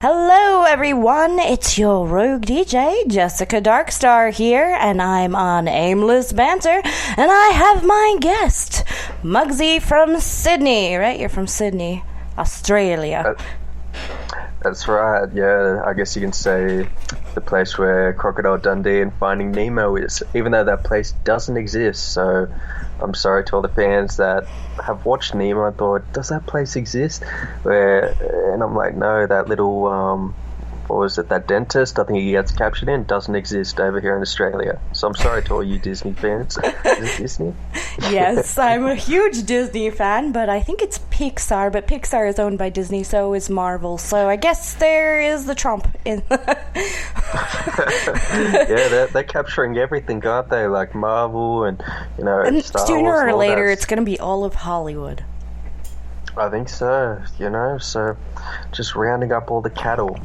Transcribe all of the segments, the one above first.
Hello everyone, it's your rogue DJ, Jessica Darkstar here, and I'm on Aimless Banter, and I have my guest, Mugzy from Sydney, right? You're from Sydney, Australia. That's right, yeah, I guess you can say the place where Crocodile Dundee and Finding Nemo is, even though that place doesn't exist, so I'm sorry to all the fans that have watched Nemo and thought, does that place exist? And I'm like, no, that little, what was it, that dentist, I think he gets captured in, doesn't exist over here in Australia. So I'm sorry to all you Disney fans. Is it Disney? Yes, I'm a huge Disney fan, but I think it's Pixar, but Pixar is owned by Disney, so is Marvel, so I guess there is the Trump in Yeah, they're capturing everything, aren't they? Like Marvel and, and Star sooner Wars and or all later that. it's going to be all of Hollywood. I think so, so just rounding up all the cattle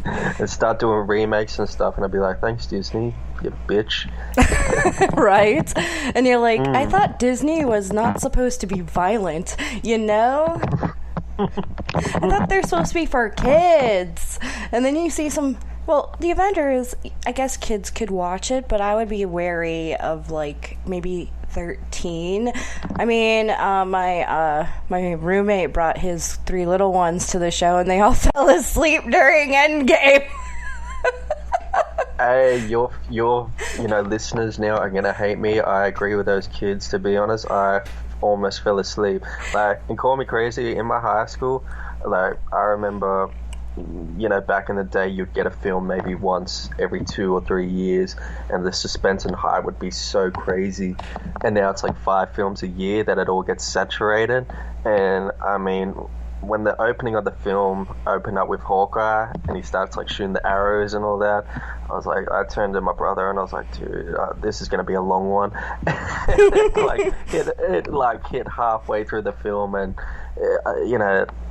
and start doing remakes and stuff, and I'll be like, thanks Disney, you bitch. Right? And you're like, I thought Disney was not supposed to be violent, I thought they're supposed to be for kids. And then you see some, well, the Avengers, I guess kids could watch it, but I would be wary of, like, maybe 13. I mean, my roommate brought his 3 little ones to the show, and they all fell asleep during Endgame. Hey, your listeners now are gonna hate me. I agree with those kids, to be honest. I almost fell asleep. Like, and call me crazy, in my high school, like, I remember, back in the day, you'd get a film maybe once every 2 or 3 years, and the suspense and hype would be so crazy. And now it's like 5 films a year that it all gets saturated. And I mean, when the opening of the film opened up with Hawkeye and he starts like shooting the arrows and all that, I turned to my brother and I was like, dude, this is going to be a long one. it hit halfway through the film, and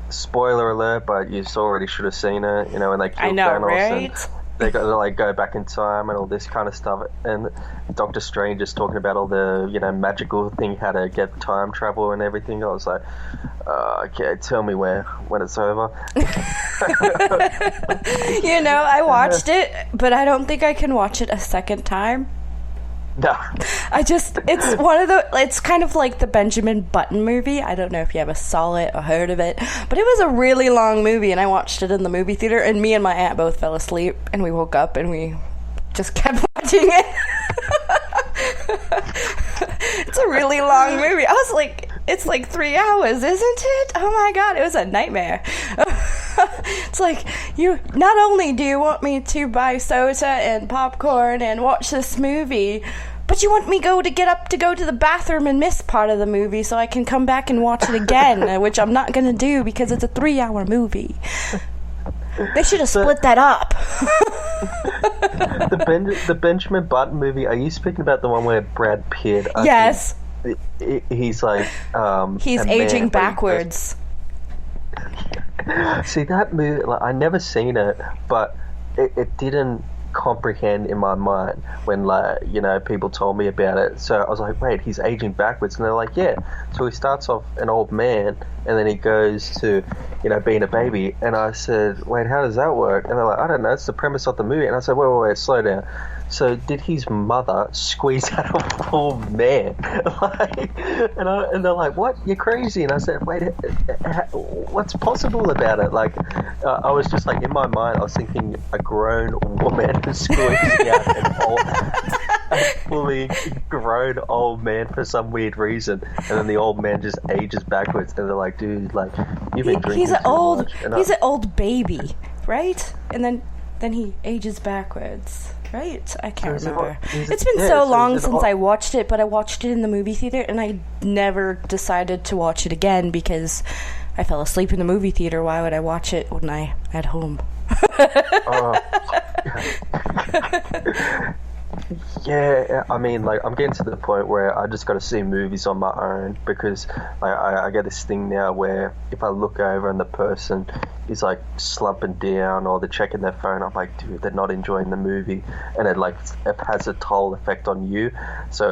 spoiler alert, but you already should have seen it, when they killed Thanos, right? and they got to like go back in time and all this kind of stuff, and Doctor Strange is talking about all the magical thing, how to get time travel and everything. I was like, okay, tell me when it's over. I watched it, but I don't think I can watch it a second time. No. It's kind of like the Benjamin Button movie. I don't know if you ever saw it or heard of it, but it was a really long movie, and I watched it in the movie theater, and me and my aunt both fell asleep, and we woke up and we just kept watching it. It's a really long movie. I was like, it's like 3 hours, isn't it? Oh my god, it was a nightmare. It's like, you not only do you want me to buy soda and popcorn and watch this movie, but you want me to get up to go to the bathroom and miss part of the movie so I can come back and watch it again, which I'm not gonna do because it's a 3-hour movie. They should have split that up. The Benjamin Button movie, are you speaking about the one where Brad Pitt, yes, he's like he's aging backwards. See, that movie, like, I never seen it, but it didn't comprehend in my mind when, like, people told me about it. So I was like, wait, he's aging backwards? And they're like, yeah. So he starts off an old man, and then he goes to being a baby. And I said, wait, how does that work? And they're like, I don't know, it's the premise of the movie. And I said, wait, slow down. So did his mother squeeze out a full man? And they're like, what? You're crazy. And I said, wait, what's possible about it? Like, I was just like, in my mind, I was thinking a grown woman squeezing out a fully grown old man for some weird reason. And then the old man just ages backwards. And they're like, dude, like, you've been drinking he's too much. He's an old baby, right? And then he ages backwards. Right? I can't remember. It's been so long since I watched it, but I watched it in the movie theater, and I never decided to watch it again because I fell asleep in the movie theater. Why would I watch it when I'm at home? Yeah, I mean, like, I'm getting to the point where I just got to see movies on my own because, like, I get this thing now where if I look over and the person is like slumping down or they're checking their phone, I'm like, dude, they're not enjoying the movie, and it has a toll effect on you. So,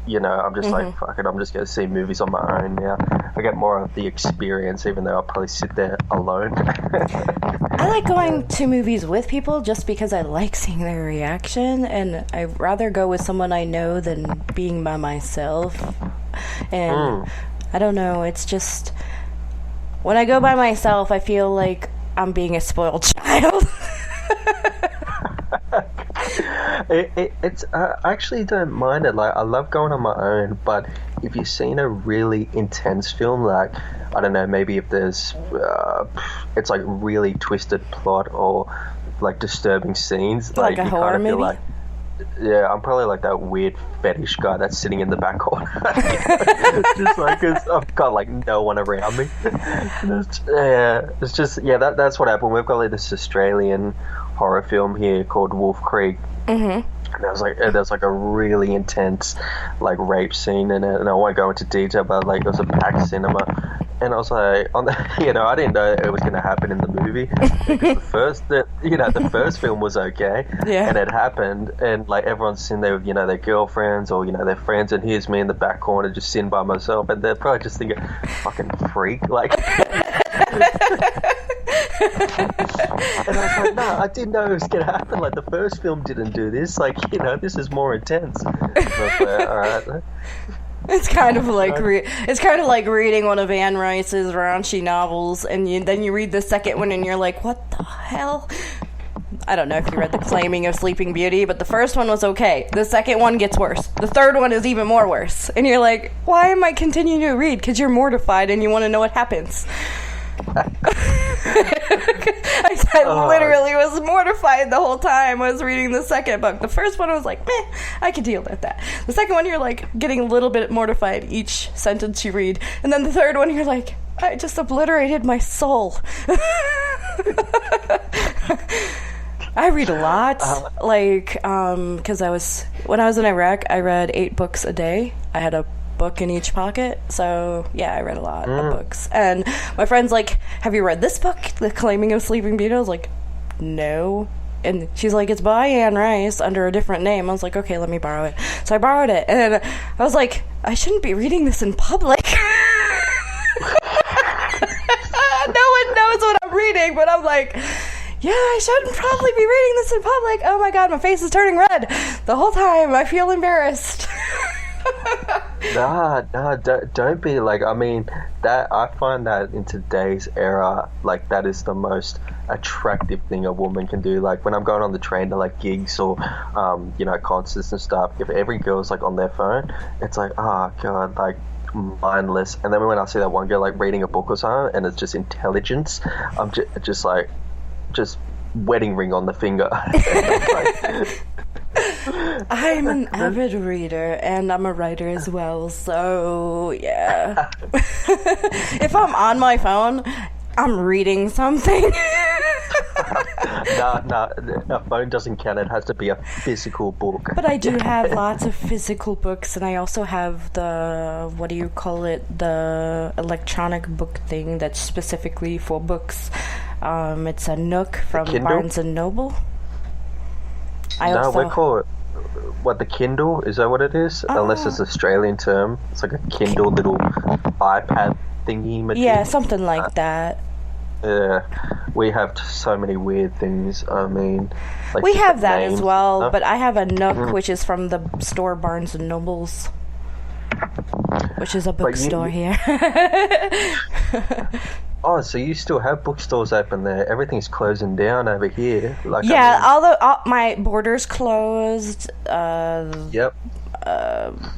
I'm just like, fuck it, I'm just gonna see movies on my own now. I get more of the experience, even though I'll probably sit there alone. I like going to movies with people just because I like seeing their reaction, and I'd rather go with someone I know than being by myself. And I don't know, it's just when I go by myself, I feel like I'm being a spoiled child. I actually don't mind it. Like, I love going on my own, but if you've seen a really intense film, like, I don't know, maybe if there's it's like really twisted plot or like disturbing scenes, like a you horror kind of feel movie? like, yeah, I'm probably like that weird fetish guy that's sitting in the back corner. Just like, 'cause I've got like no one around me. It's just, that's what happened. We've got like this Australian horror film here called Wolf Creek. And there's like a really intense like rape scene in it, and I won't go into detail, but like it was a packed cinema, and I was like, I didn't know it was going to happen in the movie. Because the first film was okay, and it happened, and like everyone's sitting there with their girlfriends or their friends, and here's me in the back corner just sitting by myself, and they're probably just thinking, fucking freak, like. And I was like, no, I didn't know it was going to happen. Like, the first film didn't do this. Like, this is more intense. And I was like, all right. It's kind of like it's kind of like reading one of Anne Rice's raunchy novels, and then you read the second one, and you're like, what the hell? I don't know if you read The Claiming of Sleeping Beauty, but the first one was okay. The second one gets worse. The third one is even more worse. And you're like, why am I continuing to read? Because you're mortified and you want to know what happens. I literally was mortified the whole time I was reading the second book. The first one I was like, meh, I could deal with that. The second one, you're like getting a little bit mortified each sentence you read. And then the third one, you're like, I just obliterated my soul. I read a lot, because when I was in Iraq, I read 8 books a day. I had a book in each pocket, so yeah, I read a lot of books. And my friend's like, have you read this book, The Claiming of Sleeping Beauty? I was like, no. And she's like, it's by Anne Rice under a different name. I was like, okay, let me borrow it. So I borrowed it, and I was like, I shouldn't be reading this in public. No one knows what I'm reading, but I'm like, yeah, I shouldn't probably be reading this in public. Oh my god, my face is turning red the whole time. I feel embarrassed. Don't be like, I mean, that I find that in today's era, like, that is the most attractive thing a woman can do. Like, when I'm going on the train to like gigs or concerts and stuff, if every girl's like on their phone, it's like, oh god, like, mindless. And then when I see that one girl like reading a book or something and it's just intelligence, I'm just like, just wedding ring on the finger. I'm an avid reader, and I'm a writer as well, so yeah. If I'm on my phone, I'm reading something. No, a phone doesn't count. It has to be a physical book. But I do have lots of physical books, and I also have the, the electronic book thing that's specifically for books. It's a Nook from Barnes & Noble. We call it, the Kindle? Is that what it is? Unless it's an Australian term. It's like a Kindle little iPad thingy. Yeah, something like that. Yeah, we have so many weird things. I mean, like, we have that as well, but I have a Nook, which is from the store Barnes & Noble's, which is a bookstore here. Oh, so you still have bookstores open there? Everything's closing down over here. Like, yeah, although my Borders closed. Yep.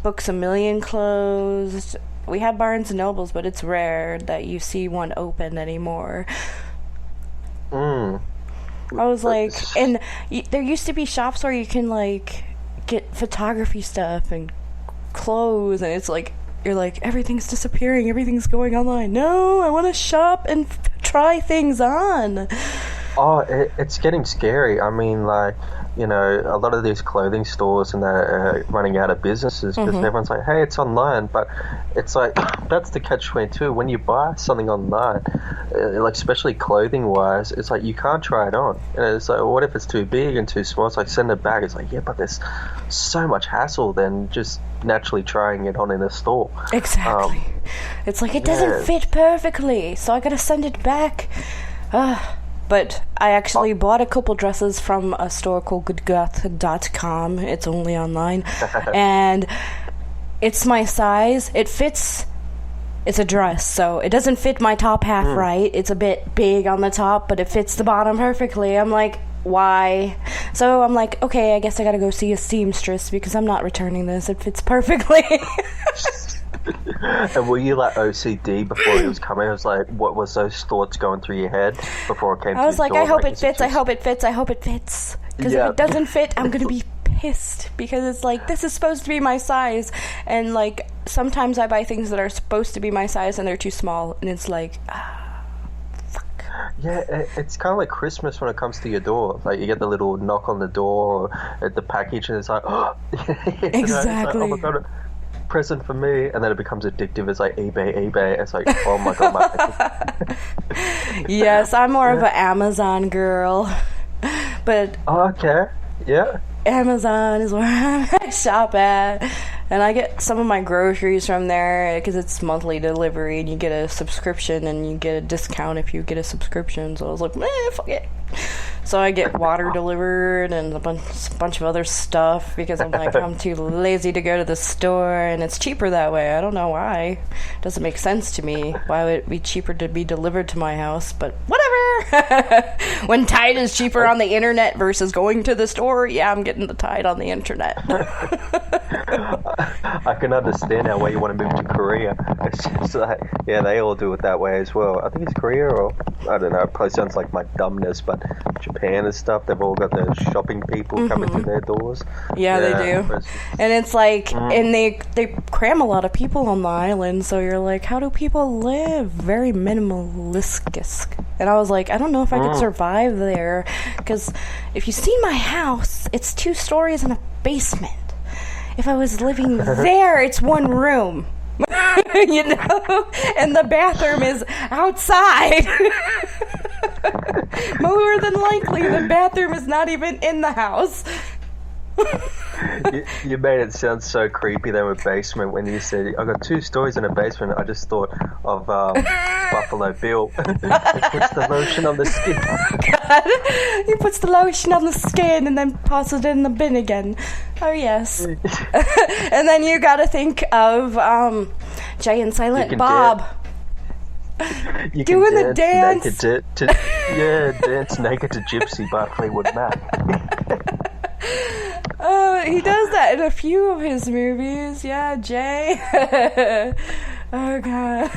Books A Million closed. We have Barnes & Nobles, but it's rare that you see one open anymore. I was like, and there used to be shops where you can like get photography stuff and clothes, and it's like, you're like, everything's disappearing, everything's going online. No, I want to shop and try things on. Oh, it's getting scary. I mean, like, you know, a lot of these clothing stores and they're running out of businesses because everyone's like, hey, it's online. But it's like, that's the catch-22. When you buy something online, like, especially clothing-wise, it's like, you can't try it on. And it's like, what if it's too big and too small? It's like, send it back. It's like, yeah, but there's so much hassle than just naturally trying it on in a store. Exactly. It's like, it doesn't fit perfectly, so I gotta send it back. But I actually bought a couple dresses from a store called goodgoth.com. It's only online. And it's my size. It fits. It's a dress, so it doesn't fit my top half right. It's a bit big on the top, but it fits the bottom perfectly. I'm like, why? So I'm like, okay, I guess I gotta go see a seamstress because I'm not returning this. It fits perfectly. And were you like OCD before it was coming? It was like, what was those thoughts going through your head before it came to I was like, door? I hope it fits, I hope it fits, I hope it fits. Because if it doesn't fit, I'm going to be pissed. Because it's like, this is supposed to be my size. And like, sometimes I buy things that are supposed to be my size and they're too small. And it's like, fuck. Yeah, it's kind of like Christmas when it comes to your door. Like, you get the little knock on the door or at the package and it's like, oh. Exactly. It's like, oh my God. Present for me, and then it becomes addictive. It's like eBay. It's like, oh my God. Yes, I'm more of an Amazon girl, but okay, yeah, Amazon is where I shop at, and I get some of my groceries from there because it's monthly delivery and you get a subscription and you get a discount if you get a subscription. So I was like, man, fuck it. So I get water delivered and a bunch of other stuff because I'm like, I'm too lazy to go to the store, and it's cheaper that way. I don't know why. It doesn't make sense to me. Why would it be cheaper to be delivered to my house? But whatever. When Tide is cheaper on the internet versus going to the store, yeah, I'm getting the Tide on the internet. I can understand now why you want to move to Korea. It's just like, yeah, they all do it that way as well. I think it's Korea, or I don't know, it probably sounds like my dumbness, but Japan and stuff, they've all got those shopping people coming to their doors. Yeah, they do. And it's like, and they cram a lot of people on the island, so you're like, how do people live? Very minimalistic. And I was like, I don't know if I could survive there, because if you see my house, it's 2 stories and a basement. If I was living there, it's 1 room. You know? And the bathroom is outside. More than likely, the bathroom is not even in the house. You made it sound so creepy there with basement when you said, I got 2 stories in a basement. I just thought of Buffalo Bill. He puts the lotion on the skin. God. He puts the lotion on the skin and then tosses it in the bin again. Oh, yes. And then you gotta think of Jay and Silent Bob. You doing the dance. Dance naked to Gypsy by Fleetwood Mac. He does that in a few of his movies. Yeah, Jay. Oh, God.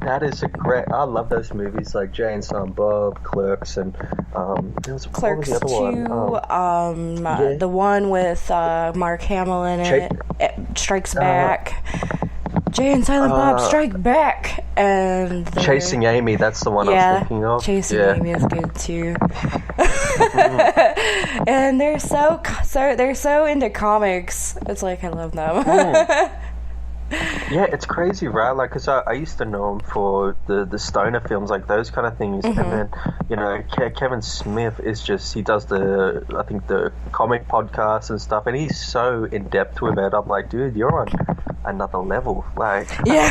That is a great... I love those movies like Jay and Silent Bob, Clerks, and Clerks what was the other 2, one? The one with Mark Hamill in it, Strikes Back. Jay and Silent Bob Strike Back, and Chasing Amy. That's the one I was thinking of. Chasing Amy is good too. And they're so into comics. It's like, I love them. Yeah, it's crazy, right? Like, because I used to know him for the stoner films, like those kind of things. And then, you know, Kevin Smith is just, he does the comic podcasts and stuff, and he's so in-depth with it. I'm like, dude, you're on another level. Like, yeah,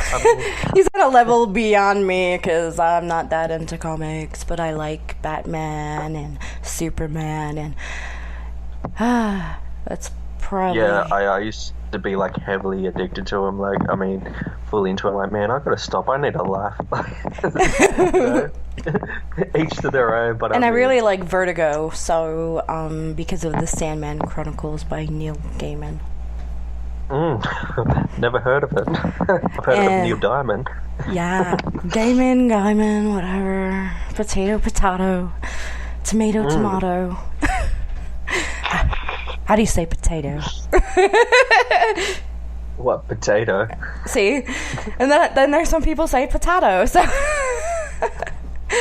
he's at a level beyond me, because I'm not that into comics, but I like Batman and Superman, and that's probably... Yeah, I used to be like heavily addicted to him, like, I mean, fully into it. Like, man, I gotta stop, I need a life. You know? Each to their own. But I really like Vertigo, so because of the Sandman Chronicles by Neil Gaiman. Never heard of it. I've heard of Neil Diamond. Yeah, Gaiman, whatever. Potato, tomato. How do you say potato? What, potato? See? And then there's some people say potato, so...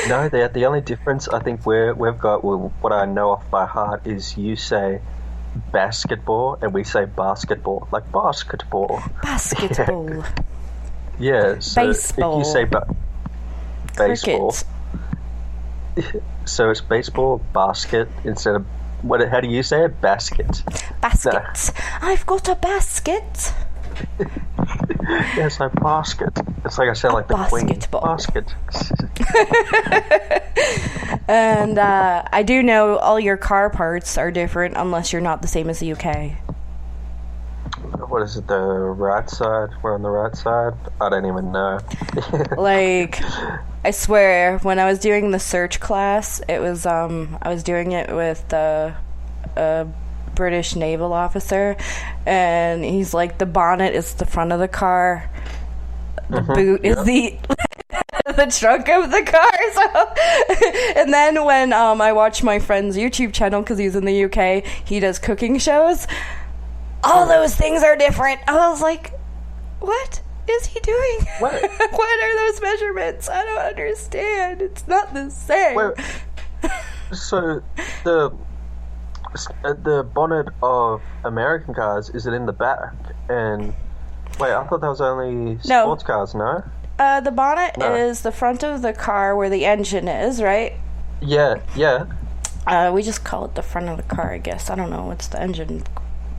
No, the only difference I think we've got, well, what I know off by heart is you say basketball and we say basketball, like basketball. Basketball. Yeah. So Baseball. if you say baseball, Cricket. so it's baseball basket instead of what? How do you say it? Basket. Basket. No. I've got a basket. Yes, like basket. It's like I sound like the basketball. Queen. Basket. And I do know all your car parts are different unless you're not the same as the UK. What is it? The right side? We're on the right side? I don't even know. Like, I swear, when I was doing the search class, it was I was doing it with a British naval officer, and he's like, the bonnet is the front of the car, the boot is the the trunk of the car. So, and then when I watched my friend's YouTube channel, because he's in the UK, he does cooking shows. All those things are different. I was like, what is he doing? What? What are those measurements? I don't understand. It's not the same. Well, so the bonnet of American cars, is it in the back? And wait, I thought that was only sports cars, no? The bonnet is the front of the car where the engine is, right? Yeah. We just call it the front of the car, I guess. I don't know what's the engine.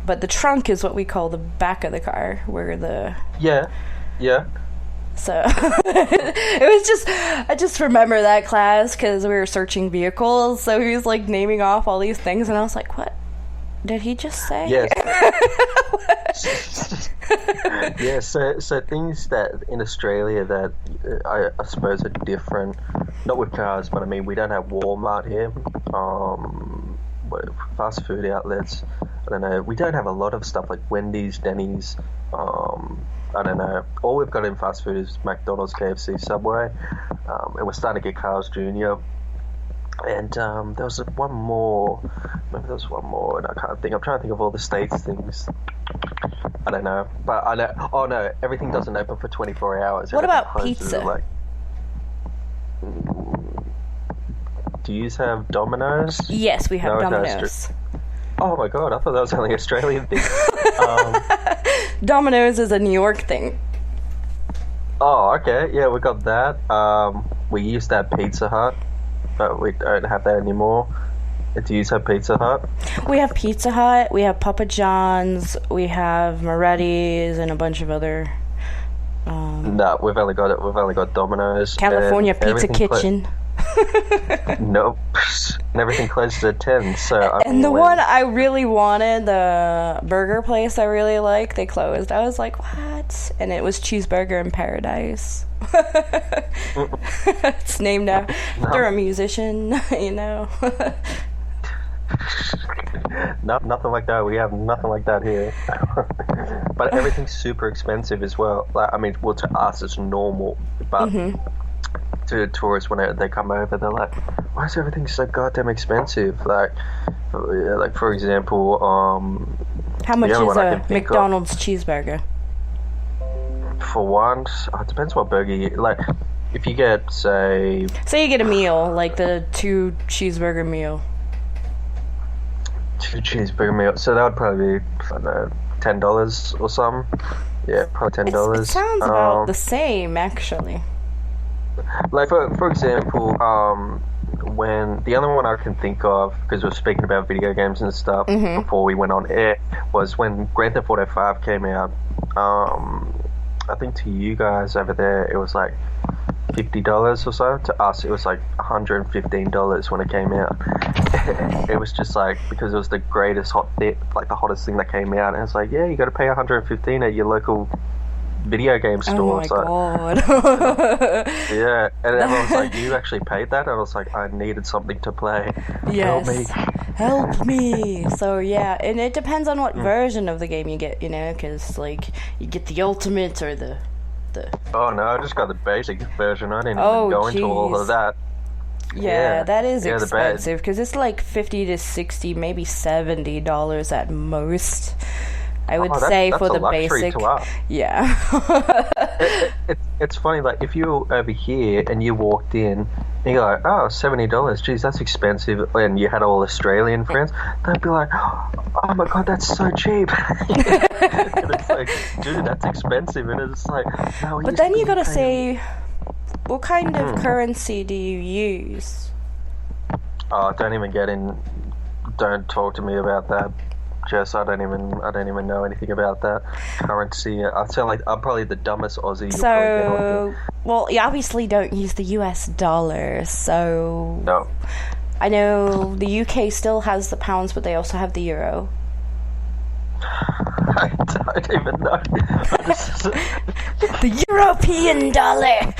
But the trunk is what we call the back of the car, where the... Yeah. So, it was just... I just remember that class, because we were searching vehicles, so he was, like, naming off all these things, and I was like, what did he just say? Yes. Yeah, so things that in Australia that I suppose are different, not with cars, but I mean, we don't have Walmart here. Fast food outlets, I don't know, we don't have a lot of stuff like Wendy's, Denny's, I don't know, all we've got in fast food is McDonald's, KFC, Subway, and we're starting to get Carl's Jr. And there was one more, maybe there was one more, and I can't think, I'm trying to think of all the States things. I don't know, but I know, oh no, everything doesn't open for 24 hours. What Everything about closes pizza? at, like, do you have Domino's? Yes, we have Domino's. Oh my god, I thought that was only an Australian thing. Domino's is a New York thing. Oh, okay, yeah, we got that. We used to have Pizza Hut, but we don't have that anymore. Do you have Pizza Hut? We have Pizza Hut, we have Papa John's, we have Moretti's, and a bunch of other... No, we've only got Domino's. California Pizza Kitchen. Nope. And everything closes at 10, so... One I really wanted, the burger place I really like, they closed. I was like, what? And it was Cheeseburger in Paradise. It's named after a musician, you know. Nothing like that. We have nothing like that here. But everything's super expensive as well. Like, I mean, well, to us it's normal, but to tourists when they come over, they're like, "Why is everything so goddamn expensive?" Like for example, how much is a McDonald's cheeseburger? For one, it depends what burger you like. If you get, say you get a meal, like the 2 cheeseburger meal. 2 cheeseburger meal, so that would probably be, I don't know, $10 or something. Yeah, probably $10. It sounds about the same, actually. Like for example, when the other one I can think of, because we're speaking about video games and stuff before we went on air, was when Grand Theft Auto 5 came out. I think to you guys over there it was like $50 or so. To us it was like $115 when it came out. It was just like, because it was the greatest like the hottest thing that came out, and it's like, yeah, you got to pay $115 at your local video game store. Oh my god. Yeah, and everyone's like, you actually paid that? And I was like, I needed something to play. Yes. Help me. So yeah, and it depends on what version of the game you get, you know, because like you get the ultimate or the Oh no, I just got the basic version. I didn't even go into all of that. Yeah, that is expensive, because it's like $50 to $60, maybe $70 at most. I would say for the basic. To us. Yeah. it's funny, like, if you were over here and you walked in and you're like, oh, $70, geez, that's expensive, and you had all Australian friends, they'd be like, oh my god, that's so cheap. And it's like, dude, that's expensive. And it's like, no, But then you gotta say, what kind of currency do you use? Oh, don't talk to me about that. Jess, I don't even know anything about that currency. I sound like I'm probably the dumbest Aussie. So, well, you obviously don't use the US dollar, so... No. I know the UK still has the pounds, but they also have the euro. I don't even know. The European dollar!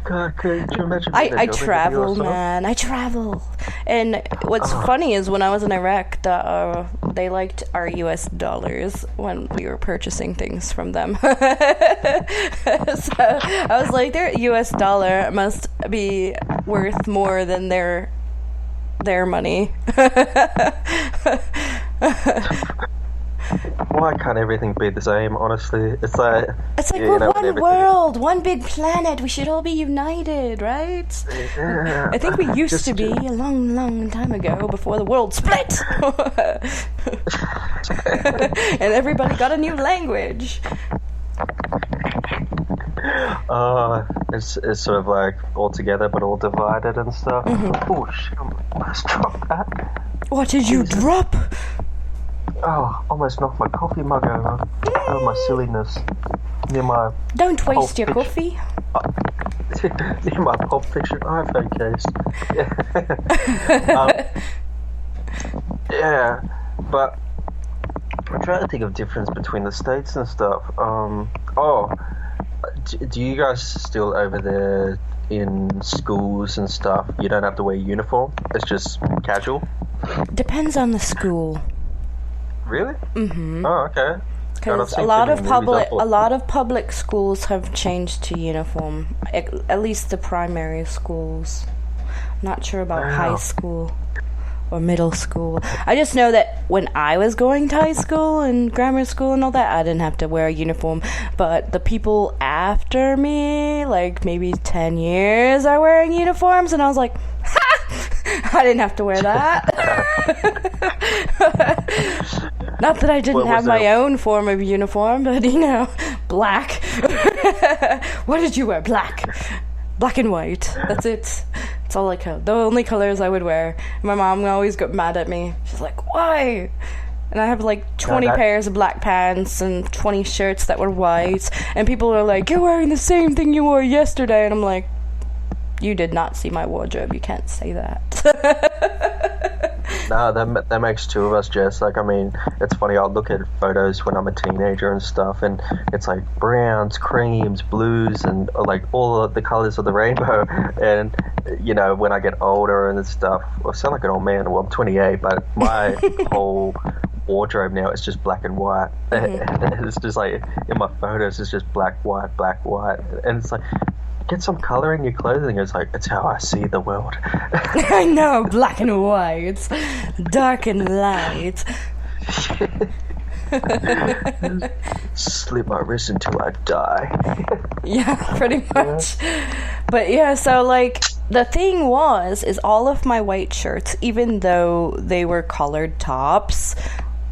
God, could you imagine? I travel, man. I travel. And what's funny is when I was in Iraq, they liked our US dollars when we were purchasing things from them. So I was like, their US dollar must be worth more than their money. Why can't everything be the same? Honestly, it's like we're one world, one big planet. We should all be united, right? Yeah, I think we used to be a long, long time ago before the world split, and everybody got a new language. It's sort of like all together but all divided and stuff. Oh shit! I almost dropped that. What did you drop? Oh, almost knocked my coffee mug over. Oh, my silliness. Near my... Don't waste your coffee. Near my Pulp Fiction iPhone case. Yeah, but I'm trying to think of difference between the states and stuff. Do you guys still over there in schools and stuff? You don't have to wear uniform? It's just casual? Depends on the school. Really? Mm-hmm. Oh, okay. Because a lot of public schools have changed to uniform. At least the primary schools. Not sure about high school or middle school. I just know that when I was going to high school and grammar school and all that, I didn't have to wear a uniform. But the people after me, like maybe 10 years, are wearing uniforms, and I was like, ha! I didn't have to wear that. Not that I didn't have my own form of uniform, but, black. What did you wear? Black. Black and white. That's it. That's all the only colors I would wear. My mom always got mad at me. She's like, why? And I have 20 pairs of black pants and 20 shirts that were white. And people are like, you're wearing the same thing you wore yesterday. And I'm like, you did not see my wardrobe. You can't say that. No, that makes two of us, Jess. It's funny. I'll look at photos when I'm a teenager and stuff, and it's like browns, creams, blues, and all of the colors of the rainbow. And when I get older and stuff, I sound like an old man. Well, I'm 28, but my whole wardrobe now is just black and white. Mm-hmm. It's just in my photos, it's just black, white, and it's like, get some color in your clothing. It's how I see the world. I know, black and white, dark and light. Slit my wrist until I die. Yeah, pretty much. Yeah. But yeah, so the thing is all of my white shirts, even though they were colored tops,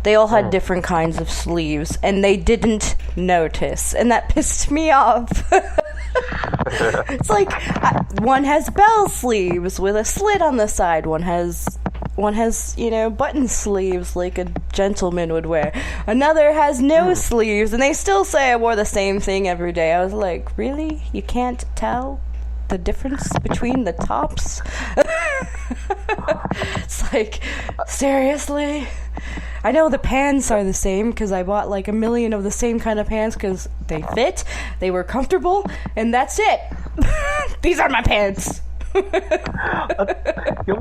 they all had different kinds of sleeves, and they didn't notice, and that pissed me off. It's one has bell sleeves with a slit on the side. One has button sleeves like a gentleman would wear. Another has no sleeves, and they still say I wore the same thing every day. I was like, really? You can't tell the difference between the tops? It's seriously? I know the pants are the same because I bought a million of the same kind of pants because they fit, they were comfortable, and that's it. These are my pants. Your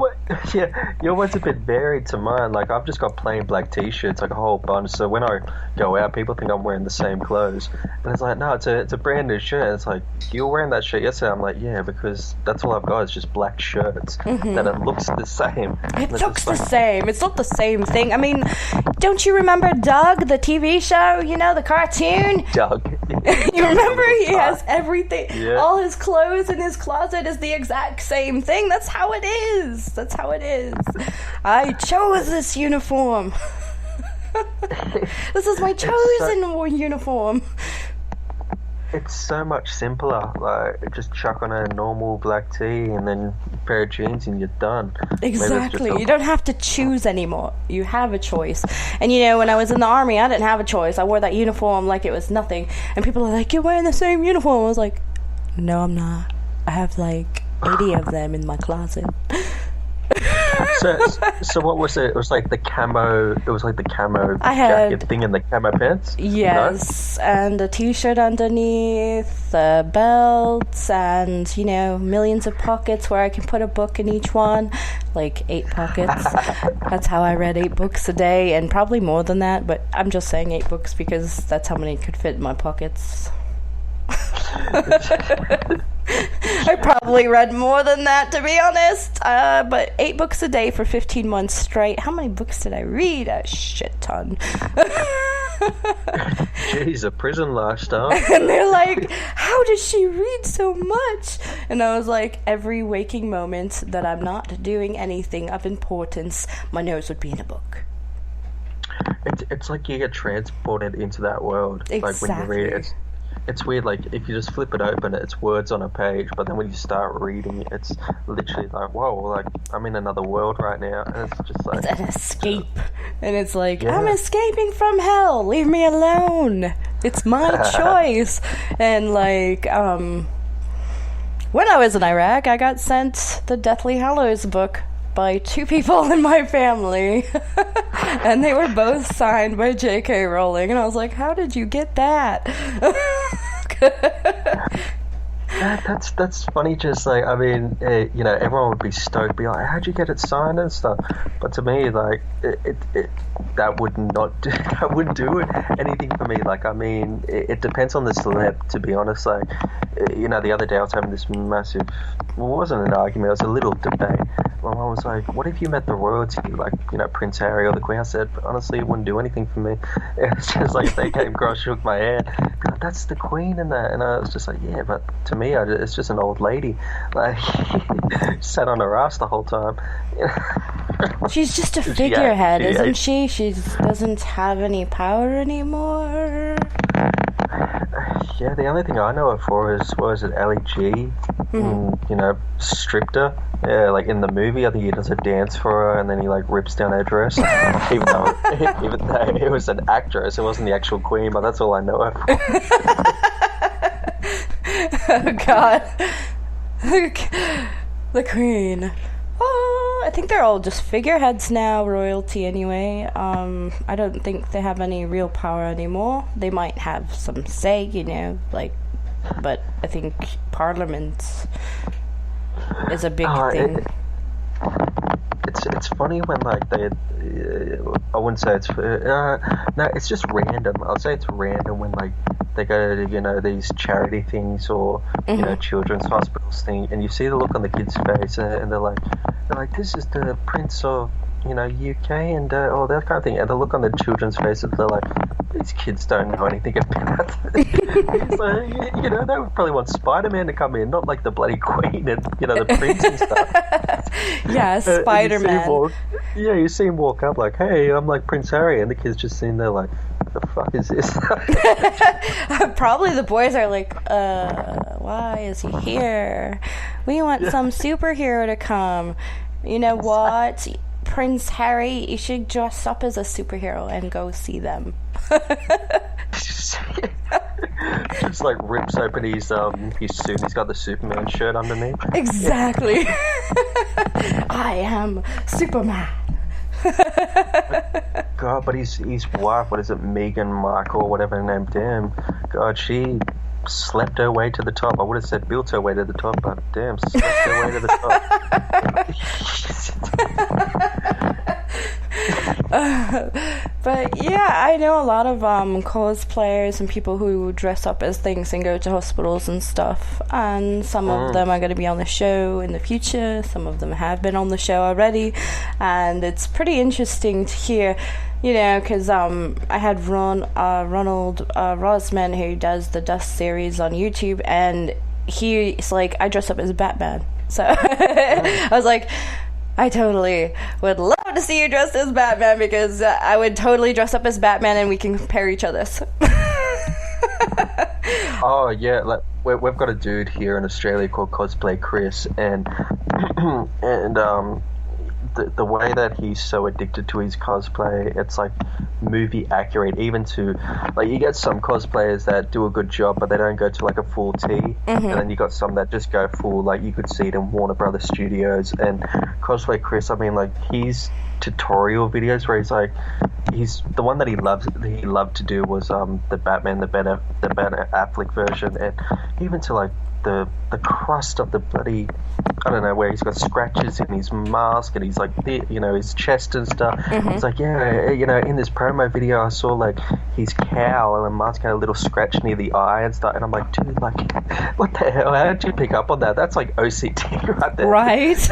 one's a bit varied to mine. I've just got plain black t-shirts, a whole bunch. So when I go out, people think I'm wearing the same clothes, and it's no, it's a brand new shirt. And it's you were wearing that shirt yesterday. I'm like, yeah, because that's all I've got is just black shirts. Mm-hmm. And it looks the same. It looks the same. It's not the same thing. Don't you remember Doug, the TV show? The cartoon? Doug. You remember he has everything. Yeah. All his clothes in his closet is the exact same thing. That's how it is. That's how it is. I chose this uniform. This is my chosen uniform. It's so much simpler. Like, just chuck on a normal black tee and then a pair of jeans and you're done. Exactly. You don't have to choose anymore. You have a choice. And you know, when I was in the army, I didn't have a choice. I wore that uniform like it was nothing. And people are like, "You're wearing the same uniform." I was like, "No, I'm not. I have like 80 of them in my closet." So what was it? It was like the camo. It was like the camo jacket thing and the camo pants. Yes, no? And a t-shirt underneath, belts, and you know, millions of pockets where I can put a book in each one, like 8 pockets. That's how I read 8 books a day, and probably more than that. But I'm just saying 8 books because that's how many could fit in my pockets. I probably read more than that, to be honest. But 8 books a day for 15 months straight. How many books did I read? A shit ton. Jeez, a prison lifestyle. And they're like, "How does she read so much?" And I was like, every waking moment that I'm not doing anything of importance, my nose would be in a book. It's like you get transported into that world. Exactly. Like when you read it. It's weird, like, if you just flip it open, it's words on a page, but then when you start reading, it's literally like, whoa, like, I'm in another world right now, and it's just like... It's an escape, and it's like, yeah. I'm escaping from hell, leave me alone, it's my choice. And, like, when I was in Iraq, I got sent the Deathly Hallows book by 2 people in my family, and they were both signed by J.K. Rowling, and I was like, how did you get that? That's funny. Just like, I mean, you know, everyone would be stoked, be like, "How'd you get it signed and stuff?" But to me, like, that wouldn't do anything for me. Like, I mean, it depends on the celeb, to be honest. Like, you know, the other day I was having this massive, well, it wasn't an argument, it was a little debate. My mom was like, "What if you met the royalty, like, you know, Prince Harry or the Queen?" I said, honestly, it wouldn't do anything for me. It's just like, they came across, shook my hand, like, "That's the Queen," and that, and I was just like, yeah, but to me, it's just an old lady, like, sat on her ass the whole time. She's just a figurehead, isn't she? She doesn't have any power anymore. Yeah, the only thing I know her for is, what was it, LEG? You know, stripped her. Yeah, like in the movie, I think he does a dance for her, and then he like rips down her dress. even though it was an actress, it wasn't the actual Queen, but that's all I know her for. Oh God, the Queen. Oh, I think they're all just figureheads now, royalty anyway. I don't think they have any real power anymore. They might have some say, you know, like, but I think Parliament is a big thing. It's funny when, like, they, I wouldn't say it's, no, it's just random. I'll say it's random when, like, they go to, you know, these charity things or, you know, children's hospitals thing, and you see the look on the kid's face, and they're like, "This is the Prince of, you know, UK," and all that kind of thing, and the look on the children's faces, they're like, "These kids don't know anything about it." It's like, you know, they would probably want Spider-Man to come in, not like the bloody Queen and, you know, the Prince and stuff. Yeah, Spider-Man. You see him walk up like, "Hey, I'm like Prince Harry," and the kid's just sitting there like, "What the fuck is this?" Probably the boys are like, why is he here? We want some superhero to come. You know what? Prince Harry, you should dress up as a superhero and go see them. Just like rips open his suit. He's got the Superman shirt underneath. Exactly. I am Superman. God, but his wife, what is it, Meghan Markle or whatever her name, damn, God, she slept her way to the top. I would have said built her way to the top, but damn, slept her way to the top. But yeah, I know a lot of cosplayers and people who dress up as things and go to hospitals and stuff, and some of them are going to be on the show in the future. Some of them have been on the show already, and it's pretty interesting to hear You know, because I had Ronald Rosman, who does the Dust series on YouTube, and he's like, I dress up as Batman. So I was like, I totally would love to see you dressed as Batman, because I would totally dress up as Batman and we can compare each other's. Oh yeah, like we've got a dude here in Australia called Cosplay Chris, and the way that he's so addicted to his cosplay, it's like movie accurate. Even to, like, you get some cosplayers that do a good job, but they don't go to like a full T, and then you got some that just go full. Like, you could see it in Warner Brothers Studios. And Cosplay Chris, I mean, like, his tutorial videos where he's the one that he loved to do was the Batman, the Ben Affleck version, and even to like the crust of the bloody, I don't know, where he's got scratches in his mask and he's like, his chest and stuff. It's like, yeah, in this promo video I saw like his cowl and the mask had a little scratch near the eye and stuff, and I'm like, dude, like, what the hell? How did you pick up on that? That's like OCD right there. Right.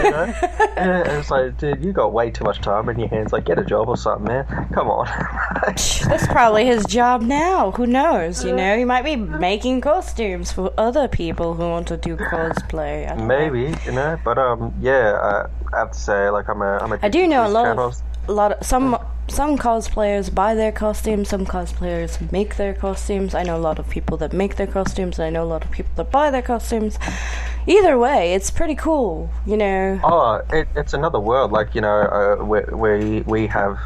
And it's like, dude, you got way too much time in your hands. Like, get a job or something, man. Come on. That's probably his job now. Who knows? You know, he might be making costumes for other people who want to do cosplay. Maybe, but yeah, I have to say, like, I do know some cosplayers buy their costumes, some cosplayers make their costumes. I know a lot of people that make their costumes, and I know a lot of people that buy their costumes. Either way, it's pretty cool, you know. Oh, it's another world. Like, we have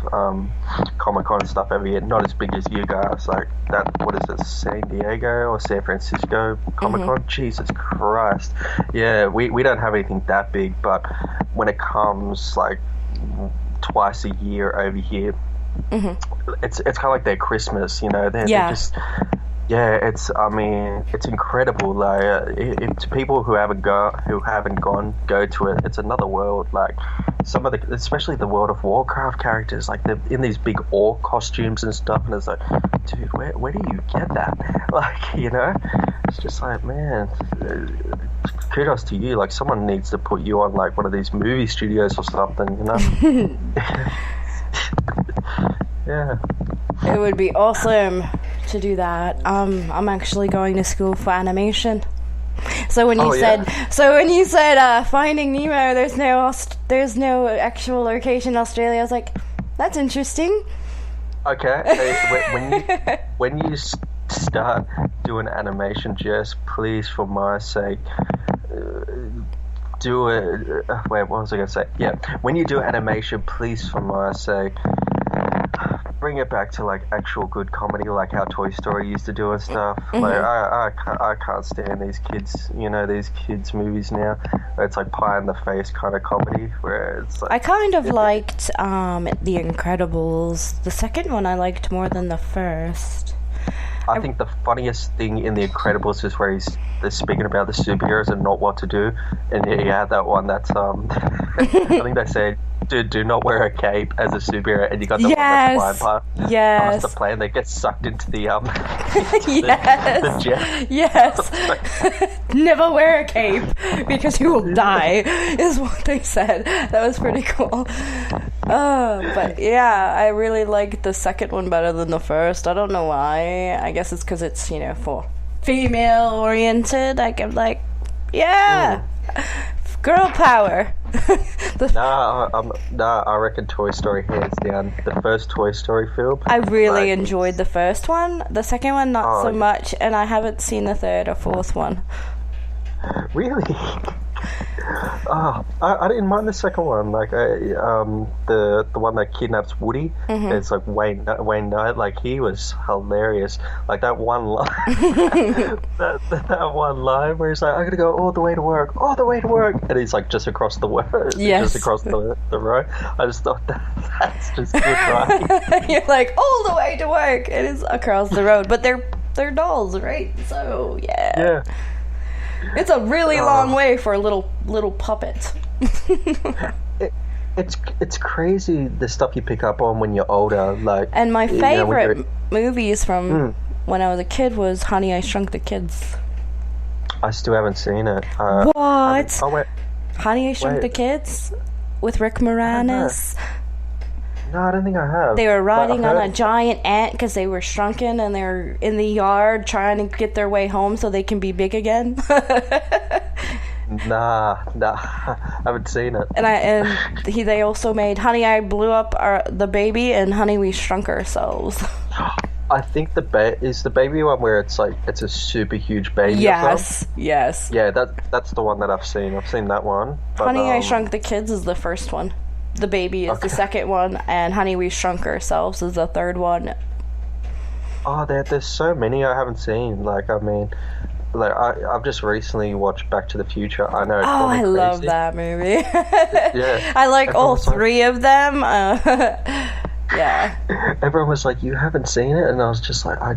Comic-Con and stuff every year, not as big as you guys. Like, that, what is it, San Diego or San Francisco Comic-Con? Jesus Christ. Yeah, we don't have anything that big, but when it comes, like, twice a year over here, it's kind of like their Christmas, they're just, yeah, it's incredible. Like, to people who haven't gone, go to it. It's another world. Like, some of especially the World of Warcraft characters, like, they're in these big orc costumes and stuff, and it's like, dude, where do you get that? Like, it's just like, man, kudos to you. Like, someone needs to put you on like one of these movie studios or something, Yeah. It would be awesome to do that. I'm actually going to school for animation. So when you said Finding Nemo, there's no actual location in Australia, I was like, that's interesting. Okay. When you start doing animation, just please, for my sake, do it. Wait, what was I going to say? Yeah, when you do animation, please, for my sake, bring it back to like actual good comedy, like how Toy Story used to do and stuff. Like, I can't stand these kids movies now. It's like pie in the face kind of comedy where it's like, I kind of liked The Incredibles. The second one I liked more than the first. I think the funniest thing in The Incredibles is where they're speaking about the superheroes and not what to do, and you had that one that's I think they said, dude, do not wear a cape as a superhero, and you got the one that's flying past the plane that gets sucked into the the jet. Yes. Never wear a cape because you will die, is what they said. That was pretty cool. But yeah, I really liked the second one better than the first. I don't know why. I guess it's because it's, for female oriented. I'm like, yeah, girl power. I reckon Toy Story hands down. The first Toy Story film, I really enjoyed the first one. The second one, not so much, and I haven't seen the third or fourth one. Really? I didn't mind the second one. Like, the one that kidnaps Woody. It's like Wayne Knight. Like, he was hilarious. Like, that one line, that one line where he's like, "I'm gonna go all the way to work," and he's like just across the just across the road. I just thought that's just good, right? You're like, all the way to work. It is across the road, but they're dolls, right? So yeah. It's a really long way for a little puppet. It's crazy the stuff you pick up on when you're older. Like, and my favorite movies from when I was a kid was Honey, I Shrunk the Kids. I still haven't seen it. What? Honey, I Shrunk the Kids with Rick Moranis. No, I don't think I have. They were riding on a giant ant because they were shrunken and they're in the yard trying to get their way home so they can be big again. Nah, I haven't seen it. They also made Honey, I Blew Up the Baby and Honey, We Shrunk Ourselves. I think is the baby one where it's like it's a super huge baby. Yes. Yeah, that's the one that I've seen. I've seen that one. But, Honey, I Shrunk the Kids is the first one. The Baby is the second one, and Honey, We Shrunk Ourselves is the third one. Oh, there's so many I haven't seen. Like, I mean, like I've just recently watched Back to the Future. I know. Oh, I love that movie. Yeah. I like all three of them. Yeah. Everyone was like, "You haven't seen it," and I was just like, I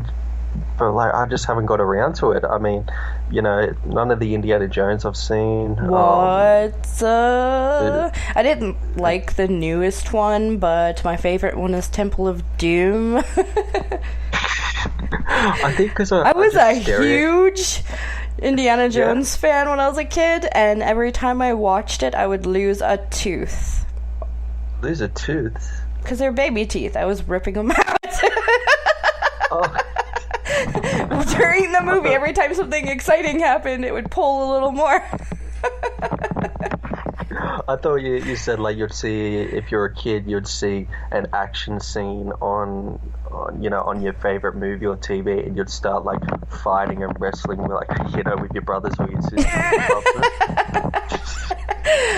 just haven't got around to it. I mean, you know, none of the Indiana Jones I've seen. What? I didn't like the newest one, but my favorite one is Temple of Doom. I think because I was a huge Indiana Jones fan when I was a kid, and every time I watched it, I would lose a tooth. Lose a tooth? Because they're baby teeth. I was ripping them out. During the movie, every time something exciting happened, it would pull a little more. I thought you said like you'd see, if you're a kid, you'd see an action scene on your favorite movie or TV, and you'd start like fighting and wrestling with your brothers or your sisters.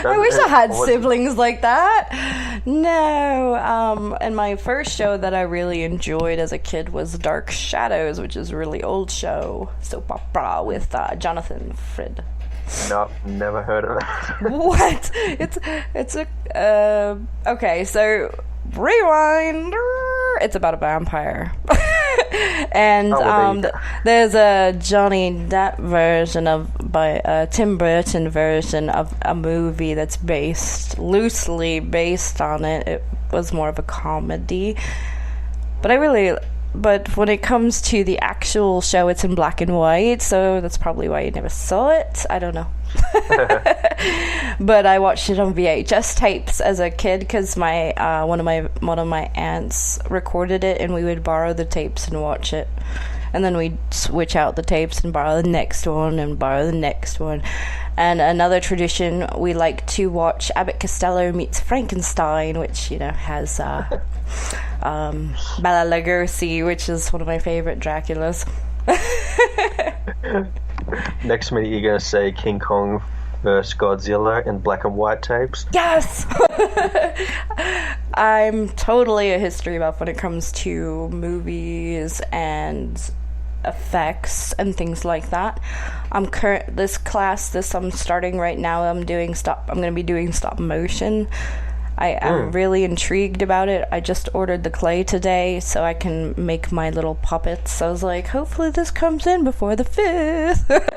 I wish I had siblings like that. No. And my first show that I really enjoyed as a kid was Dark Shadows, which is a really old show, soap opera with Jonathan Frid. No, never heard of it. What? It's a okay. So rewind. It's about a vampire. And there's a Johnny Depp version by Tim Burton version of a movie that's loosely based on it. It was more of a comedy, but when it comes to the actual show, it's in black and white, so that's probably why you never saw it. I don't know. But I watched it on VHS tapes as a kid because one of my aunts recorded it, and we would borrow the tapes and watch it, and then we'd switch out the tapes and borrow the next one and borrow the next one. And another tradition, we like to watch Abbott Costello Meets Frankenstein, which has Bela Lugosi, which is one of my favorite Draculas. Next minute you're gonna say King Kong vs Godzilla in black and white tapes. Yes. I'm totally a history buff when it comes to movies and effects and things like that. I'm starting right now. I'm going to be doing stop motion. I am really intrigued about it. I just ordered the clay today so I can make my little puppets. I was like, hopefully this comes in before the 5th.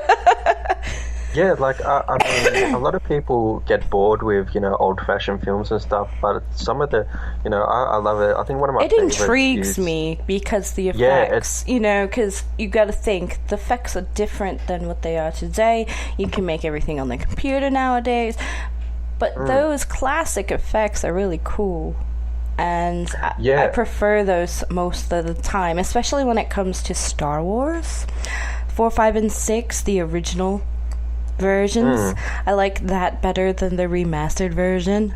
Yeah, like, I mean, a lot of people get bored with, old-fashioned films and stuff, but some of the, I love it. I think one of my favorites intrigues me because the effects, because you got to think, the effects are different than what they are today. You can make everything on the computer nowadays. But those classic effects are really cool, and I prefer those most of the time, especially when it comes to Star Wars 4, 5, and 6, the original versions. I like that better than the remastered version.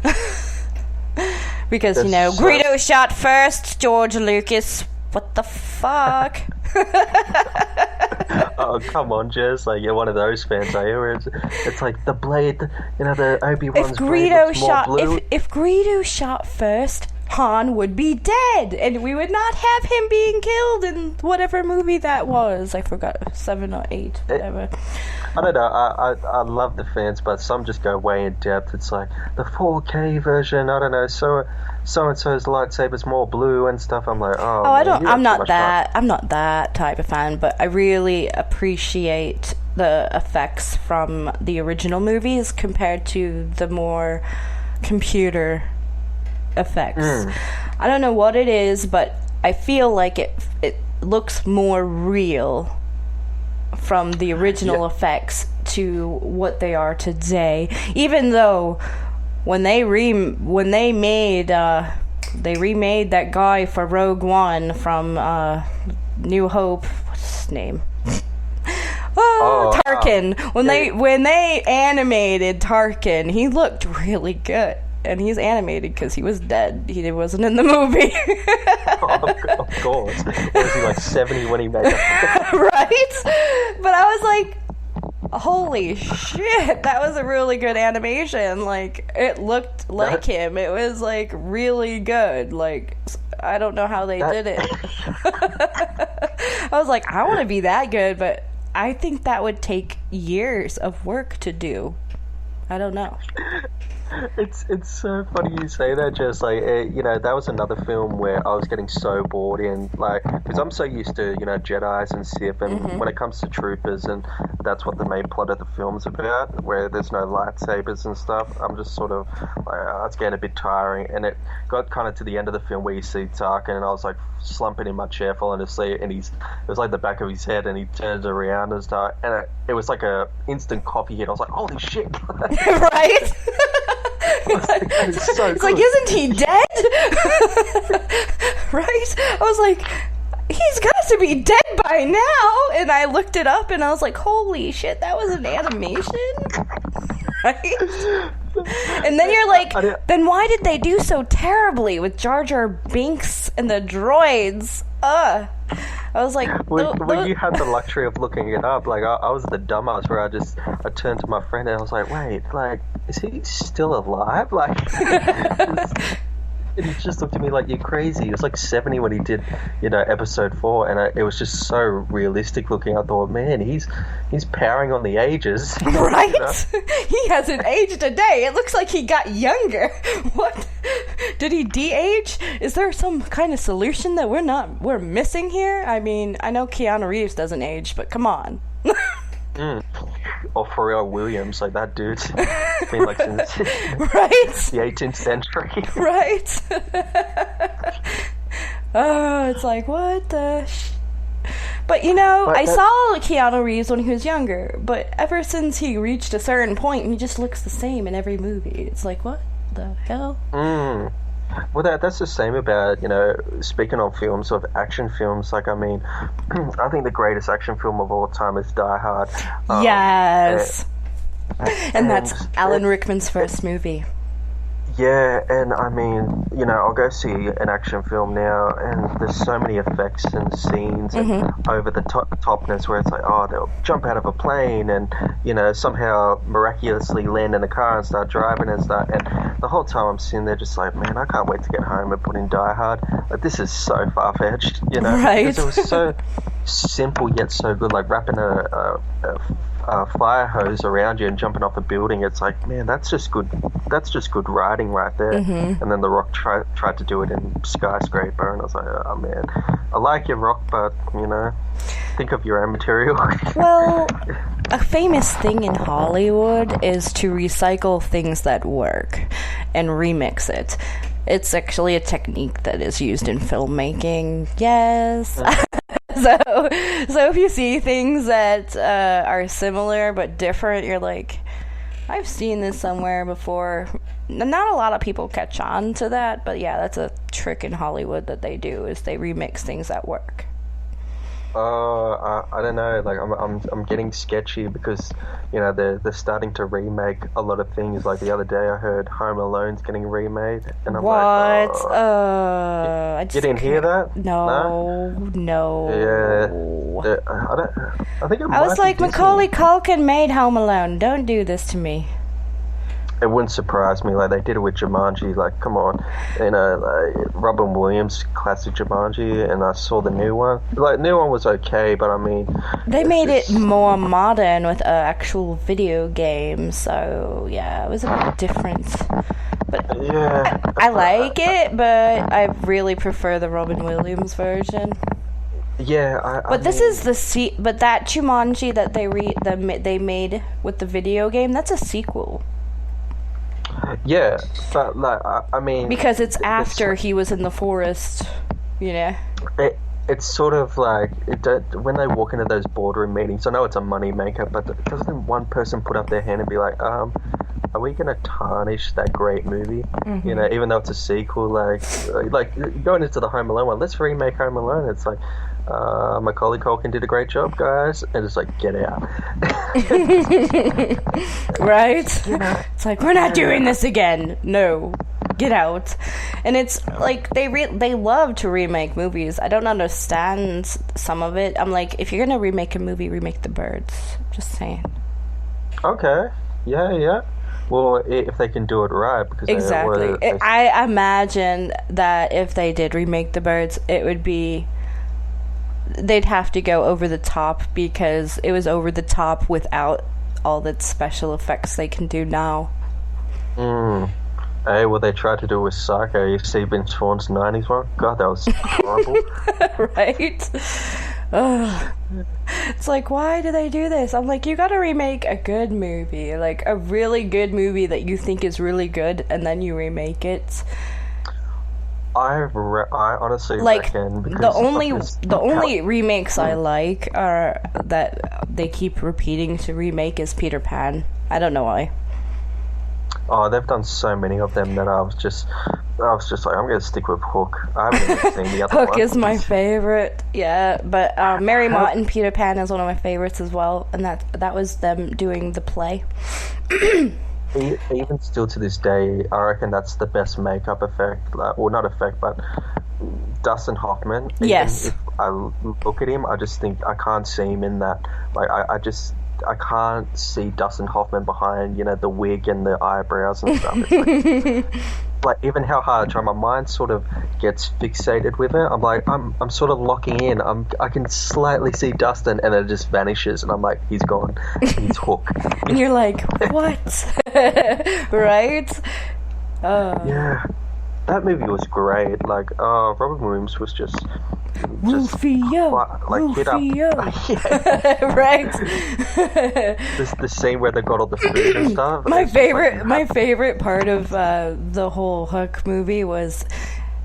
Because, Greedo shot first, George Lucas. What the fuck? Oh, come on, Jess. Like, you're one of those fans, are you? Where it's like the blade, the Obi-Wan's blade looks more blue. If Greedo shot first, Han would be dead, and we would not have him being killed in whatever movie that was. I forgot, 7 or 8, whatever. I don't know. I love the fans, but some just go way in depth. It's like the 4K version. I don't know. So and so's lightsaber's more blue and stuff. I'm like, I'm not that type of fan, but I really appreciate the effects from the original movies compared to the more computer effects. I don't know what it is, but I feel like it looks more real from the original effects to what they are today. Even though when they made they remade that guy for Rogue One from New Hope. What's his name? Tarkin. When they animated Tarkin, he looked really good. And he's animated because he was dead. He wasn't in the movie. Of course. Was he like 70 when he made it? Right? But I was like, holy shit, that was a really good animation. Like, it looked like him. It was like really good. Like, I don't know how they did it. I was like, I want to be that good, but I think that would take years of work to do. I don't know. It's so funny you say that, just like, you know, that was another film where I was getting so bored in, like, because I'm so used to, you know, Jedis and Sith, and when it comes to troopers, and that's what the main plot of the film's about, where there's no lightsabers and stuff, I'm just sort of like, it's getting a bit tiring, and it got kind of to the end of the film where you see Tarkin, and I was like slumping in my chair, falling asleep, and it was like the back of his head, and he turns around and stuff, and it was like a instant coffee hit. I was like, holy shit. Right? It's like, isn't he dead? Right? I was like, he's got to be dead by now. And I looked it up and I was like, holy shit, that was an animation? Right? And then you're like, then why did they do so terribly with Jar Jar Binks and the droids? I was like, when you had the luxury of looking it up, like I was the dumbass where I turned to my friend and I was like, wait, like, is he still alive? Like, and he just looked at me like, you're crazy. He was like 70 when he did, you know, episode 4, and it was just so realistic looking. I thought, man, he's powering on the ages. Right? You know? He hasn't aged a day. It looks like he got younger. What? Did he de-age? Is there some kind of solution that we're missing here? I mean, I know Keanu Reeves doesn't age, but come on. Or Pharrell Williams, like that dude's been like since right? the 18th century. Right? Oh, it's like, what the But, you know, I saw Keanu Reeves when he was younger, but ever since he reached a certain point, he just looks the same in every movie. It's like, what the hell? Well, that's the same about, you know, speaking of films, of action films, like, I mean, I think the greatest action film of all time is Die Hard. Yes. And that's Alan Rickman's first movie. Yeah, and I mean, you know, I'll go see an action film now, and there's so many effects and scenes and over the topness where it's like, oh, they'll jump out of a plane and, you know, somehow miraculously land in a car and start driving and stuff. And the whole time I'm sitting there just like, man, I can't wait to get home and put in Die Hard. Like, this is so far-fetched, you know? Right. Because it was so simple yet so good, like wrapping a fire hose around you and jumping off a building. It's like, man, that's just good writing right there. And then The Rock tried to do it in Skyscraper, and I was like, oh man, I like your Rock, but, you know, think of your own material. Well, a famous thing in Hollywood is to recycle things that work and remix it. It's actually a technique that is used in filmmaking. Yes. So if you see things that are similar but different, you're like, I've seen this somewhere before. Not a lot of people catch on to that, but yeah, that's a trick in Hollywood that they do, is they remix things that work. I don't know. Like, I'm getting sketchy because, you know, they're starting to remake a lot of things. Like the other day, I heard Home Alone's getting remade, and I'm like, I just you didn't hear that? No. Yeah. I think I was like, Macaulay Culkin made Home Alone. Don't do this to me. It wouldn't surprise me. Like, they did it with Jumanji. Like, come on, you know, like, Robin Williams classic Jumanji, and I saw the new one. Like, new one was okay, but I mean, they made it more modern with an actual video game. So yeah, it was a bit different. But yeah, I like it, but I really prefer the Robin Williams version. Yeah, but this is but that Jumanji that they made with the video game, that's a sequel. Yeah, but like, I mean, because it's after he was in the forest, you know. It's sort of like when they walk into those boardroom meetings. I know it's a money maker, but doesn't one person put up their hand and be like, are we gonna tarnish that great movie? Mm-hmm. You know, even though it's a sequel, like going into the Home Alone one, let's remake Home Alone. It's like, Macaulay Culkin did a great job, guys, and it's like, get out. Right? It's like, we're not doing this again. No, get out. And it's like they love to remake movies. I don't understand some of it. I'm like, if you're gonna remake a movie, remake The Birds. Just saying. Okay. Yeah. Well, if they can do it right, because exactly. I imagine that if they did remake The Birds, it would be, they'd have to go over the top, because it was over the top without all the special effects they can do now. Hey, well, they tried to do it with Psycho. You see Vince Vaughn's 90s one? God, that was horrible. Right? Ugh. It's like, why do they do this? I'm like, you gotta remake a good movie, like a really good movie that you think is really good, and then you remake it. I honestly reckon, because the only remakes I like are that they keep repeating to remake is Peter Pan. I don't know why. Oh, they've done so many of them that I was just like, I'm going to stick with Hook. I haven't even seen the other one. Hook is my favorite, yeah. But Mary Mott and Peter Pan is one of my favorites as well, and that was them doing the play. Even still to this day, I reckon that's the best makeup effect. Well, not effect, but Dustin Hoffman. Yes. If I look at him, I just think I can't see him in that. Like, I can't see Dustin Hoffman behind, the wig and the eyebrows and stuff. It's like even how hard I try, my mind sort of gets fixated with it. I'm like, I'm sort of locking in. I can slightly see Dustin, and then it just vanishes, and I'm like, he's gone. He's Hook. And you're like, what? Right? Yeah. That movie was great. Like, Robin Williams was just Rufio, like hit up. Right. The scene where they got all the food and stuff. My favorite part of the whole Hook movie was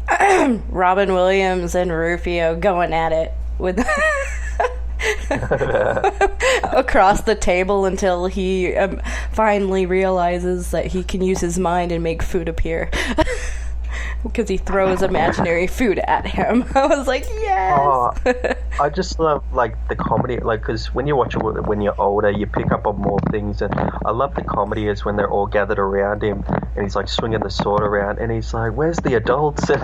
Robin Williams and Rufio going at it with across the table until he finally realizes that he can use his mind and make food appear. Because he throws imaginary food at him. I was like, yes! I just love, like, the comedy, like, because when you watch it when you're older, you pick up on more things, and I love the comedy is when they're all gathered around him, and he's, like, swinging the sword around, and he's like, where's the adults? And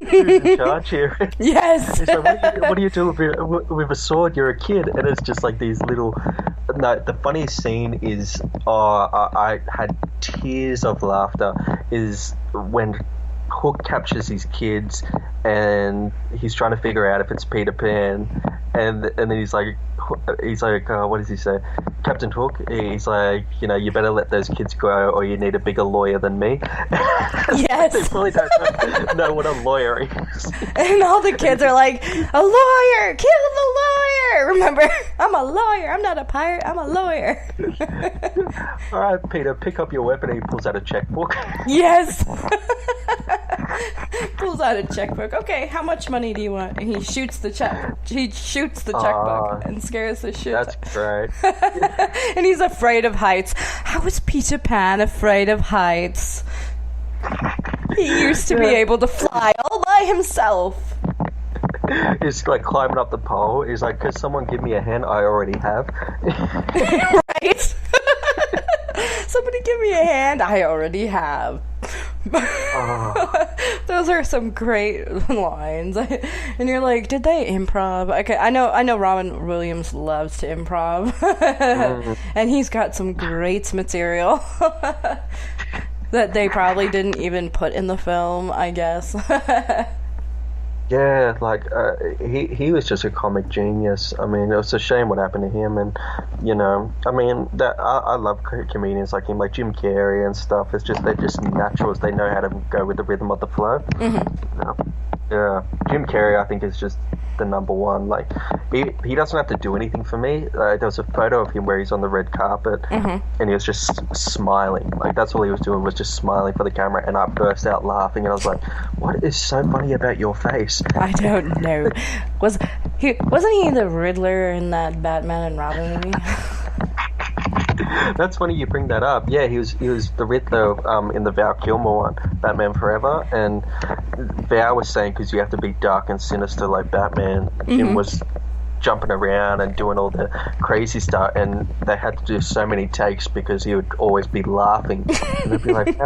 who's in charge here? Yes! He's like, what do you do with a sword? You're a kid. And it's just, like, these little... No, the funniest scene is, I had tears of laughter, is when Hook captures his kids, and he's trying to figure out if it's Peter Pan, and then he's like, what does he say? Captain Hook, he's like, you better let those kids go, or you need a bigger lawyer than me. Yes. They probably don't know what a lawyer is. And all the kids are like, a lawyer! Kill the lawyer! Remember, I'm a lawyer. I'm not a pirate. I'm a lawyer. All right, Peter, pick up your weapon. And he pulls out a checkbook. Yes. Pulls out a checkbook. Okay, how much money do you want? And he shoots the checkbook and scares the shit. That's great. And he's afraid of heights. How is Peter Pan afraid of heights? He used to be able to fly all by himself. He's like climbing up the pole. He's like, could someone give me a hand? I already have. Right? Somebody give me a hand. I already have. Those are some great lines. And you're like, did they improv? Okay, I know Robin Williams loves to improv. And he's got some great material that they probably didn't even put in the film, I guess. Yeah, like he was just a comic genius. I mean, it was a shame what happened to him, and I mean that I love comedians like him, like Jim Carrey and stuff. It's just they're just naturals. They know how to go with the rhythm of the flow. Mm-hmm. Yeah, Jim Carrey, I think, is just the number one. Like he doesn't have to do anything for me. There was a photo of him where he's on the red carpet, and he was just smiling. Like that's all he was doing, was just smiling for the camera, and I burst out laughing, and I was like, what is so funny about your face? I don't know. Wasn't he the Riddler in that Batman and Robin movie? That's funny you bring that up. Yeah, he was the Riddler in the Val Kilmer one, Batman Forever, and Val was saying because you have to be dark and sinister like Batman. Jim was jumping around and doing all the crazy stuff, and they had to do so many takes because he would always be laughing, and they'd be like,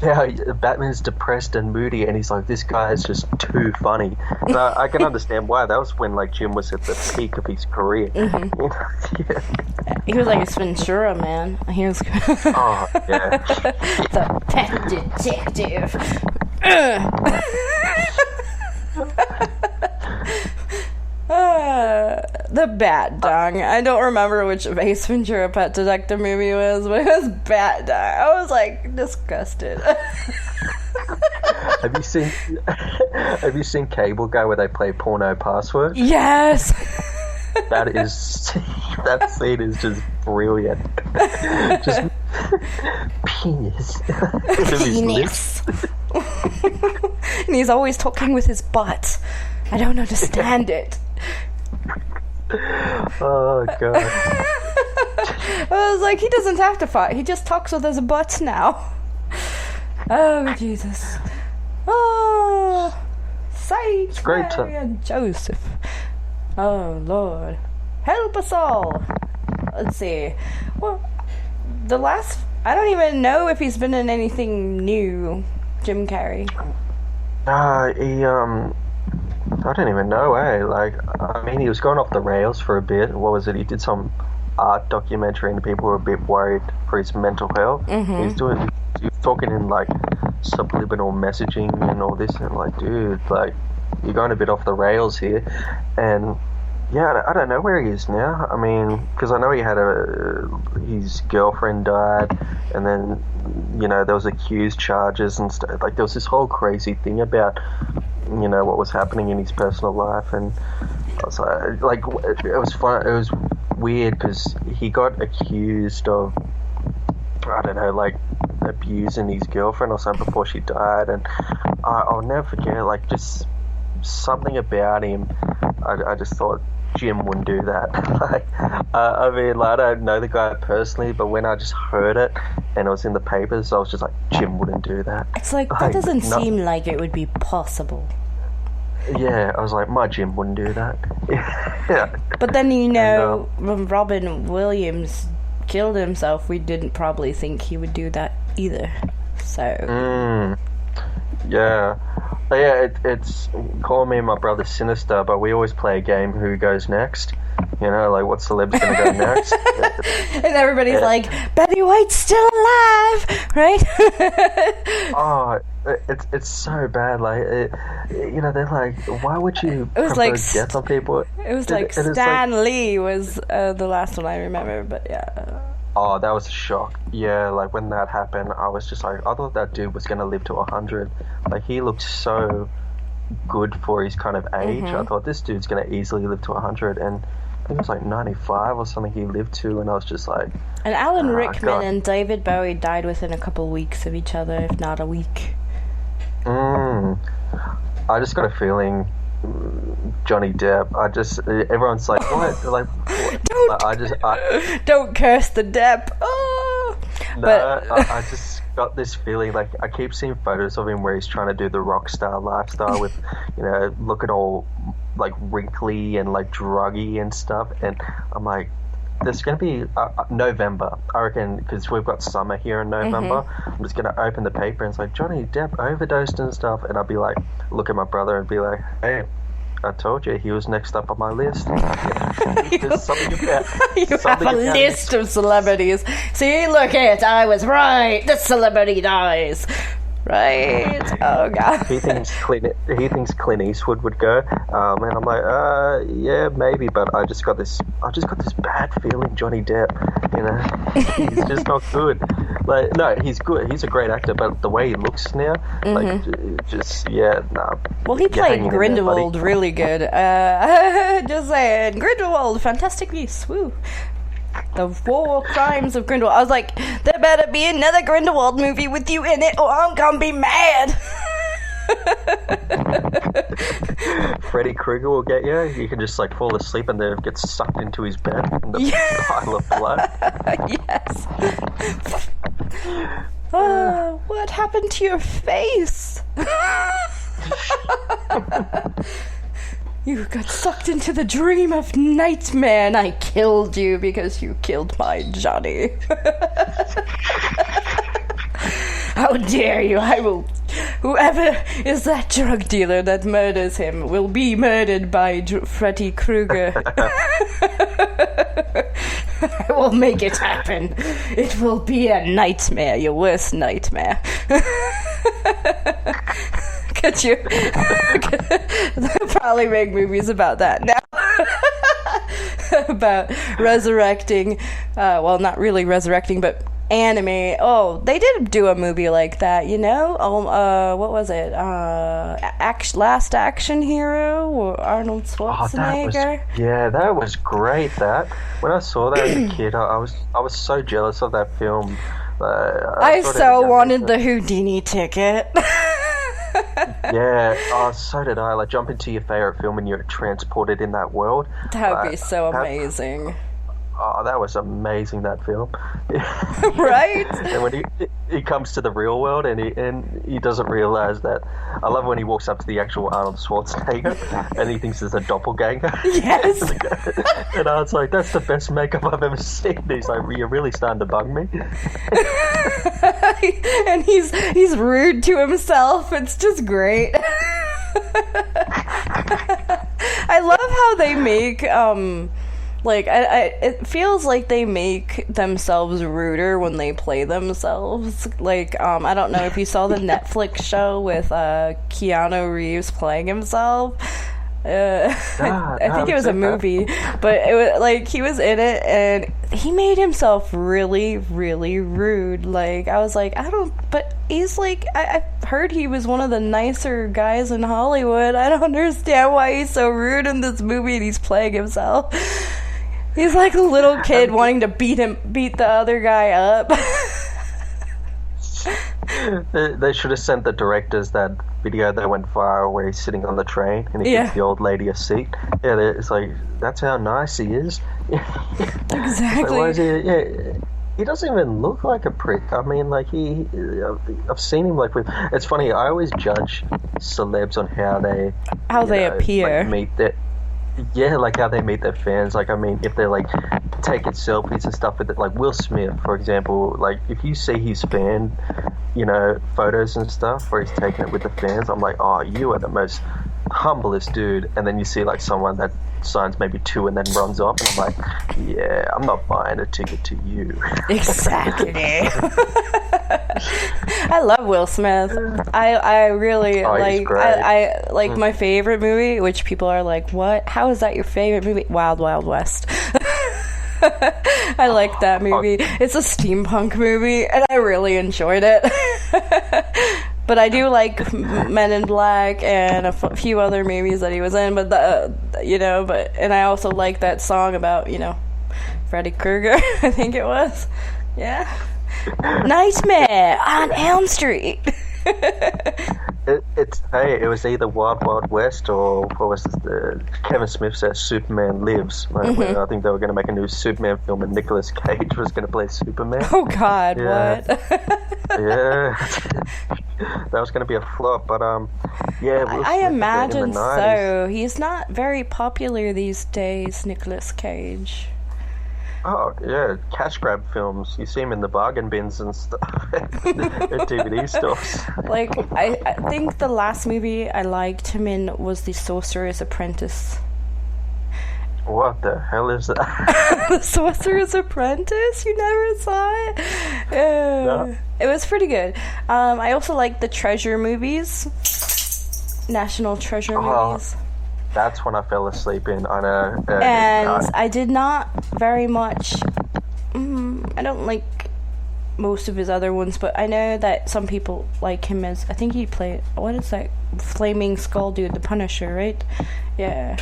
yeah, Batman's depressed and moody, and he's like, this guy is just too funny. And I can understand why. That was when like Jim was at the peak of his career. Yeah. He was like a Ventura, man. He was Oh yeah. the pet detective. The Bat Dog. I don't remember which Ace Ventura Pet Detective movie it was, but it was Bat Dog. I was like disgusted. Have you seen Cable Guy where they play Porno Password? Yes. That scene is just brilliant. Just penis. Penis. And he's always talking with his butt. I don't understand it. Oh god. I was like, he doesn't have to fight. He just talks with his butt now. Oh Jesus. Oh, Sage, great Mary, and Joseph. Oh Lord, help us all. Let's see. Well, I don't even know if he's been in anything new. Jim Carrey. I don't even know, Like, I mean, he was going off the rails for a bit. What was it? He did some art documentary, and people were a bit worried for his mental health. He was talking in like subliminal messaging and all this, and I'm like, dude, like, you're going a bit off the rails here. And yeah, I don't know where he is now. I mean, because I know he had his girlfriend died, and then, you know, there was accused charges and stuff. Like, there was this whole crazy thing about, you know, what was happening in his personal life, and I was like it was fun. It was weird because he got accused of, I don't know, like abusing his girlfriend or something before she died, and I'll never forget, like, just something about him. I just thought Jim wouldn't do that. Like, I mean, like, I don't know the guy personally, but when I just heard it and it was in the papers, I was just like, Jim wouldn't do that. It's like, that doesn't seem like it would be possible. Yeah, I was like, my Jim wouldn't do that. Yeah. But then, you know, when Robin Williams killed himself, we didn't probably think he would do that either. So. Yeah. But yeah, it's call me and my brother Sinister, but we always play a game, who goes next. You know, like, what celeb's gonna go next? And everybody's like, Betty White's still alive, right? Oh, it's so bad. Like, you know, they're like, why would you it was provoke like death on people? It was like Stan Lee was the last one I remember, but yeah. Oh, that was a shock. Yeah, like, when that happened, I was just like, I thought that dude was gonna live to 100. Like, he looked so good for his kind of age. I thought, this dude's gonna easily live to 100, and I think it was like 95 or something he lived to, and I was just like... And Alan Rickman and David Bowie died within a couple of weeks of each other, if not a week. I just got a feeling Johnny Depp, everyone's like, what? They're like, what? Don't curse the Depp. Oh. No, but I just got this feeling, like, I keep seeing photos of him where he's trying to do the rock star lifestyle with, you know, looking all like wrinkly and like druggy and stuff, and I'm like, there's going to be November, I reckon, because we've got summer here in November. I'm just going to open the paper and it's like, Johnny Depp overdosed and stuff, and I'll be like, look at my brother and be like, hey, I told you he was next up on my list. There's something about you have a list of celebrities. See, look it, I was right. This celebrity dies. Right? Oh god. He thinks Clint Eastwood would go, and I'm like, yeah, maybe, but I just got this bad feeling Johnny Depp, you know, he's just not good. Like, no, he's good. He's a great actor, but the way he looks now, like, just, yeah, nah. Well, he played Grindelwald really good. Just saying, Grindelwald, fantastic use. Woo. The War Crimes of Grindelwald. I was like, there better be another Grindelwald movie with you in it, or I'm gonna be mad. Freddy Krueger will get you. You can just like fall asleep and then get sucked into his bed in the pile of blood. Yes. Oh, what happened to your face? You got sucked into the dream of Nightmare, and I killed you because you killed my Johnny. How dare you? I will... Whoever is that drug dealer that murders him will be murdered by Freddy Krueger. I will make it happen. It will be a nightmare, your worst nightmare. Could you... They'll probably make movies about that now. About resurrecting... well, not really resurrecting, but... anime. Oh, they did do a movie like that, you know? What was it? Last Action Hero or Arnold Schwarzenegger? That was great. That when I saw that as a kid, I was so jealous of that film. I so wanted the Houdini ticket. Yeah, so did I. Like, jump into your favorite film and you're transported in that world. That would be so amazing. Oh, that was amazing, that film. Right? And when he comes to the real world and he doesn't realize that. I love when he walks up to the actual Arnold Schwarzenegger and he thinks it's a doppelganger. Yes. And I was like, that's the best makeup I've ever seen. He's like, you're really starting to bug me. And he's rude to himself. It's just great. I love how they make like it feels like they make themselves ruder when they play themselves. Like I don't know if you saw the Netflix show with Keanu Reeves playing himself. I think it was a movie, but it was like he was in it and he made himself really, really rude. Like I was like, but he's like, I've heard he was one of the nicer guys in Hollywood. I don't understand why he's so rude in this movie and he's playing himself. He's like a little kid wanting to beat the other guy up. They should have sent the directors that video that went viral where he's sitting on the train and he gives the old lady a seat. Yeah, it's like, that's how nice he is. Exactly. Why is he doesn't even look like a prick. I mean, like, I've seen him, like, it's funny, I always judge celebs on how they appear. Like, meet their... Yeah, like how they meet their fans. Like, I mean, if they're like taking selfies and stuff with it, like Will Smith, for example. Like, if you see his fan, photos and stuff where he's taking it with the fans, I'm like, oh, you are the most humblest dude. And then you see like someone that signs maybe 2 and then runs off, and I'm like, yeah, I'm not buying a ticket to you. Exactly. I love Will Smith. I really I like my favorite movie, which people are like, what? How is that your favorite movie? Wild Wild West. I like that movie. It's a steampunk movie, and I really enjoyed it. But I do like Men in Black and a few other movies that he was in. But and I also like that song about Freddy Krueger. I think it was, yeah. Nightmare on Elm Street. It was either Wild Wild West or what was this, Kevin Smith says Superman Lives. I think they were going to make a new Superman film and Nicolas Cage was going to play Superman. Oh God, yeah. what? Yeah, that was going to be a flop. But yeah, I imagine so. He's not very popular these days, Nicolas Cage. Oh, yeah, cash grab films. You see him in the bargain bins and stuff at DVD stores. Like, I think the last movie I liked him in was The Sorcerer's Apprentice. What the hell is that? The Sorcerer's Apprentice? You never saw it? No. It was pretty good. I also like the Treasure movies. National Treasure movies. That's when I fell asleep in. I know. And I did not very much... I don't like most of his other ones, but I know that some people like him as... I think he played... What is that? Flaming Skull dude, the Punisher, right? Yeah.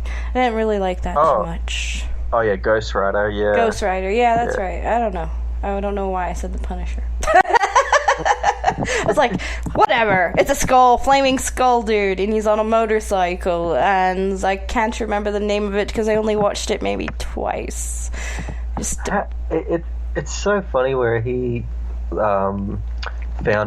I didn't really like that too much. Oh, yeah, Ghost Rider, yeah. Ghost Rider, yeah, that's right. I don't know why I said the Punisher. I was like, whatever. It's a skull, flaming skull dude, and he's on a motorcycle, and I can't remember the name of it because I only watched it maybe twice. It's so funny where he found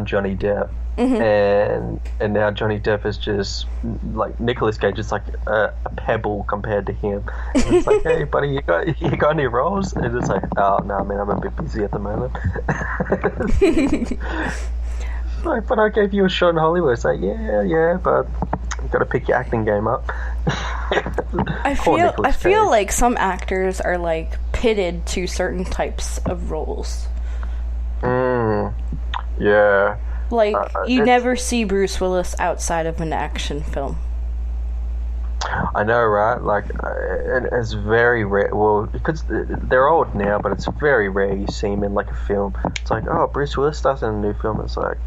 Johnny Depp. And now Johnny Depp is just like Nicolas Cage is like a pebble compared to him. And it's like, hey buddy, you got any roles? And it's like, oh no man, I'm a bit busy at the moment. Like, but I gave you a shot in Hollywood. It's like, yeah, but you got to pick your acting game up. I feel like some actors are like pitted to certain types of roles. Yeah. Like, you never see Bruce Willis outside of an action film. I know, right? Like, and it's very rare. Well, because they're old now, but it's very rare you see him in like a film. It's like, oh, Bruce Willis starts in a new film. It's like,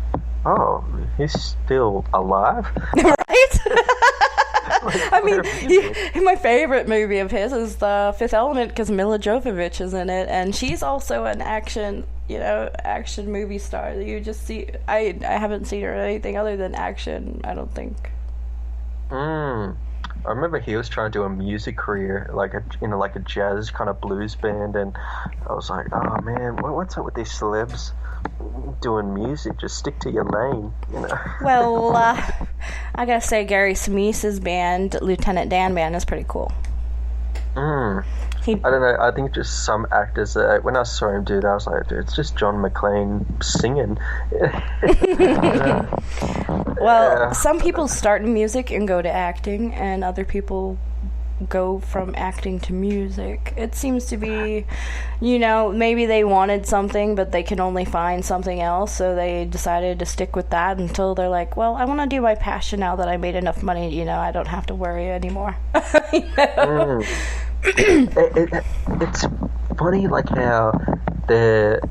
oh, he's still alive, right? Like, I mean, my favorite movie of his is The Fifth Element because Mila Jovovich is in it, and she's also an action movie star. You just see, I haven't seen her in anything other than action, I don't think. I remember he was trying to do a music career, like a jazz kind of blues band, and I was like, oh man, what's up with these celebs doing music? Just stick to your lane, you know. Well, I gotta say, Gary Smeese's band, Lieutenant Dan Band, is pretty cool. I don't know, I think just some actors, when I saw him do that, I was like, dude, it's just John McClane singing. Well, some people start in music and go to acting, and other people go from acting to music. It seems to be, maybe they wanted something, but they could only find something else, so they decided to stick with that until they're like, well, I want to do my passion now that I made enough money, I don't have to worry anymore. It's funny, like how they're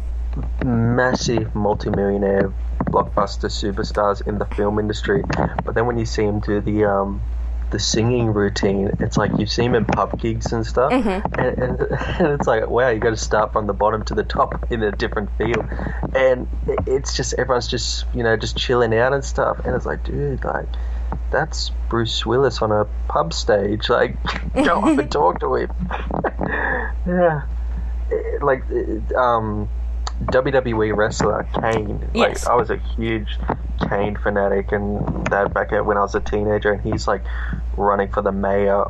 massive multimillionaire blockbuster superstars in the film industry, but then when you see them do the singing routine, it's like you see them in pub gigs and stuff, and it's like, wow, you got to start from the bottom to the top in a different field, and it's just everyone's just just chilling out and stuff, and it's like, dude, like, that's Bruce Willis on a pub stage. Like, go up and talk to him. Yeah, like WWE wrestler Kane. Like, yes. I was a huge Kane fanatic, and that back when I was a teenager, and he's like running for the mayor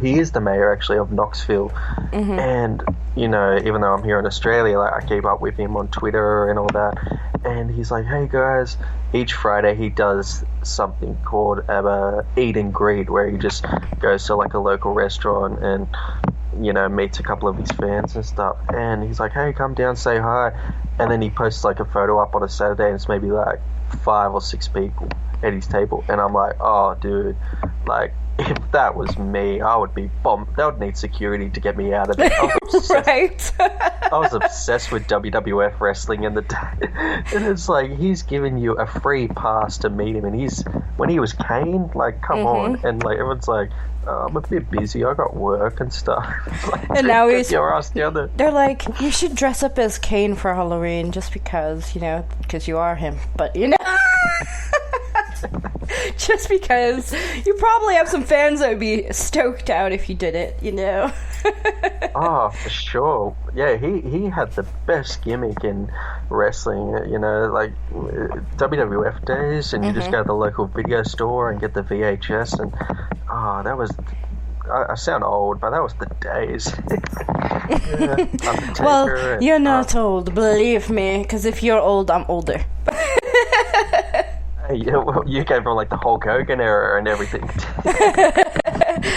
he is the mayor actually of Knoxville, and even though I'm here in Australia, like, I keep up with him on Twitter and all that, and he's like, hey guys, each Friday he does something called eat and greet, where he just goes to like a local restaurant and meets a couple of his fans and stuff, and he's like, hey, come down, say hi, and then he posts like a photo up on a Saturday, and it's maybe like 5 or 6 people at his table, and I'm like, oh dude, like, if that was me, I would be bombed. That would need security to get me out of it. Right. I was obsessed with WWF wrestling in the day, and it's like, he's giving you a free pass to meet him, and when he was Kane, like, come on, and like everyone's like, I'm a bit busy, I got work and stuff. Like, and now he's your ass down there. They're like, you should dress up as Kane for Halloween just because, because you are him. But just because you probably have some fans that would be stoked out if you did it, Oh, for sure. Yeah, he had the best gimmick in wrestling, like WWF days, and you just go to the local video store and get the VHS, and that was, I sound old, but that was the days. Yeah, well, you're not old, believe me, because if you're old, I'm older. Yeah, well, you came from like the Hulk Hogan era and everything.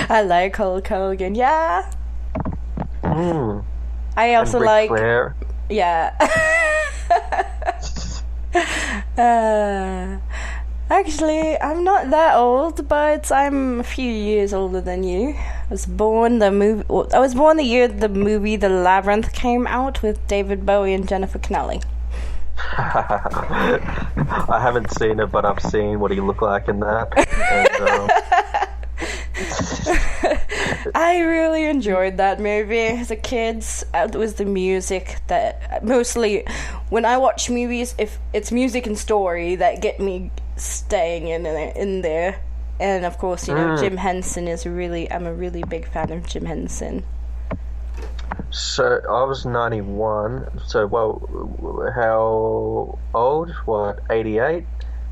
I like Hulk Hogan, yeah. I also and Ric like Flair. Yeah. Actually, I'm not that old, but I'm a few years older than you. I was born the year the movie The Labyrinth came out with David Bowie and Jennifer Connelly. I haven't seen it, but I've seen what he looked like in that. And, I really enjoyed that movie as a kid. It was the music that mostly, when I watch movies, if it's music and story that get me staying in there. And of course, you know, Jim Henson I'm a really big fan of Jim Henson. So I was 91. So, well, how old? What, 88?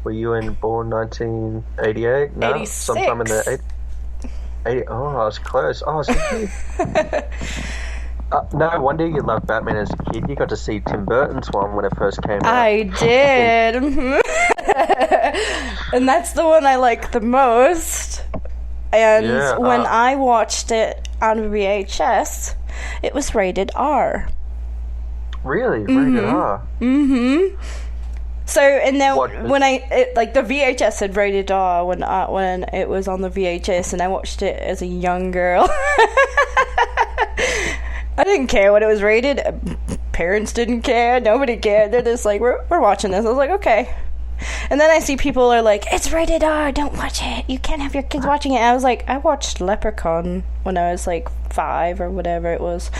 Were you born 1988? No, 86. sometime in the 80. Oh, I was close. Oh, I was thinking. No wonder you loved Batman as a kid. You got to see Tim Burton's one when it first came out. I did. And that's the one I like the most. And when I watched it on VHS, it was rated R. Really? Rated R? Mm-hmm. So, and then when the VHS said rated R when it was on the VHS, and I watched it as a young girl. I didn't care what it was rated. Parents didn't care. Nobody cared. They're just like, we're watching this. I was like, okay. And then I see people are like, it's rated R, don't watch it. You can't have your kids watching it. And I was like, I watched Leprechaun when I was like 5 or whatever it was.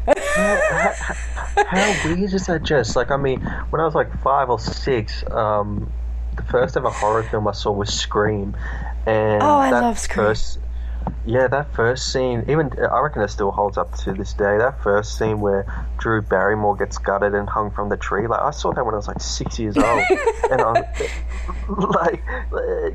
How weird is that just? Like, I mean, when I was like 5 or 6, the first ever horror film I saw was Scream. And I love Scream. That first scene, even I reckon it still holds up to this day. That first scene where Drew Barrymore gets gutted and hung from the tree, like I saw that when I was like 6 years old, and I'm like,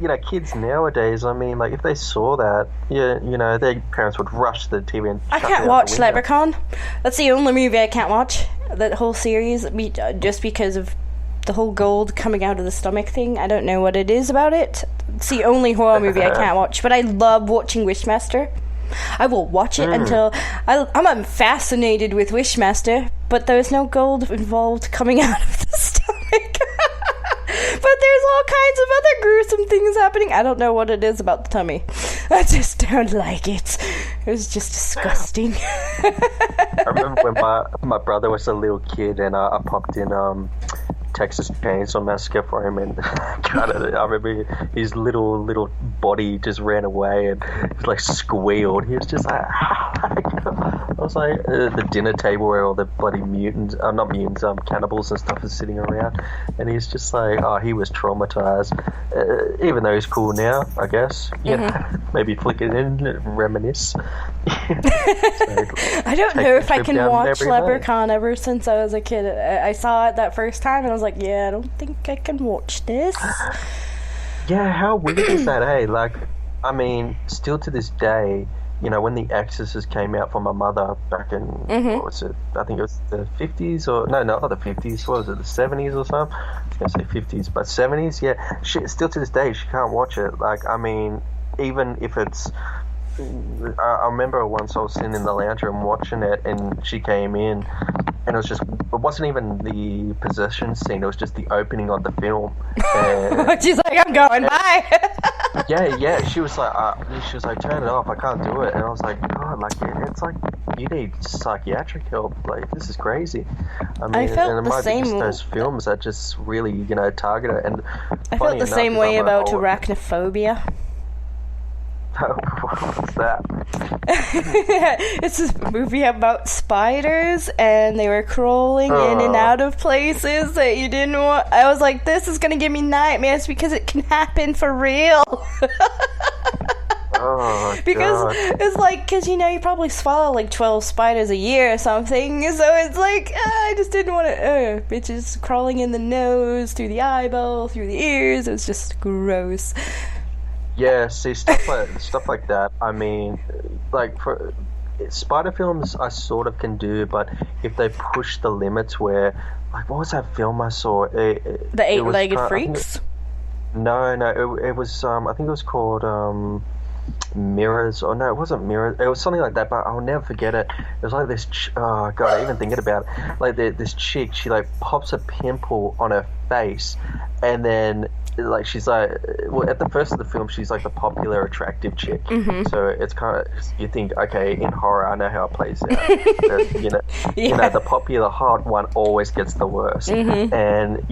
you know, kids nowadays. I mean, like if they saw that, you know, their parents would rush to the TV and. I can't watch Leprechaun. That's the only movie I can't watch. That whole series, just because of the whole gold coming out of the stomach thing. I don't know what it is about it. It's the only horror movie I can't watch, but I love watching Wishmaster. I will watch it until I'm fascinated with Wishmaster, but there's no gold involved coming out of the stomach. But there's all kinds of other gruesome things happening. I don't know what it is about the tummy. I just don't like it. It was just disgusting. I remember when my brother was a little kid and I popped in Texas Chainsaw Massacre for him, and I remember his little body just ran away and he like squealed. He was just like, I was like, the dinner table where all the bloody mutants, not mutants, cannibals and stuff is sitting around, and he's just like, he was traumatized. Even though he's cool now, I guess. Yeah, maybe flick it in, reminisce. I don't know if I can watch Leprechaun ever since I was a kid. I saw it that first time and I was like, yeah, I don't think I can watch this. Yeah, how weird is that, eh? Like, I mean, still to this day, you know, when The Exorcist came out for my mother back in, what was it? I think it was the 50s or, no, not the 50s, what was it, the 70s or something? I was going to say 50s, but 70s, yeah. Still to this day, she can't watch it. Like, I mean, even if it's, I remember once I was sitting in the lounge room watching it, and she came in, and it wasn't even the possession scene, it was just the opening of the film. And, she's like, I'm going, bye! yeah, she was like, turn it off, I can't do it. And I was like, God, like, it's like, you need psychiatric help, like, this is crazy. I mean, I felt and it the might same be just those films that just really, you know, target it. And I felt the same way about arachnophobia. What's that? It's this movie about spiders, and they were crawling in and out of places that you didn't want. I was like, this is gonna give me nightmares because it can happen for real. Because it's like, because you know, you probably swallow like 12 spiders a year or something, so it's like, I just didn't want to, bitches crawling in the nose, through the eyeball, through the ears. It was just gross. Yeah, see, stuff like that. I mean, like, for spider films, I sort of can do, but if they push the limits where, like, what was that film I saw? The Eight-Legged Freaks? No, it was, I think it was called, Mirrors, or no, it wasn't Mirrors, it was something like that, but I'll never forget it. It was like this, oh god, even thinking about it, like this chick, she like pops a pimple on her face, and then like she's like, well, at the first of the film she's like the popular attractive chick, so it's kind of, you think, okay, in horror I know how it plays out. But, you know the popular hot one always gets the worst, and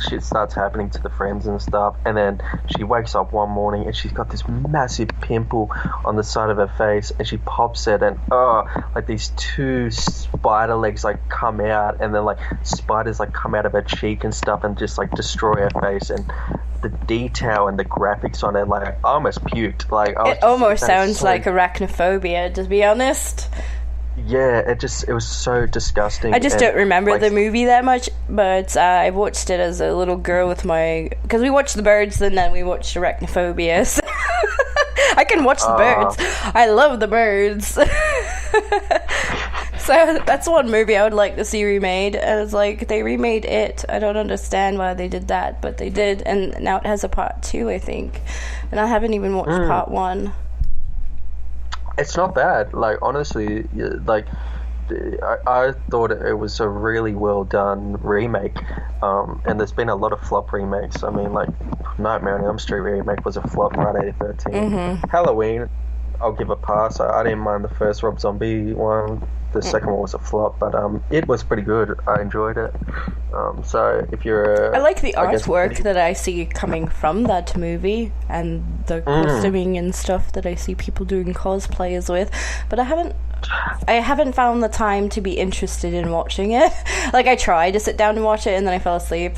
shit starts happening to the friends and stuff, and then she wakes up one morning and she's got this massive pimple on the side of her face, and she pops it, and like these two spider legs like come out, and then like spiders like come out of her cheek and stuff and just like destroy her face, and the detail and the graphics on it, like I almost puked. Like it almost sounds like arachnophobia, to be honest. Yeah, it was so disgusting. I just don't remember the movie that much, but I watched it as a little girl with because we watched The Birds and then we watched Arachnophobia. So I can watch The Birds. I love The Birds. So that's one movie I would like to see remade. And it's like, they remade it. I don't understand why they did that, but they did. And now it has a part 2, I think. And I haven't even watched part 1. It's not bad. Like, honestly, like, I thought it was a really well done remake. And there's been a lot of flop remakes. I mean, like, Nightmare on Elm Street remake was a flop. Friday the 13th. Halloween, I'll give a pass. I didn't mind the first Rob Zombie one. The second one was a flop, but it was pretty good. I enjoyed it. So if you're, I like the artwork that I see coming from that movie, and the costuming and stuff that I see people doing cosplays with, but I haven't found the time to be interested in watching it. Like, I tried to sit down and watch it, and then I fell asleep.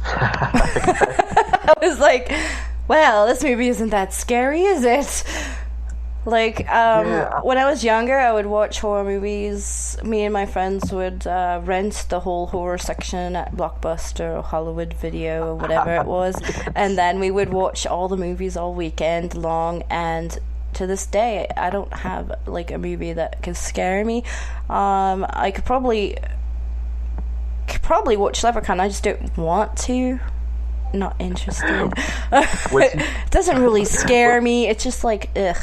I was like, well, this movie isn't that scary, is it? Like, when I was younger, I would watch horror movies. Me and my friends would rent the whole horror section at Blockbuster or Hollywood Video or whatever it was. And then we would watch all the movies all weekend long. And to this day, I don't have, like, a movie that can scare me. I could probably watch Leprechaun. I just don't want to. Not interested. It doesn't really scare me. It's just like, ugh.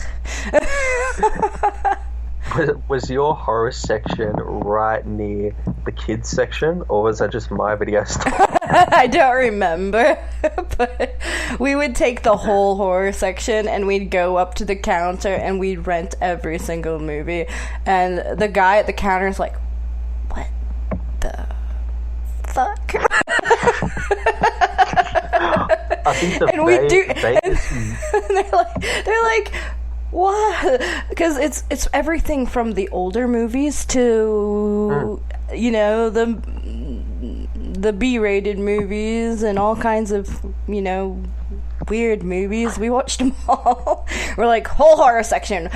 Was your horror section right near the kids section, or was that just my video store? I don't remember, but we would take the whole horror section and we'd go up to the counter and we'd rent every single movie, and the guy at the counter is like, what the fuck? I think the and we do, and they're like, what? Because it's everything from the older movies to the B-rated movies and all kinds of weird movies. We watched them all. We're like, whole horror section.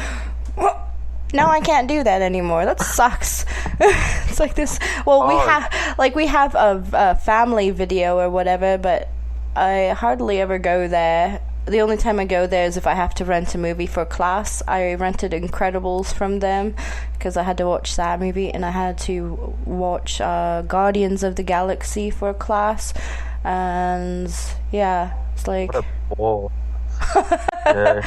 No, I can't do that anymore. That sucks. It's like this. Well, we have a family video or whatever, but I hardly ever go there. The only time I go there is if I have to rent a movie for class. I rented Incredibles from them because I had to watch that movie, and I had to watch Guardians of the Galaxy for class. And yeah, it's like, what a bore. Yeah.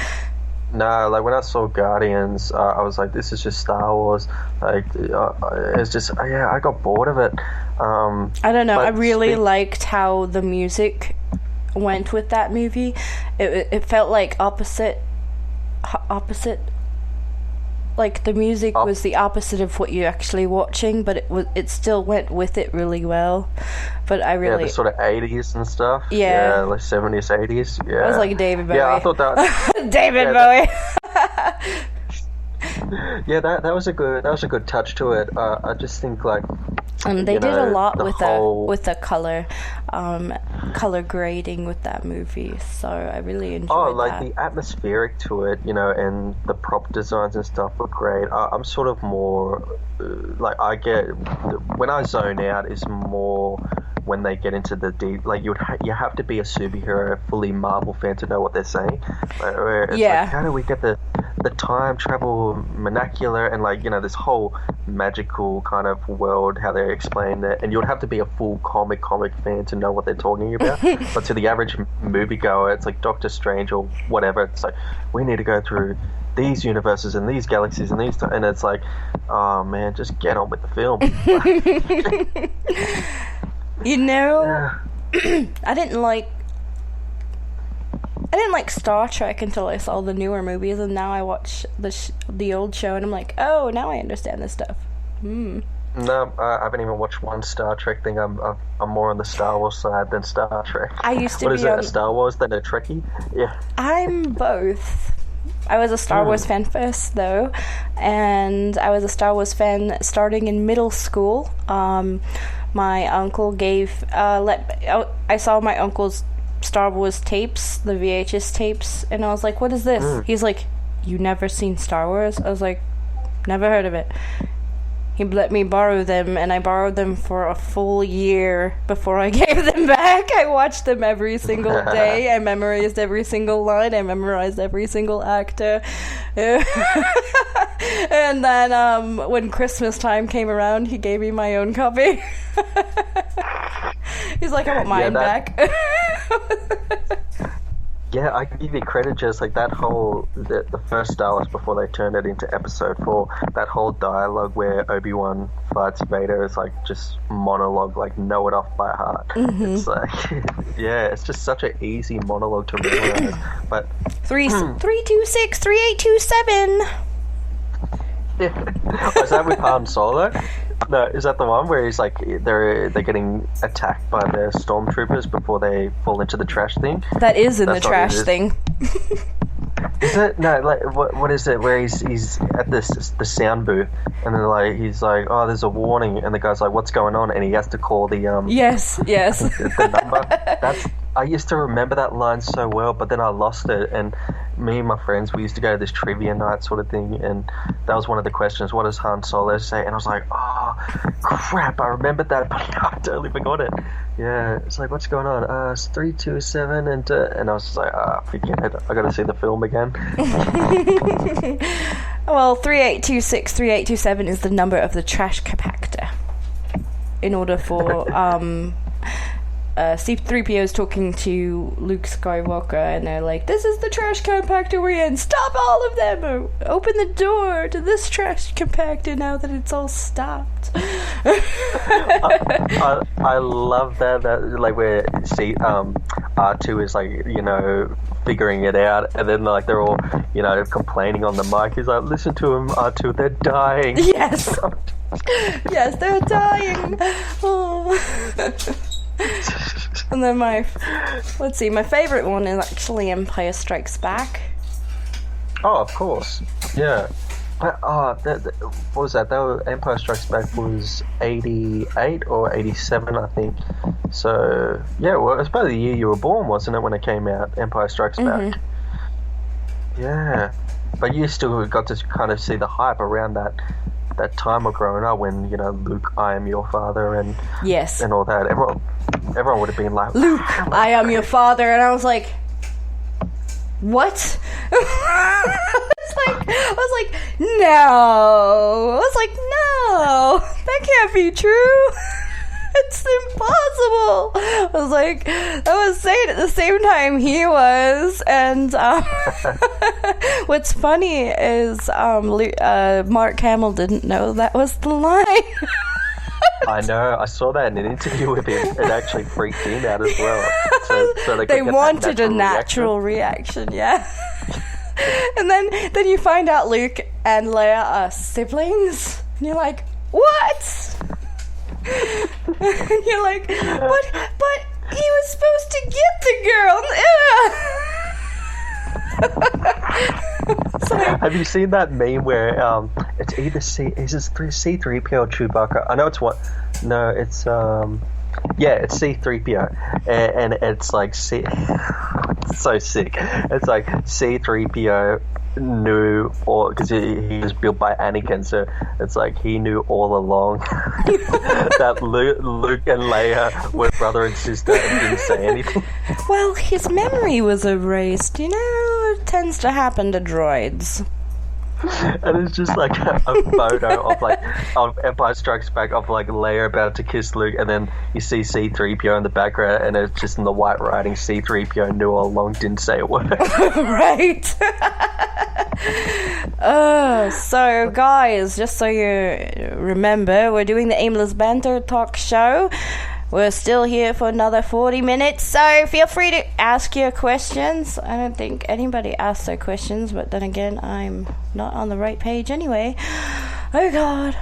No, like when I saw Guardians, I was like, this is just Star Wars. Like, it's just, I got bored of it. I don't know. I really liked how the music went with that movie. It felt like opposite. Like the music was the opposite of what you're actually watching, but it still went with it really well. But I really the sort of 80s and stuff. Yeah, like 70s, 80s. Yeah, it was like David Bowie. Yeah, I thought that David Bowie. Yeah, that was a good touch to it. I just think like. They did a lot with the color grading with that movie, so I really enjoyed that. The atmospheric to it, and the prop designs and stuff were great. I'm sort of more I get when I zone out is more when they get into the deep. Like you have to be a superhero, fully Marvel fan to know what they're saying. Like, how do we get the time travel vernacular and this whole magical kind of world, how they explain it, and you would have to be a full comic fan to know what they're talking about. But to the average moviegoer, it's like Doctor Strange or whatever. It's like, we need to go through these universes and these galaxies and these, and it's like, oh man, just get on with the film. I didn't like Star Trek until I saw the newer movies, and now I watch the old show, and I'm like, oh, now I understand this stuff. No, I haven't even watched one Star Trek thing. I'm more on the Star Wars side than Star Trek. I used to What be is it, on a Star Wars than a Trekkie? Yeah. I'm both. I was a Star Wars fan first, though, and I was a Star Wars fan starting in middle school. My uncle gave I saw my uncle's Star Wars tapes, the VHS tapes, and I was like, what is this? He's like, you never seen Star Wars? I was like, never heard of it. He let me borrow them, and I borrowed them for a full year before I gave them back. I watched them every single day. I memorized every single line. I memorized every single actor. And then when Christmas time came around, he gave me my own copy. He's like, I want mine back. Yeah, I give you credit, just like that whole, the first Star Wars before they turned it into Episode 4, that whole dialogue where Obi-Wan fights Vader is like just monologue, like know it off by heart. It's like, yeah, it's just such an easy monologue to memorize. But 326 3827. Yeah. Was that with Han Solo? No, is that the one where he's like they're getting attacked by the stormtroopers before they fall into the trash thing? That is in the trash thing. Is it? No, like what is it? Where he's at the sound booth, and then like he's like, oh, there's a warning, and the guy's like, what's going on? And he has to call the yes the number. I used to remember that line so well, but then I lost it. And me and my friends, we used to go to this trivia night sort of thing, and that was one of the questions. What does Han Solo say? And I was like, oh crap, I remembered that, but I totally forgot it. Yeah, it's like, what's going on? It's 327, and I was just like, forget it. I got to see the film again. Well, 3826 3827 is the number of the trash compactor. In order for C-3PO is talking to Luke Skywalker, and they're like, this is the trash compactor we're in, stop all of them, or open the door to this trash compactor now that it's all stopped. I love that like where R2 is like, you know, figuring it out, and then like they're all, you know, complaining on the mic. He's like, listen to him, R2, they're dying. Yes. Yes, they're dying. Oh. And then my favorite one is actually Empire Strikes Back. Oh, of course, yeah. But what was that? Empire Strikes Back was 88 or 87, I think. So yeah, well, it was about the year you were born, wasn't it, when it came out? Empire Strikes Back. Yeah, but you still got to kind of see the hype around that time of growing up, when, you know, Luke, I am your father, and yes, and all that. Everyone would have been like, Luke, I am your father, and I was like, what? I was like, no. I was like, no, that can't be true. It's impossible. I was like, I was saying at the same time he was, and what's funny is Mark Hamill didn't know that was the line. I know. I saw that in an interview with him. It actually freaked him out as well. So they wanted a natural reaction, yeah. And then you find out Luke and Leia are siblings, and you're like, what? And you're like, but he was supposed to get the girl. So, have you seen that meme where it's either C-3PO or Chewbacca? I know it's what. No, it's it's C-3PO, and it's like it's so sick. It's like C-3PO knew, or because he was built by Anakin, so it's like he knew all along that Luke and Leia were brother and sister and didn't say anything. Well, his memory was erased, you know, it tends to happen to droids. And it's just like a photo of Empire Strikes Back of like Leia about to kiss Luke, and then you see C-3PO in the background, and it's just in the white writing, C-3PO knew all along, didn't say a word. Right. So guys, just so you remember, we're doing the Aimless Banter talk show. We're still here for another 40 minutes, so feel free to ask your questions. I don't think anybody asked their questions, but then again, I'm not on the right page anyway. Oh god.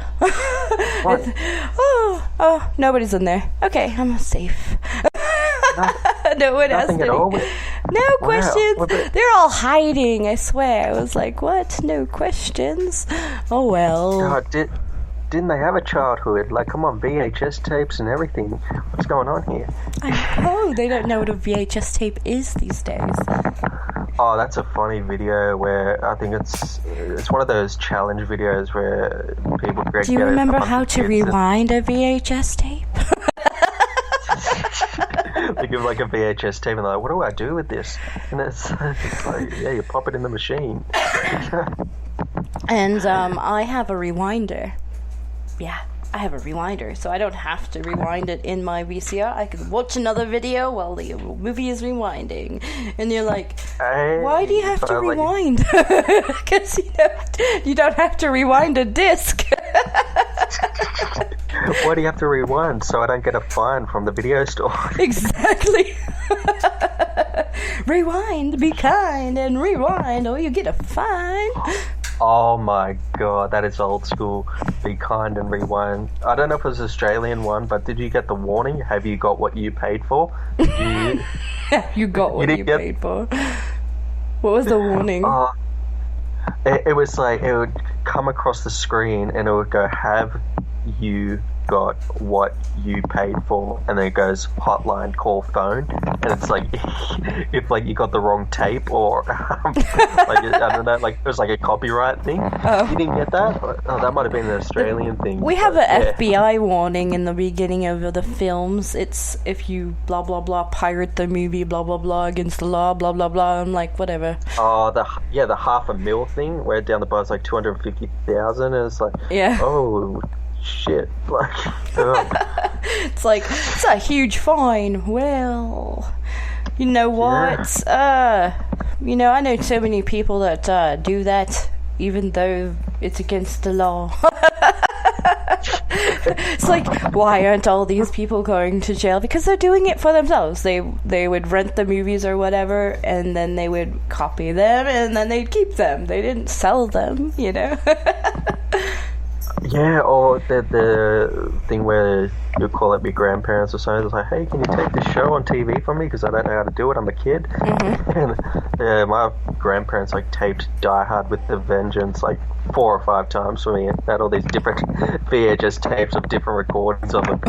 Oh, nobody's in there. Okay, I'm safe. No one asked any. No questions. Wow. They're all hiding, I swear. I was like, what? No questions? Oh well. God, didn't they have a childhood? Like, come on, VHS tapes and everything. What's going on here? I know. They don't know what a VHS tape is these days. Oh, that's a funny video where I think it's one of those challenge videos where people get. Do you remember how to rewind a VHS tape? They give like a VHS tape and they're like, what do I do with this? And it's like, yeah, you pop it in the machine. And I have a rewinder. Yeah, I have a rewinder, so I don't have to rewind it in my VCR. I can watch another video while the movie is rewinding. And you're like, why do you have to rewind? Because you don't have to rewind a disc. Why do you have to rewind? So I don't get a fine from the video store. Exactly. Rewind, be kind, and rewind, or you get a fine. Oh my god, that is old school. Be kind and rewind. I don't know if it was an Australian one, but did you get the warning? Have you got what you paid for? You got what you paid for. What was the warning? It was like, it would come across the screen and it would go, have you got what you paid for? And then it goes, hotline, call phone. And it's like, if like you got the wrong tape or like, I don't know, like it was like a copyright thing. You didn't get that? Oh, that might have been an Australian thing. We have an FBI warning in the beginning of the films. It's if you blah blah blah pirate the movie blah blah blah against the law blah blah blah. I'm like, whatever. Oh, the $500,000 thing where down the bar it's like 250,000 and it's like, oh shit, like it's like, it's a huge fine. Well, you know what? I know so many people that do that even though it's against the law. It's like, why aren't all these people going to jail? Because they're doing it for themselves. They would rent the movies or whatever, and then they would copy them, and then they'd keep them. They didn't sell them, you know. Yeah, or the thing where you call up your grandparents or something. It's like, hey, can you take this show on TV for me? Because I don't know how to do it. I'm a kid. Mm-hmm. And my grandparents like taped Die Hard with the Vengeance like 4 or 5 times for me, and had all these different VHS tapes of different recordings of them.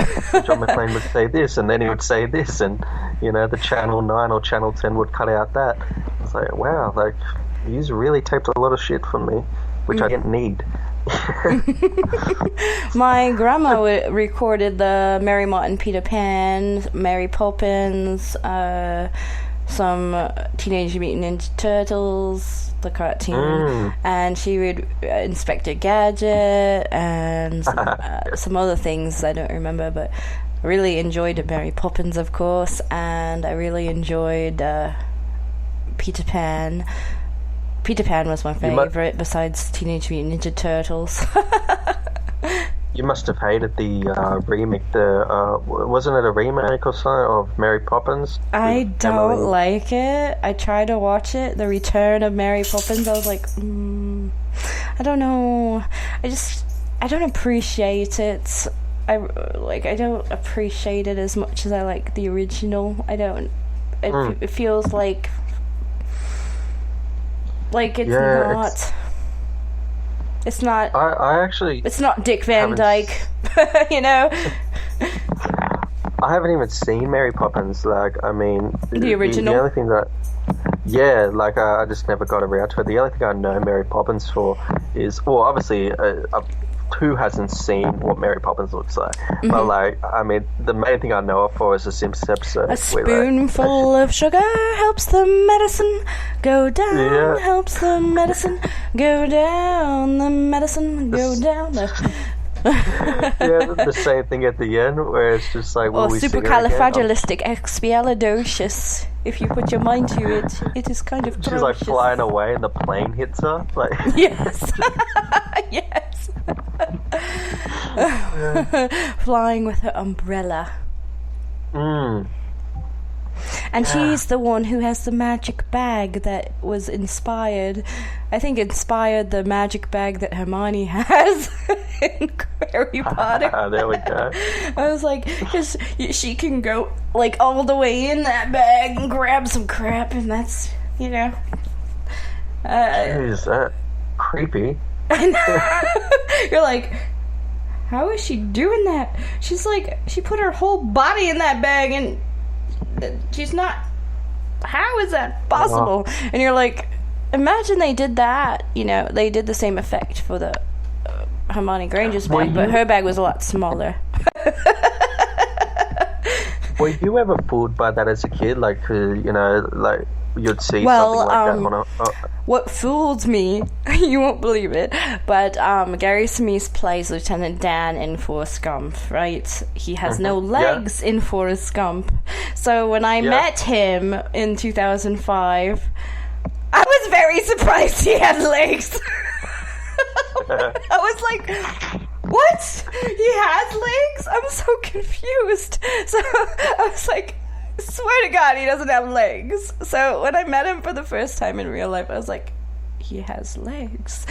John McClane would say this, and then he would say this, and the Channel 9 or Channel 10 would cut out that. It's like, wow, like you really taped a lot of shit for me, which I didn't need. My grandma recorded the Mary Martin Peter Pan, Mary Poppins, some Teenage Mutant Ninja Turtles, the cartoon, and she would Inspector Gadget and some other things I don't remember, but I really enjoyed Mary Poppins, of course, and I really enjoyed Peter Pan. Peter Pan was my favourite, besides Teenage Mutant Ninja Turtles. You must have hated the remake. Wasn't it a remake or something of Mary Poppins? I don't like it. I tried to watch it, The Return of Mary Poppins. I was like, I don't know. I don't appreciate it. I don't appreciate it as much as I like the original. I don't. It feels like it's not. It's not. I actually. It's not Dick Van Dyke, you know. I haven't even seen Mary Poppins. Like, I mean, the original. The only thing that, yeah, like I just never got around to it. The only thing I know Mary Poppins for is, well, obviously, who hasn't seen what Mary Poppins looks like? Mm-hmm. But like, I mean, the main thing I know her for is the Simpsons episode. A spoonful of sugar helps the medicine go down. Yeah. Helps the medicine go down. The medicine go down. Yeah, the same thing at the end where it's just like, or supercalifragilisticexpialidocious. If you put your mind to it, it is kind of she's like flying away and the plane hits her. Like yes, yes. Flying with her umbrella. Mm. And she's the one who has the magic bag that was inspired. I think inspired the magic bag that Hermione has in Harry Potter. There we go. I was like, 'cause she can go like all the way in that bag and grab some crap, and that's, you know. Is that creepy? You're like, how is she doing that? She's like, she put her whole body in that bag, and she's not. How is that possible? And you're like, imagine they did that. You know, they did the same effect for the Hermione Granger's bag, but her bag was a lot smaller. Were you ever fooled by that as a kid? Like, you know, like you'd see something like that on a... What fooled me, you won't believe it, but Gary Sinise plays Lieutenant Dan in Forrest Gump, right? He has no legs in Forrest Gump. So when I met him in 2005, I was very surprised he had legs. I was like, what? He has legs? I'm so confused. So I was like, swear to God, he doesn't have legs. So when I met him for the first time in real life, I was like, he has legs.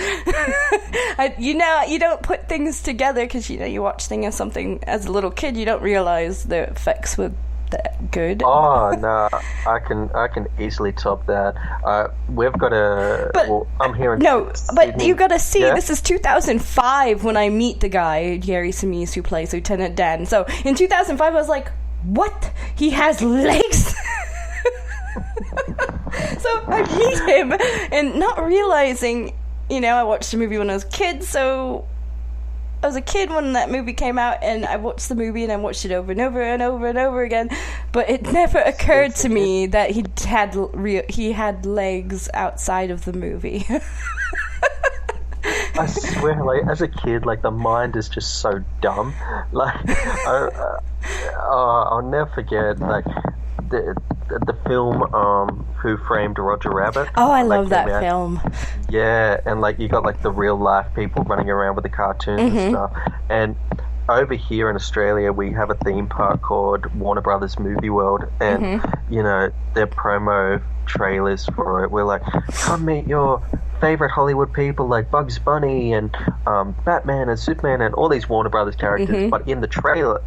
You know, you don't put things together because, you know, you watch things as something as a little kid, you don't realize the effects were that good. Oh no, I can easily top that. We've got a. But well, I'm here in but Sydney. you gotta see, this is 2005 when I meet the guy Gary Sinise who plays Lieutenant Dan. So in 2005, I was like, what? He has legs? So I meet him and not realizing, you know, I watched the movie when I was a kid, so I was a kid when that movie came out, and I watched the movie and I watched it over and over and over and over again, but it never occurred to me that he had legs outside of the movie. I swear, like, as a kid, like, the mind is just so dumb. Like, I'll never forget, like, the film Who Framed Roger Rabbit. Oh, I love that film. Yeah, and like you got like the real life people running around with the cartoons and stuff. And over here in Australia, we have a theme park called Warner Brothers Movie World, and you know, their promo trailers for it, we're like, come meet your favorite Hollywood people like Bugs Bunny and Batman and Superman and all these Warner Brothers characters. But in the trailer,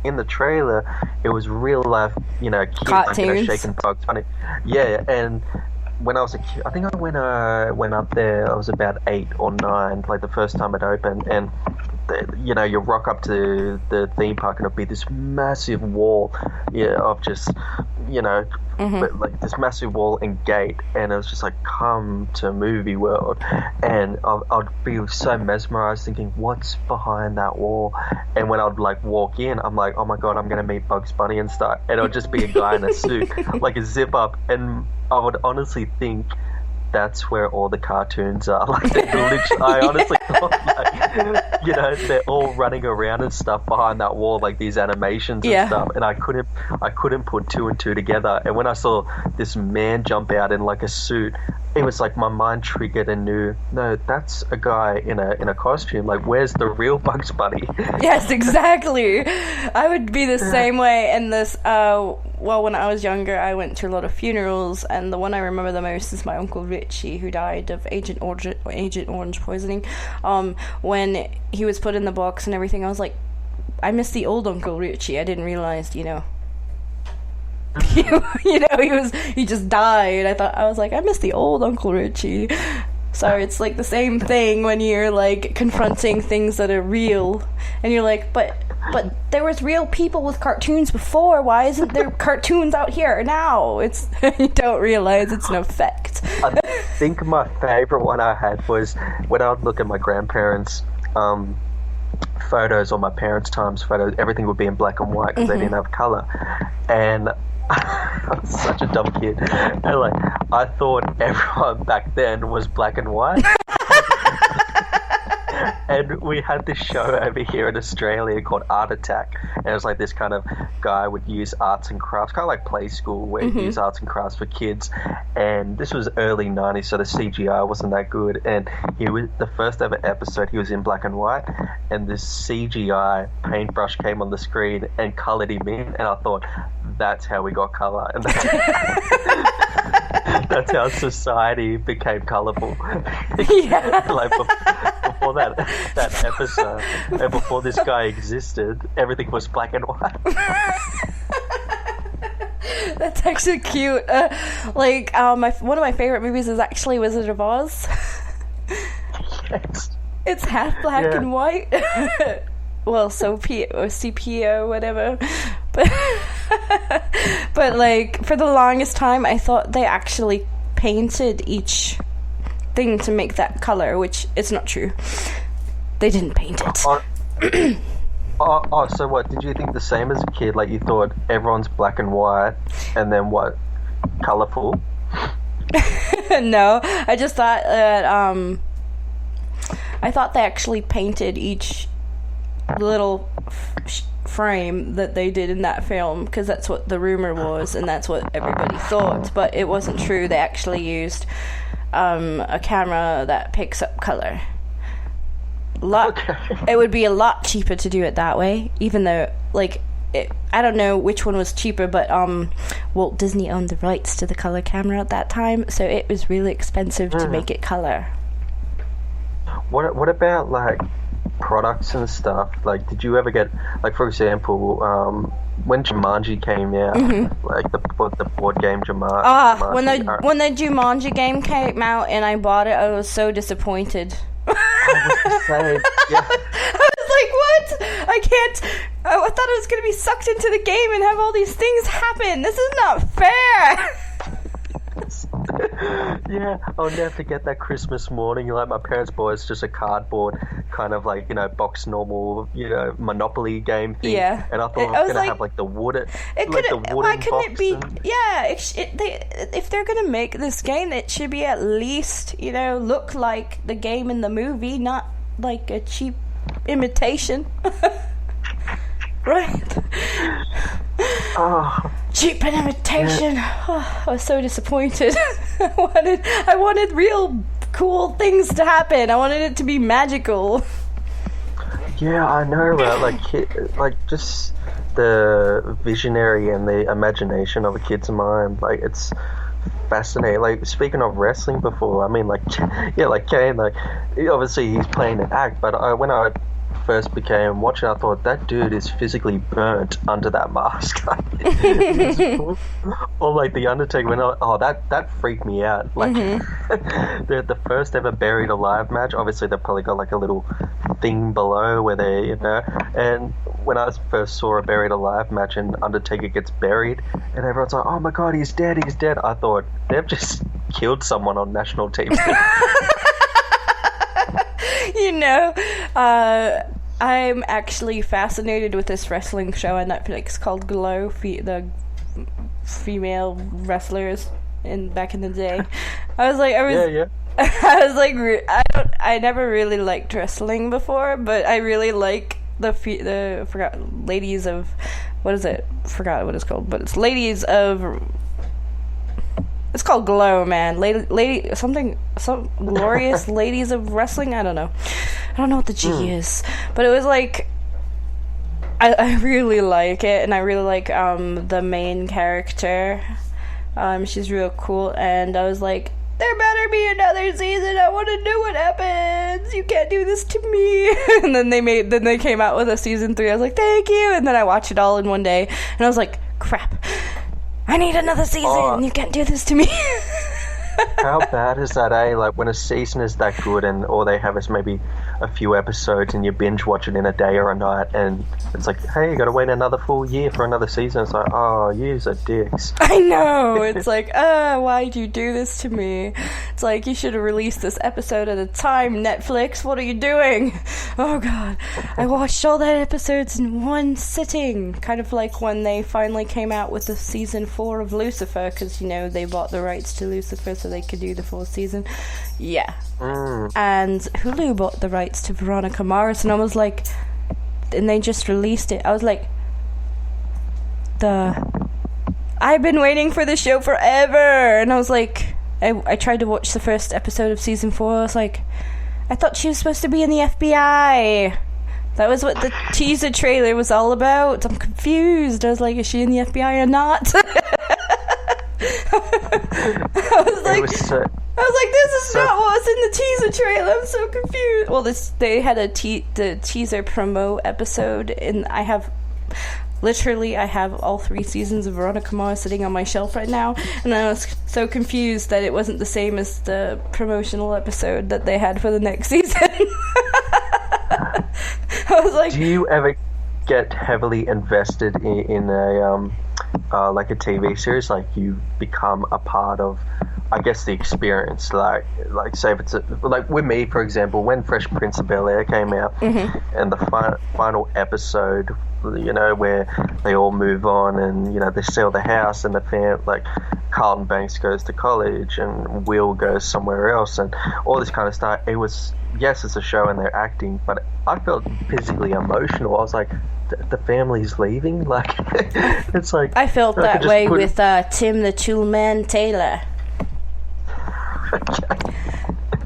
it was real life, you know, kids like, you know, shaking Bugs Bunny. Yeah, and when I was a kid, I think I went up there, I was about 8 or 9, like the first time it opened, and you know, you rock up to the theme park and it'll be this massive wall, of just, you know, like this massive wall and gate, and it was just like, come to Movie World, and I'd be so mesmerized thinking, what's behind that wall? And when I'd like walk in, I'm like, oh my God, I'm gonna meet Bugs Bunny and stuff, and it'll just be a guy in a suit, like a zip up, and I would honestly think that's where all the cartoons are. Like, I honestly thought, like, you know, they're all running around and stuff behind that wall, like these animations and stuff. And I couldn't put 2 and 2 together. And when I saw this man jump out in like a suit, it was like my mind triggered and knew, no, that's a guy in a costume. Like, where's the real Bugs Bunny? Yes, exactly. I would be the same way. And this, well, when I was younger, I went to a lot of funerals, and the one I remember the most is my Uncle Richie, who died of Agent Orange poisoning. When he was put in the box and everything, I was like, I miss the old Uncle Richie. I didn't realize, you know, he just died. I was like, I miss the old Uncle Richie. So it's like the same thing when you're like confronting things that are real, and you're like, but there was real people with cartoons before. Why isn't there cartoons out here now? It's you don't realize it's an effect. I think my favorite one I had was when I would look at my grandparents' photos or my parents' times photos. Everything would be in black and white because they didn't have color, and I was such a dumb kid. And like, I thought everyone back then was black and white. And we had this show over here in Australia called Art Attack, and it was like this kind of guy would use arts and crafts, kind of like Play School, where he'd use arts and crafts for kids. And this was early 90s, so the CGI wasn't that good. And he was the first ever episode, he was in black and white, and this CGI paintbrush came on the screen and coloured him in, and I thought, that's how we got colour. And that's how society became colourful. Yeah. Like before that episode, and before this guy existed, everything was black and white. That's actually cute. One of my favorite movies is actually Wizard of Oz. Yes. It's half black and white. Well, so or sepia, whatever. But like for the longest time, I thought they actually painted each thing to make that color, which it's not true. They didn't paint it. So what, did you think the same as a kid? Like, you thought everyone's black and white, and then what, colourful? No, I just thought that I thought they actually painted each little frame that they did in that film, because that's what the rumor was and that's what everybody thought, but it wasn't true. They actually used a camera that picks up color. It would be a lot cheaper to do it that way, even though I don't know which one was cheaper, but Walt Disney owned the rights to the color camera at that time, so it was really expensive to make it color. What about like products and stuff? Like, did you ever get, like, for example, when Jumanji came out, like the board game Jumanji? When the Jumanji game came out and I bought it, I was so disappointed. I was the same. Yeah. I was like, what? I can't. I thought I was going to be sucked into the game and have all these things happen. This is not fair. Yeah, I'll never forget that Christmas morning. Like, my parents bought us just a cardboard kind of like, box normal, Monopoly game thing. Yeah. And I thought I was going to have like the wooden. Why couldn't it be? Yeah, if they're going to make this game, it should be at least, look like the game in the movie, not like a cheap imitation. Right? Oh. Cheap and imitation. Yeah. Oh, I was so disappointed. I wanted real cool things to happen. I wanted it to be magical. Yeah, I know, right? Like just the visionary and the imagination of a kid's mind. Like, it's fascinating. Like, speaking of wrestling before, I mean, like Kane, like, obviously he's playing an act, but when I first became watching, I thought, that dude is physically burnt under that mask. Or like the Undertaker, that freaked me out. Like, the first ever buried alive match, obviously they probably got like a little thing below where they, and when I first saw a buried alive match and Undertaker gets buried and everyone's like, oh my god, he's dead, I thought, they've just killed someone on national TV. I'm actually fascinated with this wrestling show on Netflix called Glow, the female wrestlers back in the day. I never really liked wrestling before, but I really like ladies of, what is it? Forgot what it's called, but it's ladies of. It's called Glow, man. Some glorious ladies of wrestling. I don't know what the G is, but it was like, I really like it, and I really like the main character. She's real cool, and I was like, there better be another season. I want to know what happens. You can't do this to me. And then they came out with a season 3. I was like, thank you. And then I watched it all in one day, and I was like, crap. I need another season. You can't do this to me. How bad is that, eh? Like, when a season is that good and all they have is maybe a few episodes and you binge watch it in a day or a night, and it's like, hey, you gotta wait another full year for another season. It's like, oh, yous are dicks. I know. It's like, why'd you do this to me? It's like, you should have released this episode at a time, Netflix. What are you doing? Oh, God. I watched all that episodes in one sitting. Kind of like when they finally came out with the season 4 of Lucifer, because, they bought the rights to Lucifer, so they could do the 4th season. Yeah. And Hulu bought the rights to Veronica Mars, and I was like, and they just released it. I was like, I've been waiting for this show forever. And I was like, I tried to watch the first episode of season 4. I was like, I thought she was supposed to be in the FBI. That was what the teaser trailer was all about. I'm confused. I was like, is she in the FBI or not? I was like, this is not what's in the teaser trailer. I'm so confused. Well, they had the teaser promo episode, and I have all 3 seasons of Veronica Mars sitting on my shelf right now, and I was so confused that it wasn't the same as the promotional episode that they had for the next season. I was like, do you ever get heavily invested in a like a TV series? Like, you become a part of, I guess, the experience. Like say if it's like with me, for example, when Fresh Prince of Bel-Air came out, and the final episode, you know, where they all move on and, you know, they sell the house, and like Carlton Banks goes to college and Will goes somewhere else, and all this kind of stuff. It was, yes, it's a show and they're acting, but I felt physically emotional. I was like, the family's leaving. Like, it's like, I felt that way with Tim the Toolman Taylor.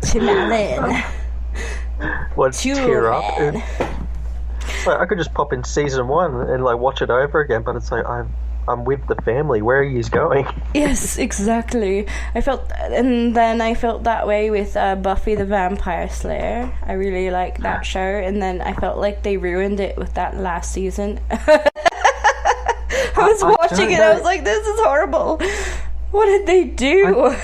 Tim Allen. What, tear up? Like, I could just pop in season 1 and like watch it over again, but it's like, I'm with the family. Where are you going? Yes, exactly. I felt that way with Buffy the Vampire Slayer. I really like that show, and then I felt like they ruined it with that last season. I was watching it, I was like, this is horrible. What did they do?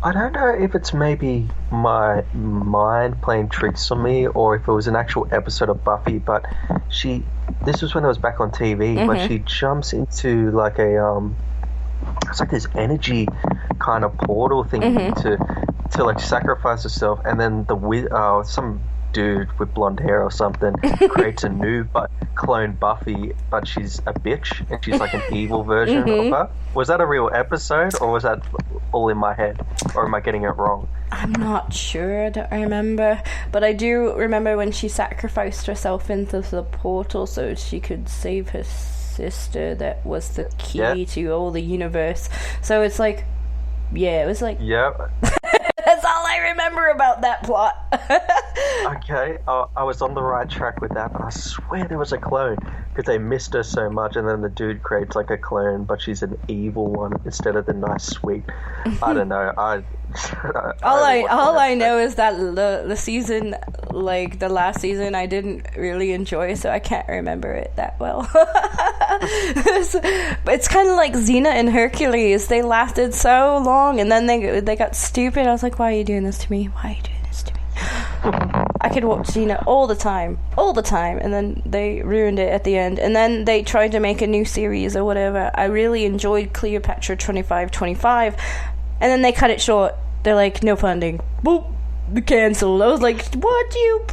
I don't know if it's maybe my mind playing tricks on me, or if it was an actual episode of Buffy, but this was when I was back on TV, but she jumps into like it's like this energy kind of portal thing to like sacrifice herself, and then some dude with blonde hair or something creates a new clone Buffy, but she's a bitch and she's like an evil version of her. Was that a real episode, or was that all in my head, or am I getting it wrong? I'm not sure. I don't remember, but I do remember when she sacrificed herself into the portal so she could save her sister. That was the key to all the universe. So it's like, yeah, it was like, yep. That's all I remember about that plot. Okay, I was on the right track with that, but I swear there was a clone, because they missed her so much, and then the dude creates like a clone, but she's an evil one instead of the nice sweet. I don't know. All I know is that the season, like the last season, I didn't really enjoy, so I can't remember it that well. It's kind of like Xena and Hercules. They lasted so long, and then they got stupid. I was like, why are you doing this to me? Why are you doing this to me? I could watch Xena all the time, and then they ruined it at the end. And then they tried to make a new series or whatever. I really enjoyed Cleopatra 2525, and then they cut it short. They're like, no funding. Boop. Cancelled. I was like, what? You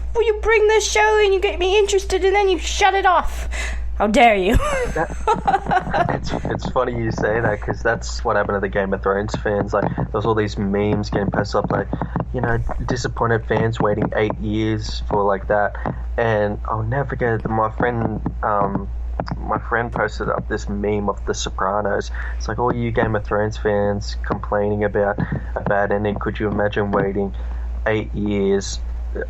bring this show and you get me interested, and then you shut it off. How dare you? It's funny you say that, because that's what happened to the Game of Thrones fans. Like, there's all these memes getting posted up, like, you know, disappointed fans waiting 8 years for like that. And I'll never forget that my friend posted up this meme of The Sopranos. It's like, all you Game of Thrones fans complaining about a bad ending, could you imagine waiting 8 years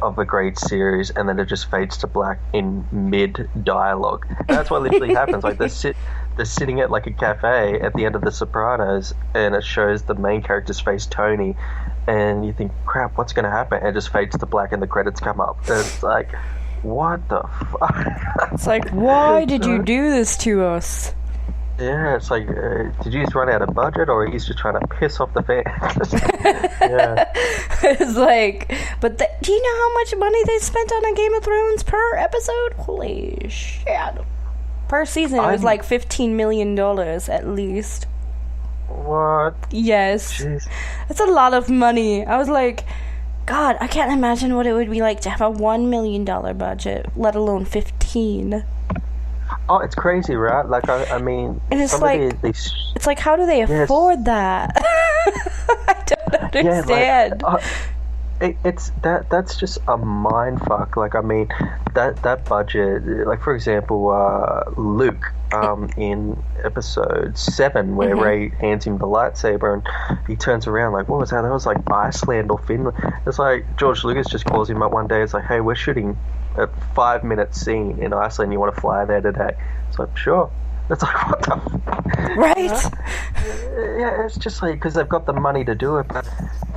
of a great series, and then it just fades to black in mid dialogue? That's what literally happens. Like, they're sitting at like a cafe at the end of The Sopranos, and it shows the main character's face, Tony, and you think, crap, what's going to happen? And it just fades to black and the credits come up. And it's like, what the fuck? It's like, why did you do this to us? Yeah, it's like, did you just run out of budget, or he's just trying to piss off the fans? Yeah. It's like, but do you know how much money they spent on a Game of Thrones per episode? Holy shit. Per season, it was like $15 million at least. What? Yes. Jeez. That's a lot of money. I was like, God, I can't imagine what it would be like to have a $1 million budget, let alone 15. Oh, it's crazy, right? Like, I mean, and it's like, it's like, how do they afford that? I don't understand. Yeah, it's that's just a mind fuck. Like, I mean, that budget. Like, for example, Luke, in episode 7, where Ray hands him the lightsaber, and he turns around like, what was that? That was like Iceland or Finland. It's like George Lucas just calls him up one day. It's like, hey, we're shooting a 5-minute scene in Iceland. You want to fly there today? It's like, sure. It's like, what the Right. Yeah, it's just like, because they've got the money to do it, but,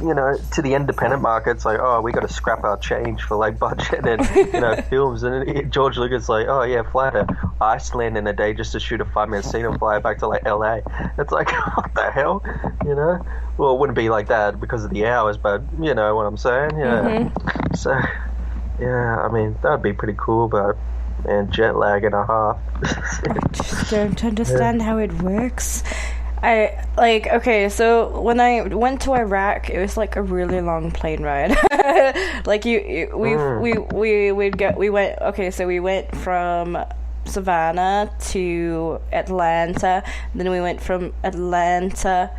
you know, to the independent market, it's like, oh, we got to scrap our change for, like, budget and, you know, films. And George Lucas like, oh, yeah, fly to Iceland in a day just to shoot a 5-minute scene and fly back to, like, LA. It's like, what the hell, you know? Well, it wouldn't be like that because of the hours, but you know what I'm saying? Yeah. So, yeah, I mean, that would be pretty cool, but... and jet lag and a half. I just don't understand how it works. Okay, so when I went to Iraq, it was like a really long plane ride. Like we went from Savannah to Atlanta, then we went from Atlanta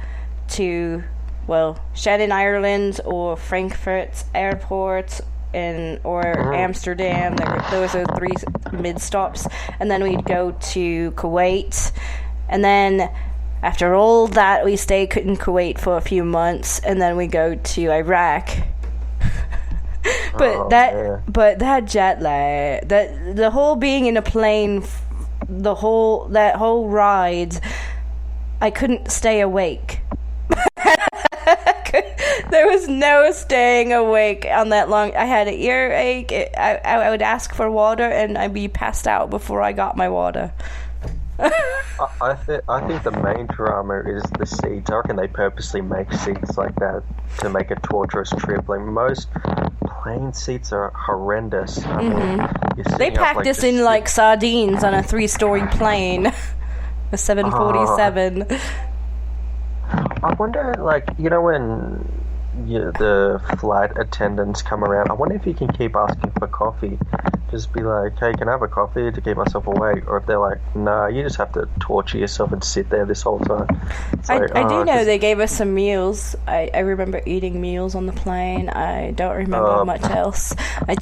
to, well, Shannon, Ireland, or Frankfurt Airport, or Amsterdam. Those are 3 mid stops, and then we'd go to Kuwait, and then after all that we stayed in Kuwait for a few months, and then we go to Iraq. But that jet lag, the whole being in a plane, that whole ride, I couldn't stay awake. There was no staying awake on that long. I had an earache. I would ask for water, and I'd be passed out before I got my water. I think the main drama is the seats. I reckon they purposely make seats like that to make a torturous trip. Like, most plane seats are horrendous. I mean, they packed us in like sardines on a 3-story plane, a 747. I wonder, like, you know, when the flight attendants come around, I wonder if you can keep asking for coffee. Just be like, hey, can I have a coffee to keep myself awake? Or if they're like, nah, you just have to torture yourself and sit there this whole time. I do know they gave us some meals. I remember eating meals on the plane. I don't remember much else.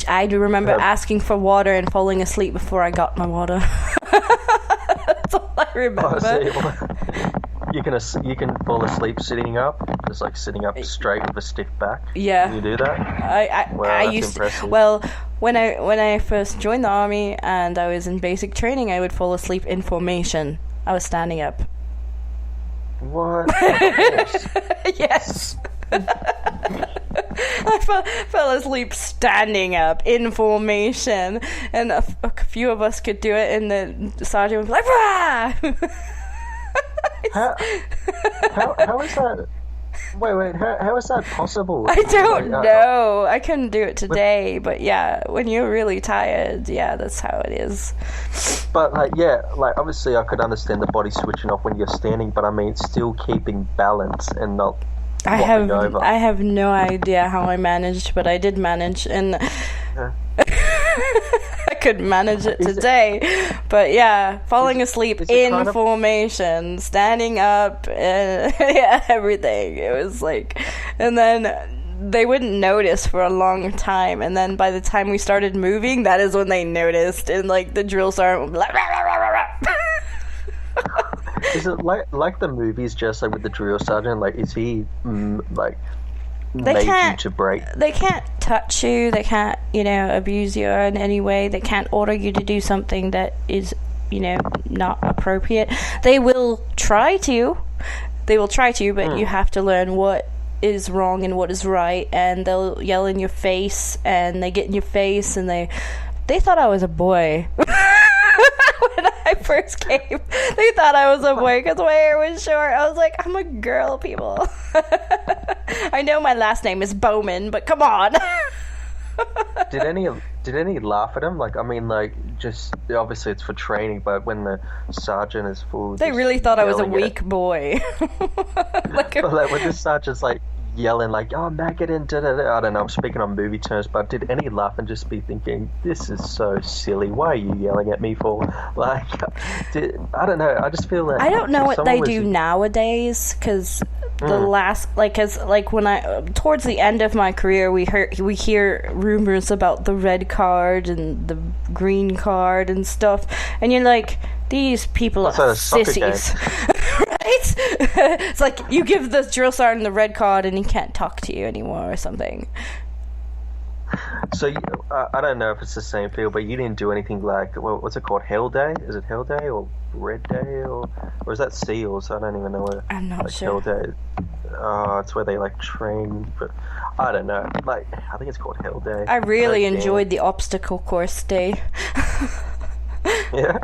I do remember asking for water and falling asleep before I got my water. That's all I remember. You can fall asleep sitting up, just like sitting up straight with a stiff back. Yeah. Can you do that? I used to. Well, when I first joined the army and I was in basic training, I would fall asleep in formation. I was standing up. What? Yes. I fell asleep standing up in formation, and a few of us could do it, and the sergeant was like, "Rah!" How is that? Wait, how is that possible? I don't know. I couldn't do it today, but yeah, when you're really tired, yeah, that's how it is. But obviously I could understand the body switching off when you're standing, but I mean, still keeping balance and not flopping over. I have no idea how I managed, but I did manage, and I could manage it today. But yeah, falling asleep in formation, standing up, everything. It was like, and then they wouldn't notice for a long time, and then by the time we started moving, that is when they noticed, and like the drill sergeant would Is it like the movies, just like with the drill sergeant? Like, is he made you to break? They can't touch you. They can't, abuse you in any way. They can't order you to do something that is, not appropriate. They will try to, but you have to learn what is wrong and what is right. And they'll yell in your face, and they get in your face, and they thought I was a boy. When I first came, they thought I was a boy because my hair was short. I was like, I'm a girl, people. I know my last name is Bowman, but come on. Did any laugh at him? Like, I mean, like, just obviously it's for training, but when the sergeant is full, they really thought I was a weak boy. But when the sergeant's like yelling like, "Oh, maggot," and da-da-da. I don't know, I'm speaking on movie terms, but did any laugh and just be thinking, this is so silly, why are you yelling at me for? Like, I don't know, I just feel like I don't know what they do nowadays, because the last, like, as like when I towards the end of my career, we hear rumors about the red card and the green card and stuff, and you're like, these people are sissies. Right? It's like you give the drill sergeant the red card and he can't talk to you anymore or something. So I don't know if it's the same field, but you didn't do anything like, what's it called, Hell Day? Is it Hell Day or Red Day, or is that SEALs? I don't even know what. I'm not like sure. Hell Day. It's where they like train, but I don't know. Like, I think it's called Hell Day. I really enjoyed the obstacle course day. Yeah.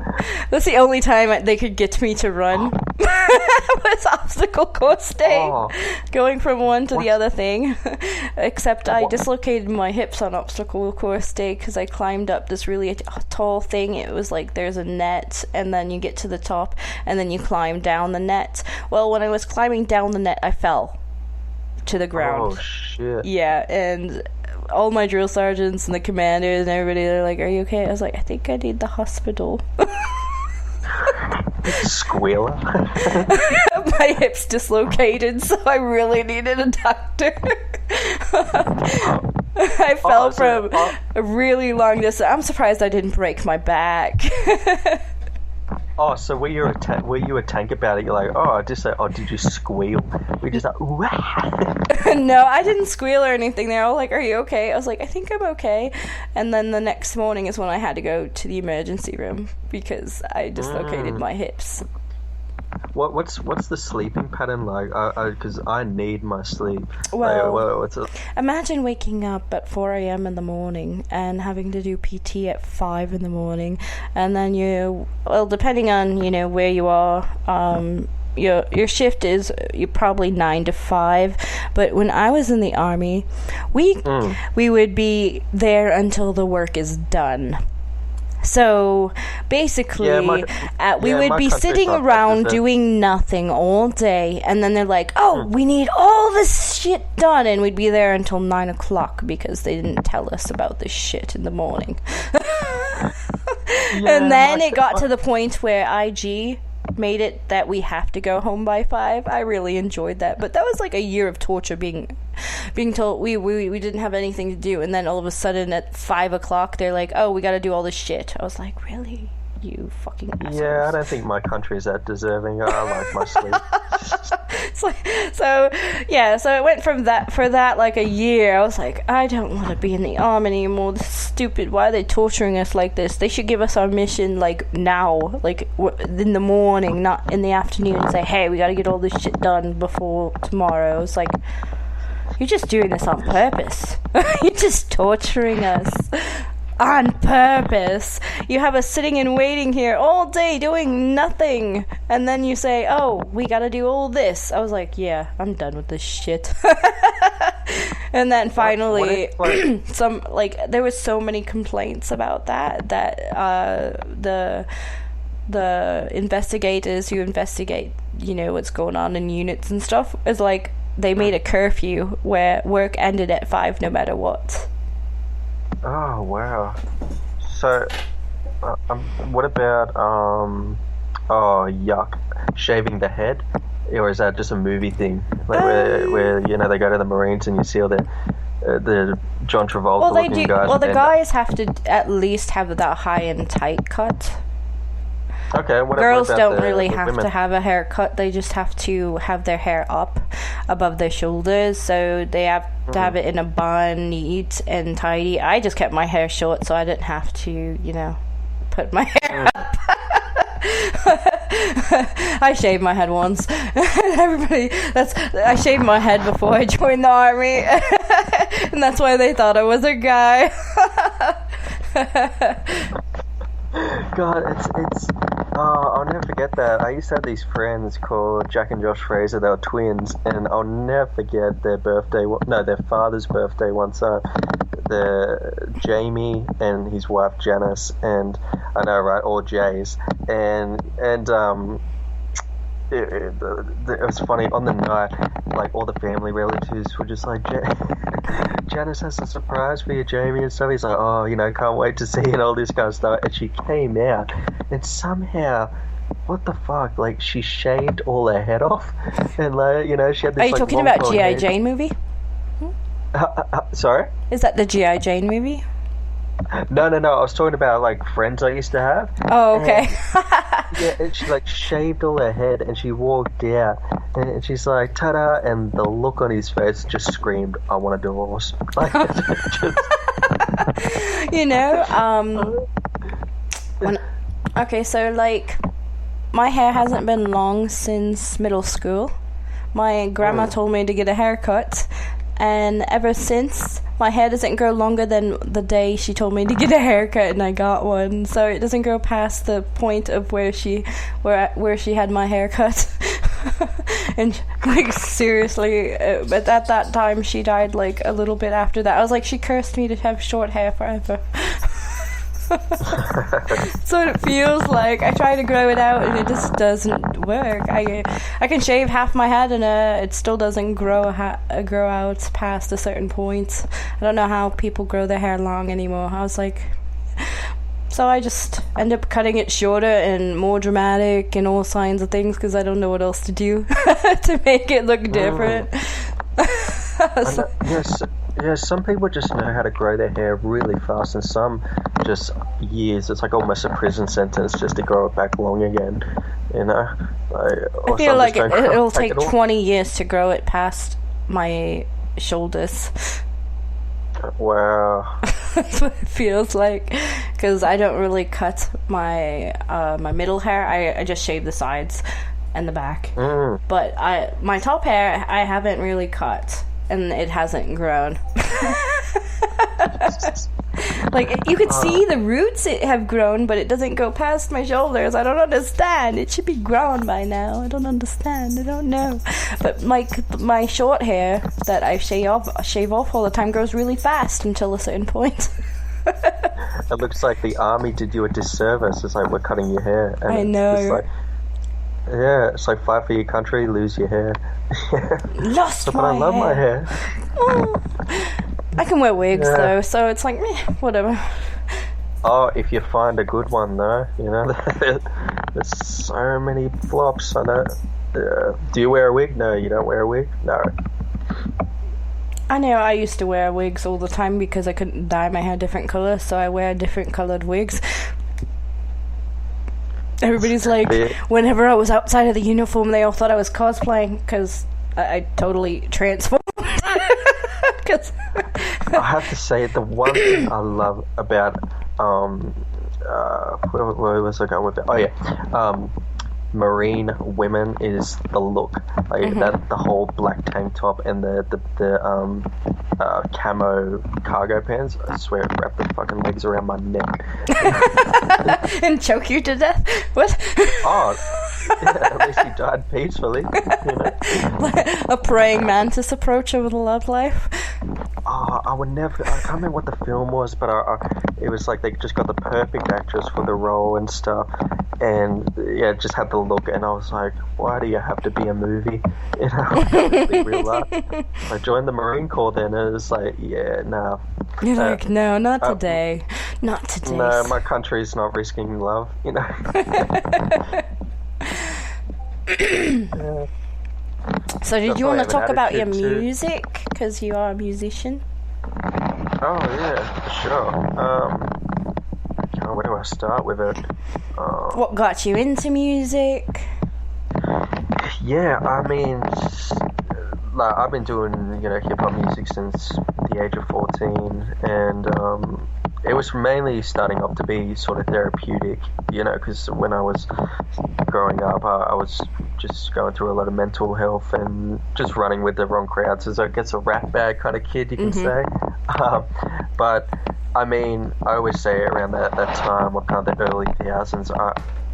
That's the only time they could get me to run. Was obstacle course day. Going from one to the other thing. Except I dislocated my hips on obstacle course day because I climbed up this really tall thing. It was like there's a net and then you get to the top and then you climb down the net. Well, when I was climbing down the net, I fell to the ground. Oh, shit. Yeah, and all my drill sergeants and the commanders and everybody, they're like, are you okay? I was like, I think I need the hospital. Squealer. My hips dislocated, so I really needed a doctor. I fell from a really long distance. I'm surprised I didn't break my back. Oh, so were you a tank about it? You're like, oh, did you squeal? We just like, wah. No, I didn't squeal or anything. They're all like, are you okay? I was like, I think I'm okay. And then the next morning is when I had to go to the emergency room because I dislocated my hips. What's the sleeping pattern like? Because I need my sleep. Well, imagine waking up at 4 a.m. in the morning and having to do PT at 5 in the morning, and then depending on where you are, your shift is you're probably 9 to 5. But when I was in the army, we would be there until the work is done. So basically, we would be sitting around doing nothing all day, and then they're like, oh, we need all this shit done, and we'd be there until 9 o'clock because they didn't tell us about this shit in the morning. And then it got to the point where IG made it that we have to go home by 5. I really enjoyed that, but that was like a year of torture being told we didn't have anything to do, and then all of a sudden at 5 o'clock they're like, oh, we got to do all this shit. I was like, really, you fucking assholes. Yeah, I don't think my country is that deserving. I like my sleep. So it went from that for like a year. I was like, I don't want to be in the army anymore. This is stupid. Why are they torturing us like this? They should give us our mission like now, like in the morning, not in the afternoon, and say, hey, we got to get all this shit done before tomorrow. It's like, you're just doing this on purpose. You're just torturing us on purpose. You have us sitting and waiting here all day doing nothing, and then you say, oh, we gotta do all this. I was like, yeah, I'm done with this shit. And then finally there was so many complaints about that the investigators who investigate what's going on in units and stuff is like, they made a curfew where work ended at 5 no matter what. Oh, wow. So, what about, yuck, shaving the head? Or is that just a movie thing? Like where they go to the Marines and you see all the John Travolta looking guys? Well, the guys have to at least have that high and tight cut. Okay, girls don't really have to have a haircut. They just have to have their hair up above their shoulders, so they have to have it in a bun, neat and tidy. I just kept my hair short, so I didn't have to, put my hair up. I shaved my head once. I shaved my head before I joined the army, and that's why they thought I was a guy. God, it's I'll never forget that. I used to have these friends called Jack and Josh Fraser. They were twins, and I'll never forget their father's birthday once. Jamie and his wife Janice, and I know, right, all Jays, and it was funny on the night, like all the family relatives were just like, Janice has a surprise for you, Jamie, and stuff. He's like, oh, can't wait to see you and all this kind of stuff. And she came out, and somehow what the fuck? Like, she shaved all her head off, and like, she had this. Are you like, talking long about blonde G.I. hair. Jane movie? Sorry? Is that the G.I. Jane movie? No. I was talking about like friends I used to have. Oh, okay. Yeah, and she like shaved all her head, and she walked out, and she's like, "Ta-da!" And the look on his face just screamed, "I want a divorce!" Like, just... Okay, so like, my hair hasn't been long since middle school. My grandma told me to get a haircut, and ever since, my hair doesn't grow longer than the day she told me to get a haircut, and I got one. So it doesn't grow past the point of where she had my haircut. And like, seriously, but at that time she died like a little bit after that. I was like, she cursed me to have short hair forever. So it feels like I try to grow it out and it just doesn't work. I can shave half my head and it still doesn't grow out past a certain point. I don't know how people grow their hair long anymore. I was like, so I just end up cutting it shorter and more dramatic and all kinds of things because I don't know what else to do to make it look different. Yes, some people just know how to grow their hair really fast, and some just years. It's like almost a prison sentence just to grow it back long again, I feel like it'll take 20 years to grow it past my shoulders. Wow. That's what it feels like, because I don't really cut my my middle hair. I just shave the sides and the back. But my top hair I haven't really cut, and it hasn't grown. Like, you could see the roots have grown, but it doesn't go past my shoulders. I don't understand. It should be grown by now. I don't understand. I don't know. But my short hair that I shave off all the time grows really fast until a certain point. It looks like the army did you a disservice. It's like, we're cutting your hair. And I know. It's like fight for your country, lose your hair. Lost but I love my hair. Oh. I can wear wigs though, so it's like, whatever. Oh, if you find a good one though, there's so many flops on it. Do you wear a wig? No, you don't wear a wig? No. I know I used to wear wigs all the time because I couldn't dye my hair different colours, so I wear different coloured wigs. Everybody's like, whenever I was outside of the uniform, they all thought I was cosplaying because I totally transformed. I have to say, the one thing I love about where was I going with that? Oh yeah, marine women is the look, like that, the whole black tank top and the camo cargo pants. I swear it wrapped the fucking legs around my neck and choke you to death. What? At least he died peacefully. A praying mantis approach of the love life. I would never. I can't remember what the film was, but it was like they just got the perfect actress for the role and stuff, and it just had the look. And I was like, why do you have to be a movie? Be real life. I joined the Marine Corps then, and it's like, no. You're like, no, not today, not today. No, my country's not risking love, So did you want to talk about your music? Because you are a musician. Oh yeah, for sure. Where do I start with it? What got you into music? Yeah, I mean, like, I've been doing hip hop music since the age of 14, and it was mainly starting off to be sort of therapeutic, because when I was growing up, I was just going through a lot of mental health and just running with the wrong crowds. So I guess a rat bag kind of kid, you can say. But I mean, I always say around that time, what kind of the early 2000s,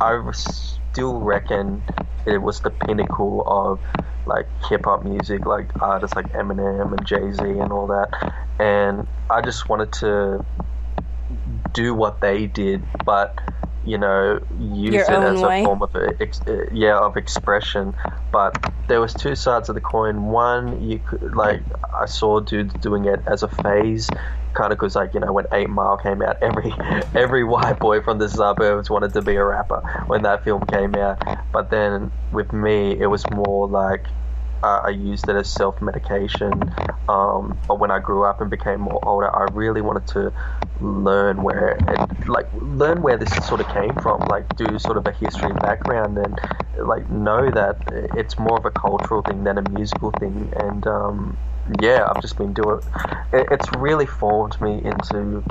I still reckon it was the pinnacle of like hip hop music, like artists like Eminem and Jay-Z and all that. And I just wanted to do what they did, but use Your it own as way. a form of of expression. But there was two sides of the coin. One, you could, I saw dudes doing it as a phase, kind of because when 8 Mile came out, every white boy from the suburbs wanted to be a rapper when that film came out. But then with me, it was more like I used it as self-medication. But when I grew up and became more older, I really wanted to learn where this sort of came from, do sort of a history and background, and know that it's more of a cultural thing than a musical thing. And I've just been doing it. It's really formed me into,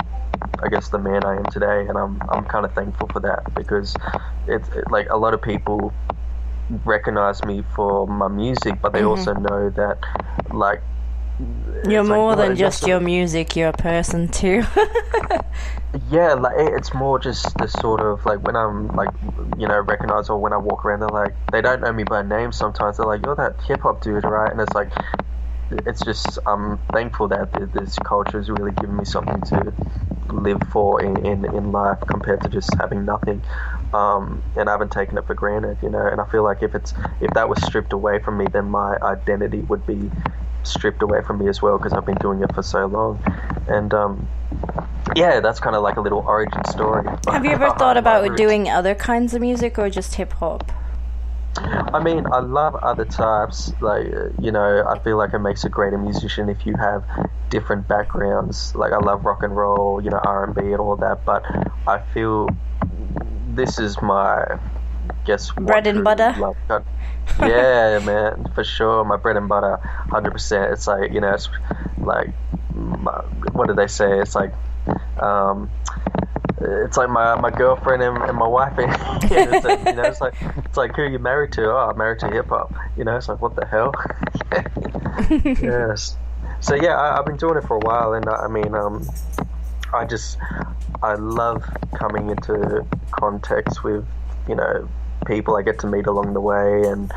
I guess, the man I am today, and I'm kind of thankful for that, because it's a lot of people recognize me for my music, but they also know that you're more than just your music, you're a person too. Yeah, it's more just the sort of when I'm recognized, or when I walk around, they don't know me by name sometimes. They're like, you're that hip hop dude, right? And it's just, I'm thankful that this culture has really given me something to live for in life, compared to just having nothing. And I haven't taken it for granted, and I feel like if that was stripped away from me, then my identity would be stripped away from me as well, because I've been doing it for so long. And that's kind of like a little origin story. Have you ever thought about doing other kinds of music, or just hip hop? I mean, I love other types. I feel like it makes a greater musician if you have different backgrounds. I love rock and roll, R&B and all that, but I feel this is my, bread and butter. Yeah, man, for sure. My bread and butter, 100%. It's what do they say? It's it's like my girlfriend and my wife. It's like who you married to? Oh, I'm married to hip hop. It's like, what the hell? Yes. So I've been doing it for a while, and I love coming into context with people I get to meet along the way, and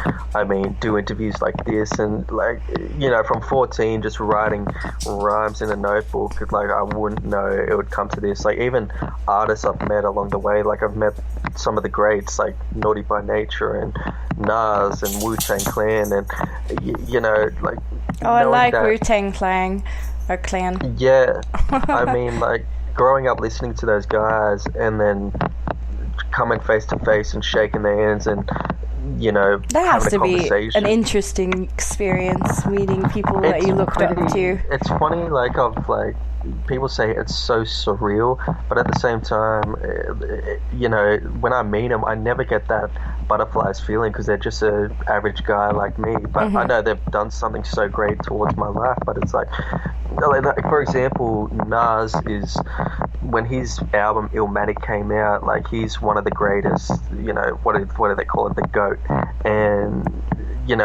do interviews like this, and from 14 just writing rhymes in a notebook, I wouldn't know it would come to this. Even artists I've met along the way, I've met some of the greats like Naughty by Nature and Nas and Wu-Tang Clan, and I like Wu-Tang Clan or Clan. Yeah. Growing up listening to those guys, and then coming face to face and shaking their hands, and that has to be an interesting experience, meeing people that you looked up to. It's funny, people say it's so surreal, but at the same time, when I meet them, I never get that butterflies feeling, because they're just an average guy like me. But I know they've done something so great towards my life. But it's for example, Nas is, when his album Illmatic came out, he's one of the greatest. What do they call it? The GOAT. And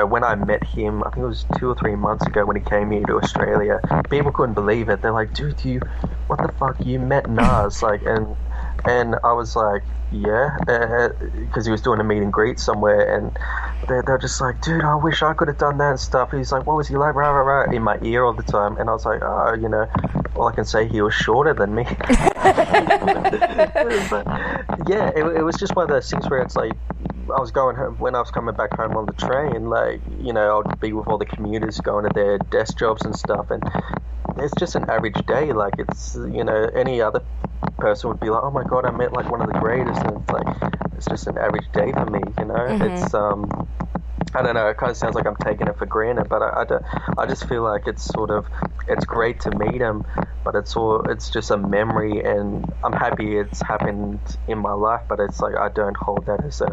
when I met him, I think it was 2 or 3 months ago when he came here to Australia, people couldn't believe it. They're like, dude, what the fuck, you met Nas? And I was like, yeah, because he was doing a meet and greet somewhere, and they're just like, dude, I wish I could have done that and stuff. He's like, what was he like, rah, rah, rah, in my ear all the time. And I was like, all I can say, he was shorter than me. But, it was just one of those things where it's I was going home, when I was coming back home on the train, I'd be with all the commuters going to their desk jobs and stuff, and it's just an average day. It's, any other person would be like, oh my god, I met one of the greatest, and it's just an average day for me. It's I don't know, it kind of sounds like I'm taking it for granted, but I just feel like it's great to meet him, but it's just a memory, and I'm happy it's happened in my life, but it's I don't hold that as I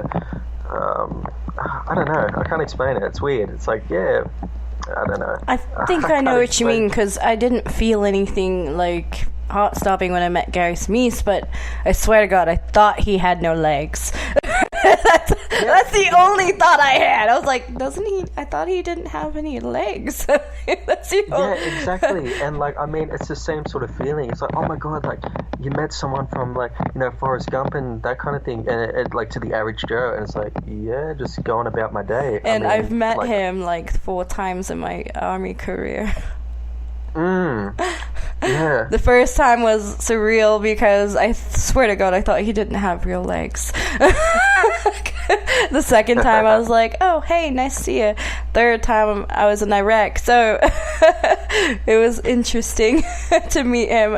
don't know, I can't explain it, it's weird, it's I don't know. I think I know what you mean, because I didn't feel anything heart-stopping when I met Gary Smith, but I swear to God, I thought he had no legs. That's the only thought I had. I was like, doesn't he? I thought he didn't have any legs. That's the only... Yeah, exactly. And it's the same sort of feeling. It's oh my god, you met someone from Forrest Gump and that kind of thing, and it to the average Joe, and it's just going about my day. And I've met him 4 times in my army career. Yeah. The first time was surreal because I swear to God, I thought he didn't have real legs. The second time I was like, oh, hey, nice to see you. Third time I was in Iraq. So it was interesting to meet him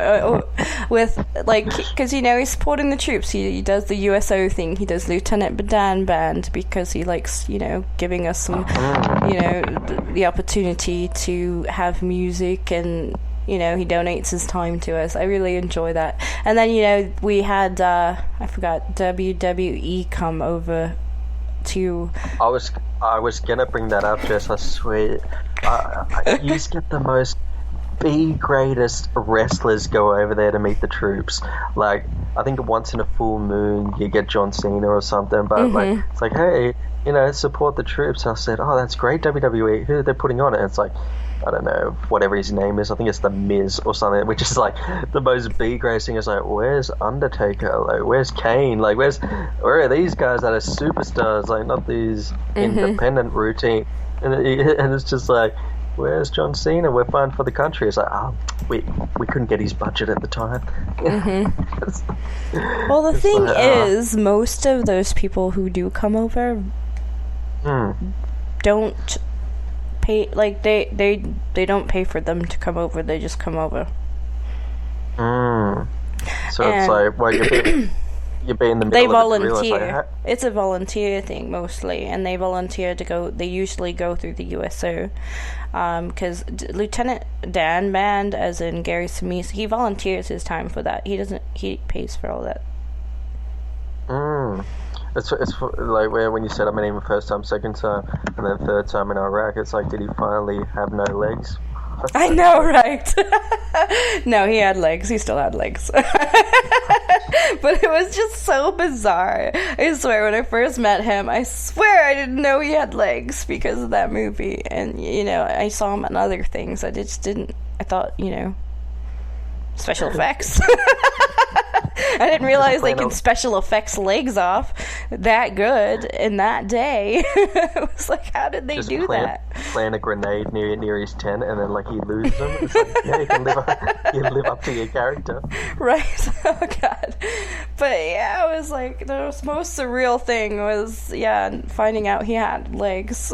with, like, because, you know, he's supporting the troops. He does the USO thing. He does Lieutenant Badan Band because he likes, you know, giving us some, you know, the opportunity to have music, and you know, he donates his time to us. I really enjoy that. And then, you know, we had I forgot, WWE come over to... I was gonna bring that up, Jess. I swear, you just get the most B-greatest wrestlers go over there to meet the troops. Like, I think once in a full moon you get John Cena or something, but like, it's like, hey, you know, support the troops. And I said, oh, that's great, WWE. Who are they putting on it? And it's like, I don't know, whatever his name is. I think it's The Miz or something, which is like the most B-grade thing. Is like, where's Undertaker? Like, where's Kane? Like, where are these guys that are superstars? Like, not these independent routine. And it's just like, where's John Cena? We're fine for the country. It's like, oh, we couldn't get his budget at the time. Well, the thing is, most of those people who do come over don't pay, like, they don't pay for them to come over. They just come over. So it's like, well, you're in the middle they of volunteer. Like, it's a volunteer thing mostly, and they volunteer to go. They usually go through the USO, because Lieutenant Dan Band, as in Gary Sinise, he volunteers his time for that. He pays for all that. It's like where when you said I met him first time, second time, and then third time in Iraq. It's like, did he finally have no legs? I know, right? No, he had legs. He still had legs. But it was just so bizarre. I swear, when I first met him, I swear I didn't know he had legs because of that movie. And, you know, I saw him in other things. I just didn't. I thought, you know, special effects. I didn't realize they can special effects legs off that good in that day. It was like, how did they do that? Plant a grenade near his tent, and then like he loses them. It's like, yeah, you live up to your character, right? Oh God! But yeah, it was like the most surreal thing was finding out he had legs.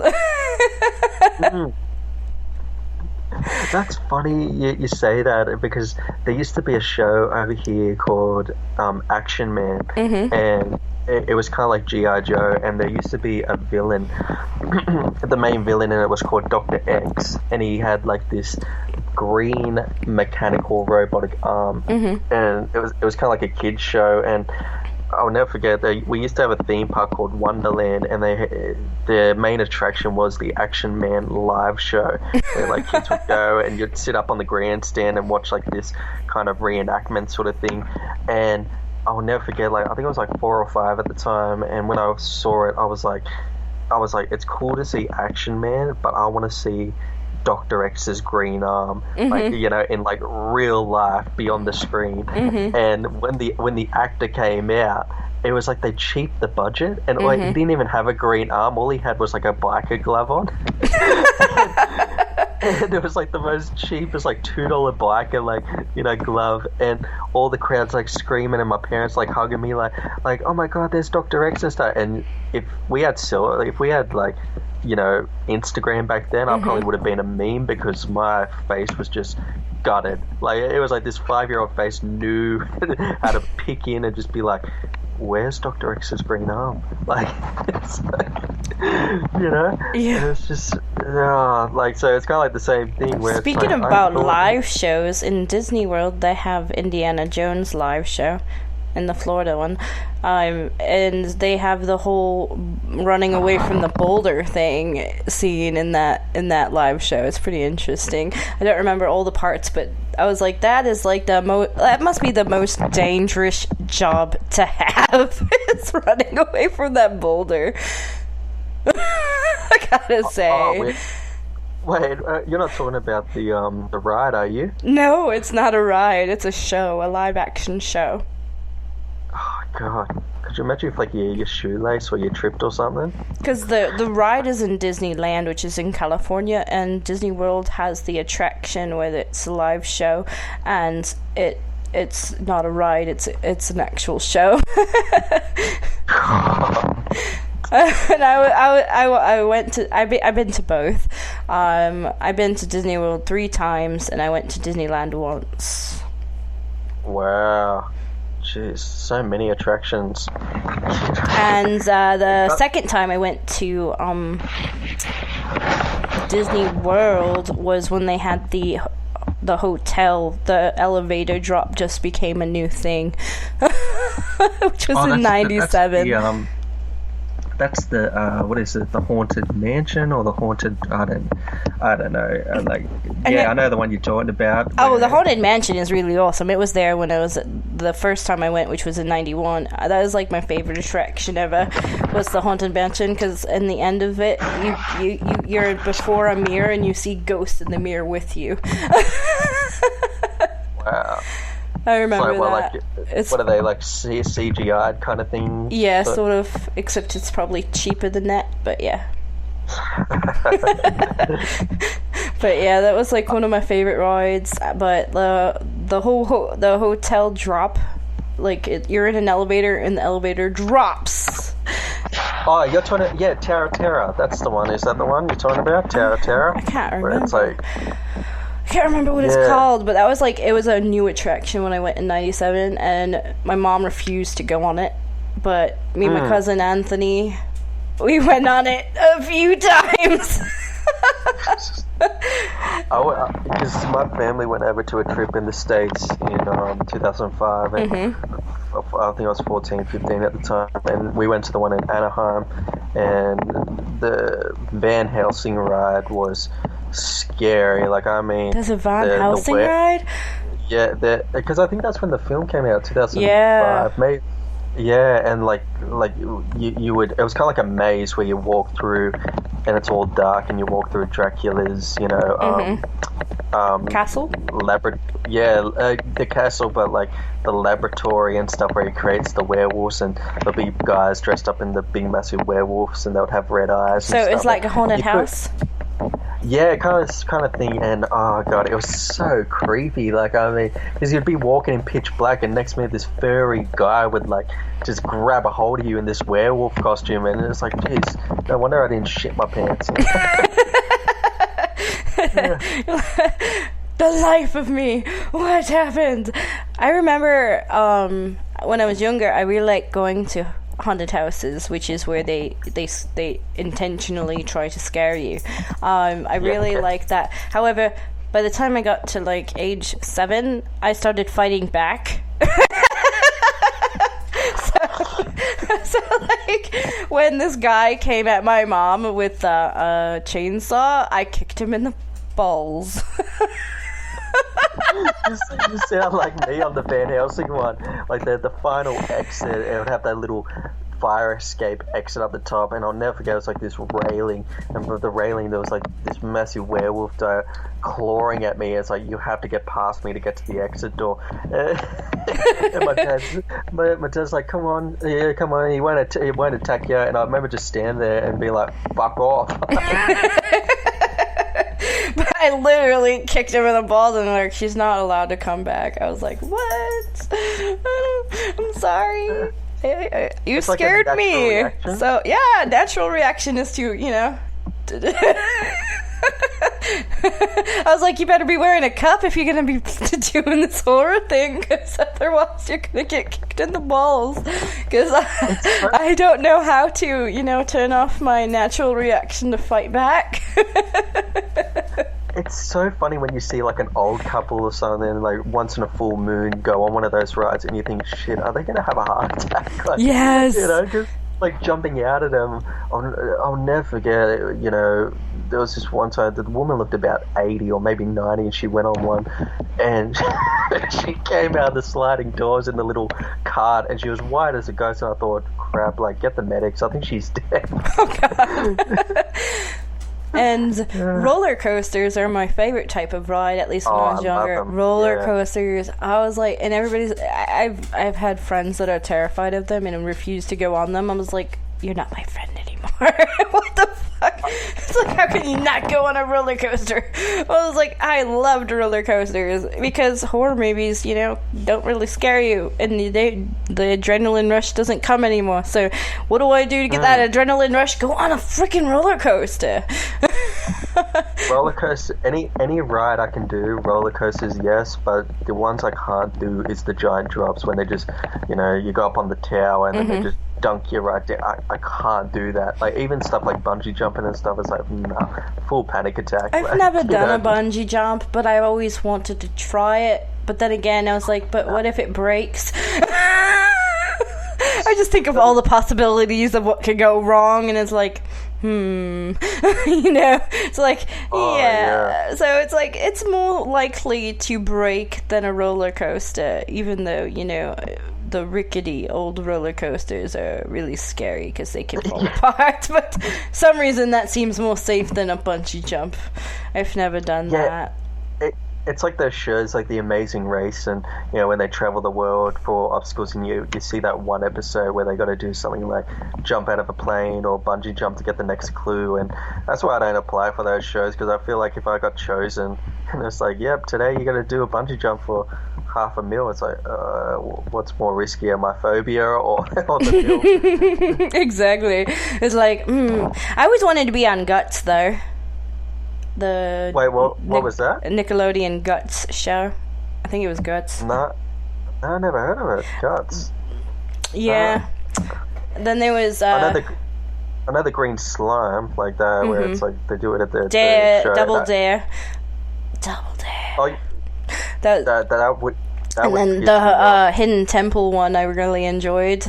That's funny you say that, because there used to be a show over here called Action Man, and it was kind of like G.I. Joe, and there used to be a villain. The main villain in it was called Dr. X, and he had like this green mechanical robotic arm, and it was kind of like a kid's show. And I'll never forget that we used to have a theme park called Wonderland, and the main attraction was the Action Man live show. Where, like, kids would go and you'd sit up on the grandstand and watch like this kind of reenactment sort of thing. And I'll never forget, like, I think I was like 4 or 5 at the time, and when I saw it, I was like, it's cool to see Action Man, but I want to see Dr. X's green arm, like, you know, in like real life beyond the screen. And when the actor came out, it was like they cheaped the budget, and like he didn't even have a green arm. All he had was like a biker glove on. And it was like the most cheapest, like $2 biker, like, you know, glove, and all the crowd's like screaming, and my parents like hugging me, like oh my God, there's Dr. X and stuff. And if we had like, you know, Instagram back then, I probably would have been a meme, because my face was just gutted. Like, it was like this 5-year-old face knew how to pick in and just be like, where's Dr. X's green arm? Like, it's like, you know? Yeah. It's just, like, so it's kind of like the same thing where Speaking it's like, about live shows, in Disney World, they have Indiana Jones live show. In the Florida one, and they have the whole running away from the boulder thing scene in that live show. It's pretty interesting. I don't remember all the parts, but I was like, that is like that must be the most dangerous job to have. It's running away from that boulder. I gotta say. Wait, you're not talking about the ride, are you? No, it's not a ride. It's a show, a live action show. Oh God, Could you imagine if like your shoelace or you tripped or something? Because the ride is in Disneyland, which is in California, and Disney World has the attraction where it's a live show, and it's not a ride, it's an actual show. And I went to I've been to both. I've been to Disney World 3 times, and I went to Disneyland once. Wow. Jeez, so many attractions. And the second time I went to Disney World was when they had the hotel. The elevator drop just became a new thing, which was in '97. That's the what is it? The Haunted Mansion or the Haunted? I don't know. I know the one you're talking about. Oh, the Haunted Mansion is really awesome. It was there when I was the first time I went, which was in '91. That was like my favorite attraction ever. Was the Haunted Mansion, because in the end of it, you're before a mirror and you see ghosts in the mirror with you. Wow. I remember that. What are they, like CGI kind of thing? Yeah, sort of, except it's probably cheaper than that, but yeah. But yeah, that was like one of my favorite rides. But the hotel drop, like you're in an elevator and the elevator drops. Oh, you're talking, yeah, Terra. That's the one. Is that the one you're talking about? Terra. I can't remember. Where it's like, I can't remember what it's called, but that was like, it was a new attraction when I went in '97, and my mom refused to go on it. But me and my cousin Anthony, we went on it a few times. Because my family went over to a trip in the States in 2005, and I think I was 14, 15 at the time, and we went to the one in Anaheim, and the Van Helsing ride was scary. Like, I mean, there's a Van Helsing ride? Yeah, because I think that's when the film came out, 2005. Yeah. Maybe. Yeah, and like you would, it was kind of like a maze where you walk through, and it's all dark, and you walk through Dracula's, castle. The castle, but like the laboratory and stuff where he creates the werewolves, and there'll be guys dressed up in the big massive werewolves, and they'll have red eyes. So it's like a haunted house. Yeah, kind of thing, and oh god, it was so creepy. Like, I mean, because you'd be walking in pitch black, and next minute this furry guy would like just grab a hold of you in this werewolf costume, and it's like, geez, no wonder I didn't shit my pants. The life of me. What happened? I remember when I was younger, I really liked going to haunted houses, which is where they intentionally try to scare you. I really like that. However, by the time I got to like age 7, I started fighting back. So like when this guy came at my mom with a chainsaw, I kicked him in the balls. You sound like me on the Van Helsing one. Like the final exit, it would have that little fire escape exit up the top, and I'll never forget, it was like this railing, and with the railing there was like this massive werewolf clawing at me. It's like, you have to get past me to get to the exit door. And my dad's like, come on, he won't attack you. And I remember just standing there and being like, fuck off. But I literally kicked him in the balls, and like, she's not allowed to come back. I was like, what? I'm sorry. You scared me. Reaction. So yeah, natural reaction is to, I was like, you better be wearing a cup if you're gonna be doing this horror thing, because otherwise you're gonna get kicked in the balls. Because I don't know how to, turn off my natural reaction to fight back. It's so funny when you see like an old couple or something, like once in a full moon, go on one of those rides, and you think, shit, are they gonna have a heart attack? Like, yes. Just like jumping out at them. I'll never forget it. There was this one time, the woman looked about 80 or maybe 90, and she went on one, and she came out of the sliding doors in the little cart, and she was white as a ghost, and I thought, crap, like, get the medics, I think she's dead. Oh god. And roller coasters are my favorite type of ride, at least when I was younger. Roller coasters, I was like, and I've had friends that are terrified of them and refuse to go on them. I was like, you're not my friend anymore. What the fuck? It's like, how can you not go on a roller coaster? I was like, I loved roller coasters because horror movies, don't really scare you, and the adrenaline rush doesn't come anymore. So what do I do to get that adrenaline rush? Go on a freaking roller coaster. Roller coaster, any ride I can do. Roller coasters, yes, but the ones I can't do is the giant drops when they just, you go up on the tower and then they just dunk you right down. I can't do that. Like, even stuff like bungee jumping and stuff, it's like, nah, full panic attack. I've never done a bungee jump, but I always wanted to try it. But then again, I was like, but what if it breaks? I just think of all the possibilities of what could go wrong, and it's like, it's like, yeah. So it's like, it's more likely to break than a roller coaster, even though, the rickety old roller coasters are really scary because they can fall apart. But for some reason that seems more safe than a bungee jump. I've never done that. It's like those shows like The Amazing Race, and when they travel the world for obstacles, and you see that one episode where they got to do something like jump out of a plane or bungee jump to get the next clue. And that's why I don't apply for those shows, because I feel like if I got chosen and it's like, yep, today you got to do a bungee jump for $500,000, it's like, what's more riskier, my phobia or the film? Exactly. It's like, I always wanted to be on Guts though. Wait, what was that? Nickelodeon Guts show. I think it was Guts. No, I never heard of it. Guts. Yeah. Then there was. I know the green slime, like that, where it's like they do it at the show. Double Dare. Oh, that would. And then the Hidden Temple one I really enjoyed.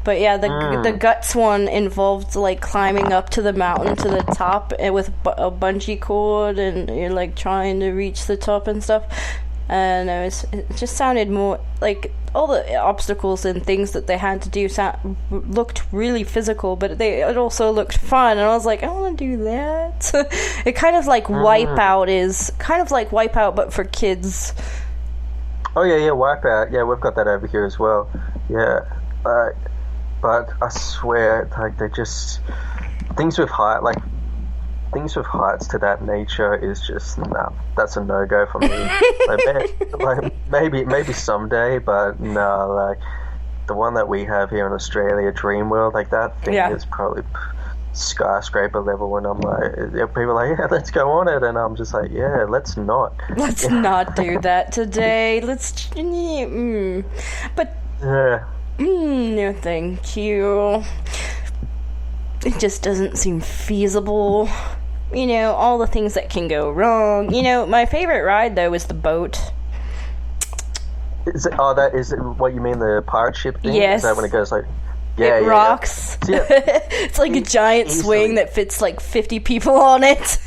But yeah, the Guts one involved like climbing up to the mountain to the top with a bungee cord, and you're like trying to reach the top and stuff. And it just sounded more like all the obstacles and things that they had to do looked really physical, but it also looked fun. And I was like, I want to do that. It kind of like Wipeout, but for kids. Oh yeah, Wipeout. Yeah, we've got that over here as well. Yeah, but I swear, like they just things with heights to that nature is just that's a no go for me. maybe someday, but no. Like the one that we have here in Australia, Dreamworld, like that thing is probably skyscraper level, and I'm like, people are like, yeah, let's go on it, and I'm just like, yeah, let's not do that today. But no thank you, it just doesn't seem feasible. All the things that can go wrong. My favorite ride though is the boat. Is it what you mean, the pirate ship thing? Yes. Is that when it goes like it rocks. Yeah. It's like a giant swing that fits like 50 people on it.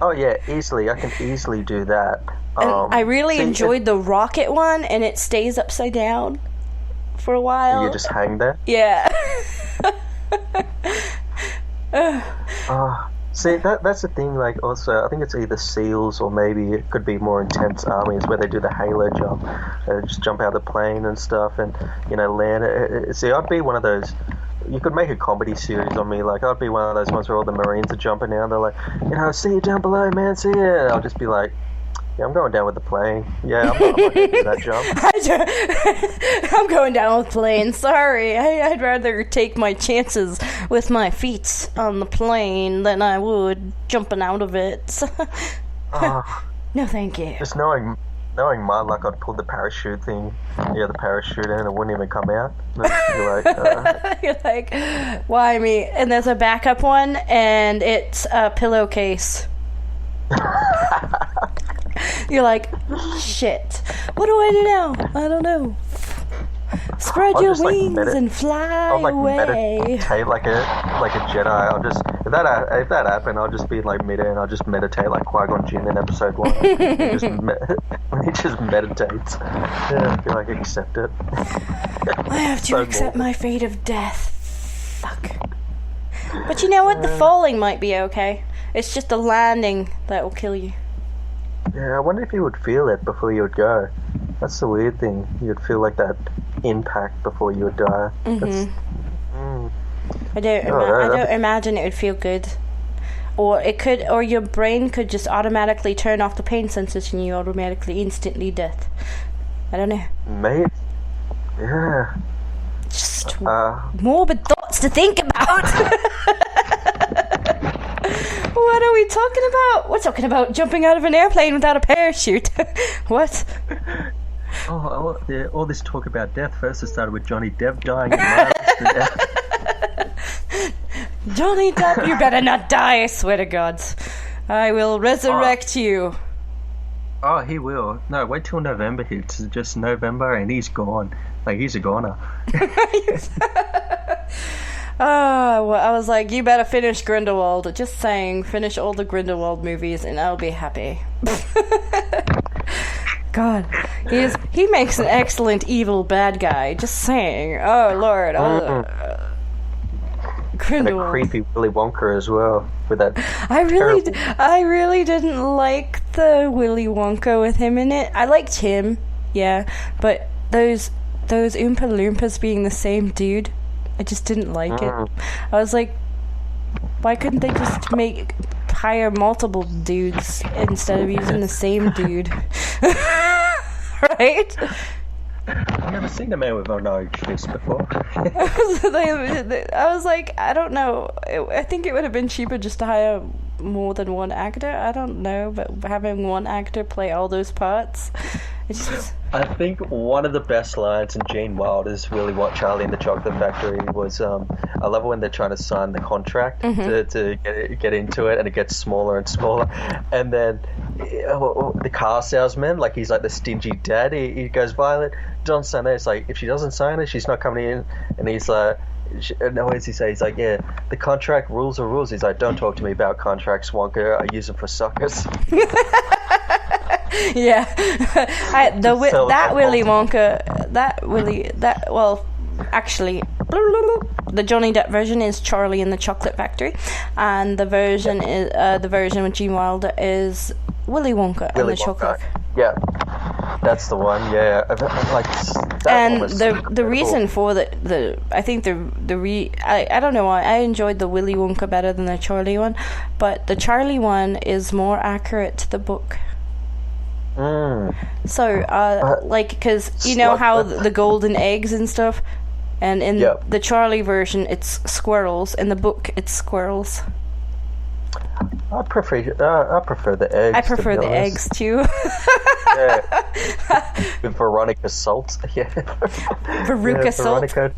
Oh yeah, easily. I can easily do that. And I really enjoyed the rocket one, and it stays upside down for a while. You just hang there? Yeah. See, that's the thing, like, also, I think it's either SEALs or maybe it could be more intense armies where they do the halo jump. They just jump out of the plane and stuff and, land. See, I'd be one of those, you could make a comedy series on me, like, I'd be one of those ones where all the Marines are jumping out, they're like, see you down below, man, see you. And I'll just be like, yeah, I'm going down with the plane. Yeah, I'm not going to do that jump. I'm going down with the plane. Sorry. I'd rather take my chances with my feet on the plane than I would jumping out of it. No, thank you. Just knowing my luck, I'd pull the parachute thing. Yeah, the parachute in, it wouldn't even come out. You're like, why me? And there's a backup one, and it's a pillowcase. You're like, shit. What do I do now? I don't know. Spread your wings and fly away. Meditate like a Jedi. I'll just if that happened, I'll just be like midair and I'll just meditate like Qui-Gon Jinn in episode 1. When he just meditates. Yeah, I feel like accept it. I have to accept my fate of death. Fuck. But you know what? The falling might be okay. It's just the landing that will kill you. Yeah, I wonder if you would feel it before you would go. That's the weird thing. You'd feel like that impact before you would die. I don't imagine it would feel good. Or it could, or your brain could just automatically turn off the pain sensors and you automatically instantly death. I don't know. Mate. Yeah. Just morbid thoughts to think about. What are we talking about? We're talking about jumping out of an airplane without a parachute. What? All this talk about death first it started with Johnny Depp dying in miles. Johnny Depp, you better not die, I swear to God. I will resurrect you. Oh, he will. No, wait till November hits. It's just November and he's gone. Like, he's a goner. Well, I was like, you better finish Grindelwald. Just saying, finish all the Grindelwald movies and I'll be happy. God, he makes an excellent evil bad guy. Just saying. Oh, Lord. Grindelwald. And a creepy Willy Wonka as well. With that. I really didn't like the Willy Wonka with him in it. I liked him, yeah, but those Oompa Loompas being the same dude, I just didn't like it. I was like, why couldn't they just hire multiple dudes instead of using the same dude? Right? I've never seen a man with an orange fist before. I was like, I don't know. I think it would have been cheaper just to hire more than one actor. I don't know, but having one actor play all those parts, it's just... I think one of the best lines in Gene Wilder's Charlie and the Chocolate Factory was, I love it when they're trying to sign the contract to get into it, and it gets smaller and smaller, and then the car salesman, like he's like the stingy dad, he goes, Violet, don't sign it. It's like, if she doesn't sign it, she's not coming in, and he's like, no, what does he say? He's like, yeah, the contract rules are rules. He's like, don't talk to me about contracts, Wonka. I use them for suckers. Yeah, actually, the Johnny Depp version is Charlie in the Chocolate Factory, and the version with Gene Wilder is Willy Wonka and the Chocolate. Yeah, that's the one. Yeah, like that. And the reason for I don't know why I enjoyed the Willy Wonka better than the Charlie one, but the Charlie one is more accurate to the book. So, because you know how the golden eggs and stuff, and in the Charlie version it's squirrels, in the book it's squirrels. I prefer the eggs. I prefer the eggs too. With Veronica Salt. Yeah. Veruca Salt. Veronica.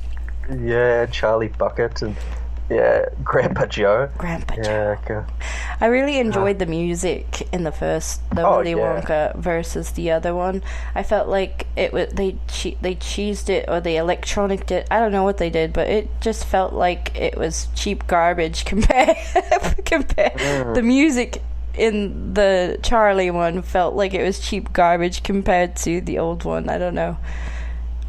Yeah, Charlie Bucket and Grandpa Joe. Joe. I really enjoyed the music in the Willy Wonka versus the other one. I felt like they cheesed it or they electronicked it. I don't know what they did, but it just felt like it was cheap garbage compared. The music in the Charlie one felt like it was cheap garbage compared to the old one. I don't know.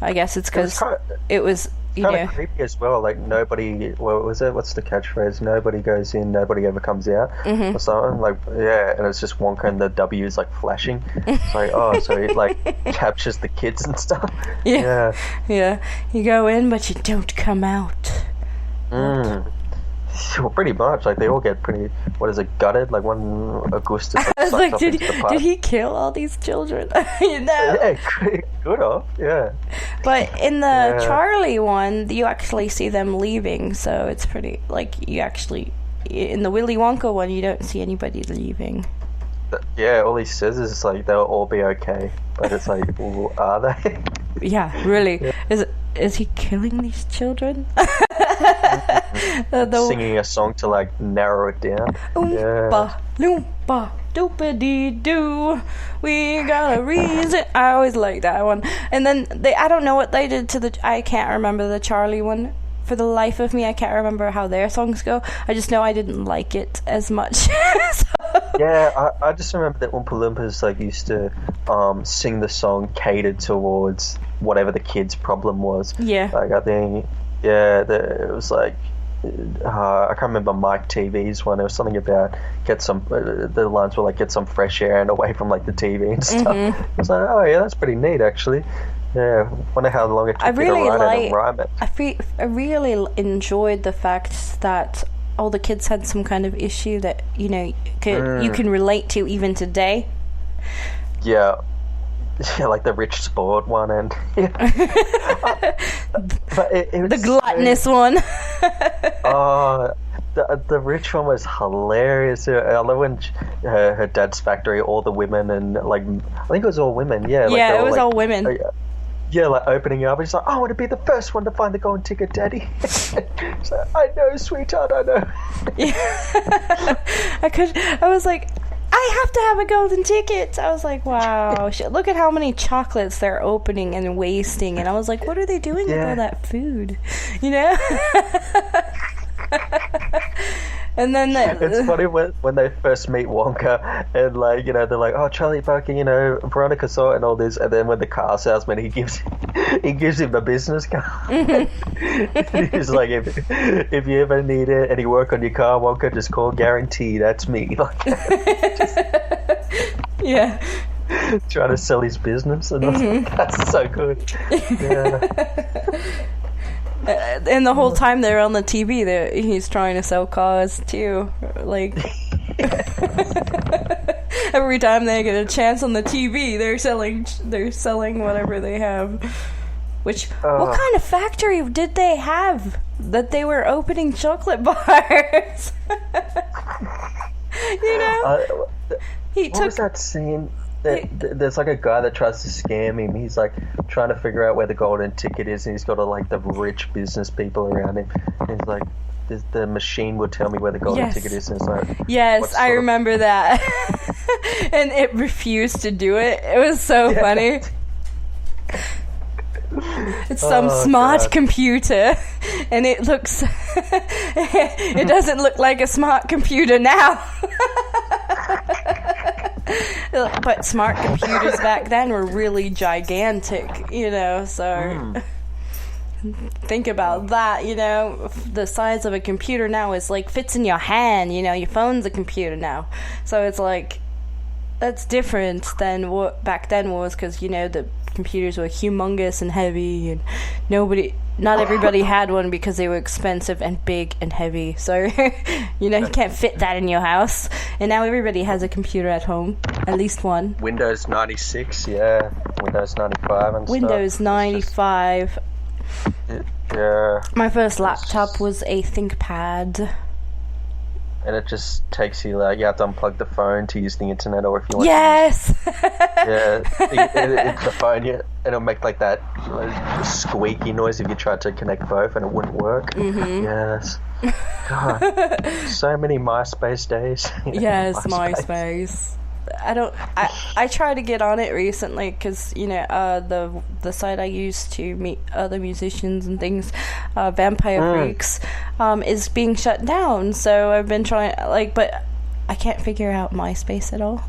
I guess it's because it was... kind of creepy as well. Like nobody. What was it? What's the catchphrase? Nobody goes in, nobody ever comes out, or something. Like and it's just Wonka and the W is like flashing. It's like so it like captures the kids and stuff. Yeah. You go in, but you don't come out. Well, pretty much. Like they all get pretty. What is it? Gutted. Like one Augustus. I was like, did he kill all these children? Yeah, good off. Yeah. But in the Charlie one, you actually see them leaving, so it's pretty. Like you actually, in the Willy Wonka one, you don't see anybody leaving. Yeah, all he says is like they'll all be okay, but it's like, well, are they? Yeah, really. Yeah. Is he killing these children? Singing a song to like narrow it down. Oompa loompa doopity doo. We got a reason. I always like that one. And then I don't know what they did to I can't remember the Charlie one. For the life of me, I can't remember how their songs go. I just know I didn't like it as much. Yeah, I just remember that Oompa Loompas like used to sing the song catered towards whatever the kid's problem was. Yeah. Like I think, it was like I can't remember Mike TV's one. It was something about the lines were like get some fresh air and away from like the TV and stuff. It's like, oh yeah, that's pretty neat actually. Yeah, wonder how long it took you to write it and rhyme it. I really enjoyed the fact that all the kids had some kind of issue that you can relate to even today. Yeah. Yeah, like the rich sport one, and but it was the gluttonous one. The rich one was hilarious. I love when her dad's factory, all the women, and like I think it was all women. Yeah, like, yeah, it was all women. Yeah, like opening up, he's like, I want to be the first one to find the golden ticket, Daddy. So, I know, sweetheart, I know. Yeah. I was like, I have to have a golden ticket. I was like, wow, look at how many chocolates they're opening and wasting. And I was like, what are they doing with all that food? You know? And then it's funny when they first meet Wonka and like they're like, oh, Charlie Parker, Veronica saw it and all this, and then when the car salesman he gives him a business card. He's like, if you ever need any work on your car, Wonka, just call Guarantee. That's me. Like, yeah. Trying to sell his business, and that's so good. Yeah. And the whole time they're on the TV, he's trying to sell cars too. Like every time they get a chance on the TV, they're selling whatever they have. What kind of factory did they have that they were opening chocolate bars? What was that scene? There's like a guy that tries to scam him. He's like trying to figure out where the golden ticket is, and he's got like the rich business people around him. And he's like, the machine will tell me where the golden ticket is. And it's like, yes, I remember that. And it refused to do it. It was so funny. It's some smart computer, and it looks it doesn't look like a smart computer now. But smart computers back then were really gigantic, so think about that, the size of a computer now is like fits in your hand, your phone's a computer now. So it's like that's different than what back then was, because the computers were humongous and heavy, and not everybody had one because they were expensive and big and heavy. So you can't fit that in your house. And now everybody has a computer at home, at least one. Windows 96, yeah, Windows 95 and Windows 95. Yeah. My first laptop was a ThinkPad. And it just takes you, like, you have to unplug the phone to use the internet, or if you want the phone, and it'll make, like, that squeaky noise if you tried to connect both, and it wouldn't work. Mm-hmm. Yes. God, so many MySpace days. Yes, MySpace. I tried to get on it recently because the site I use to meet other musicians and things, Vampire Freaks, is being shut down. So I've been trying, but I can't figure out MySpace at all.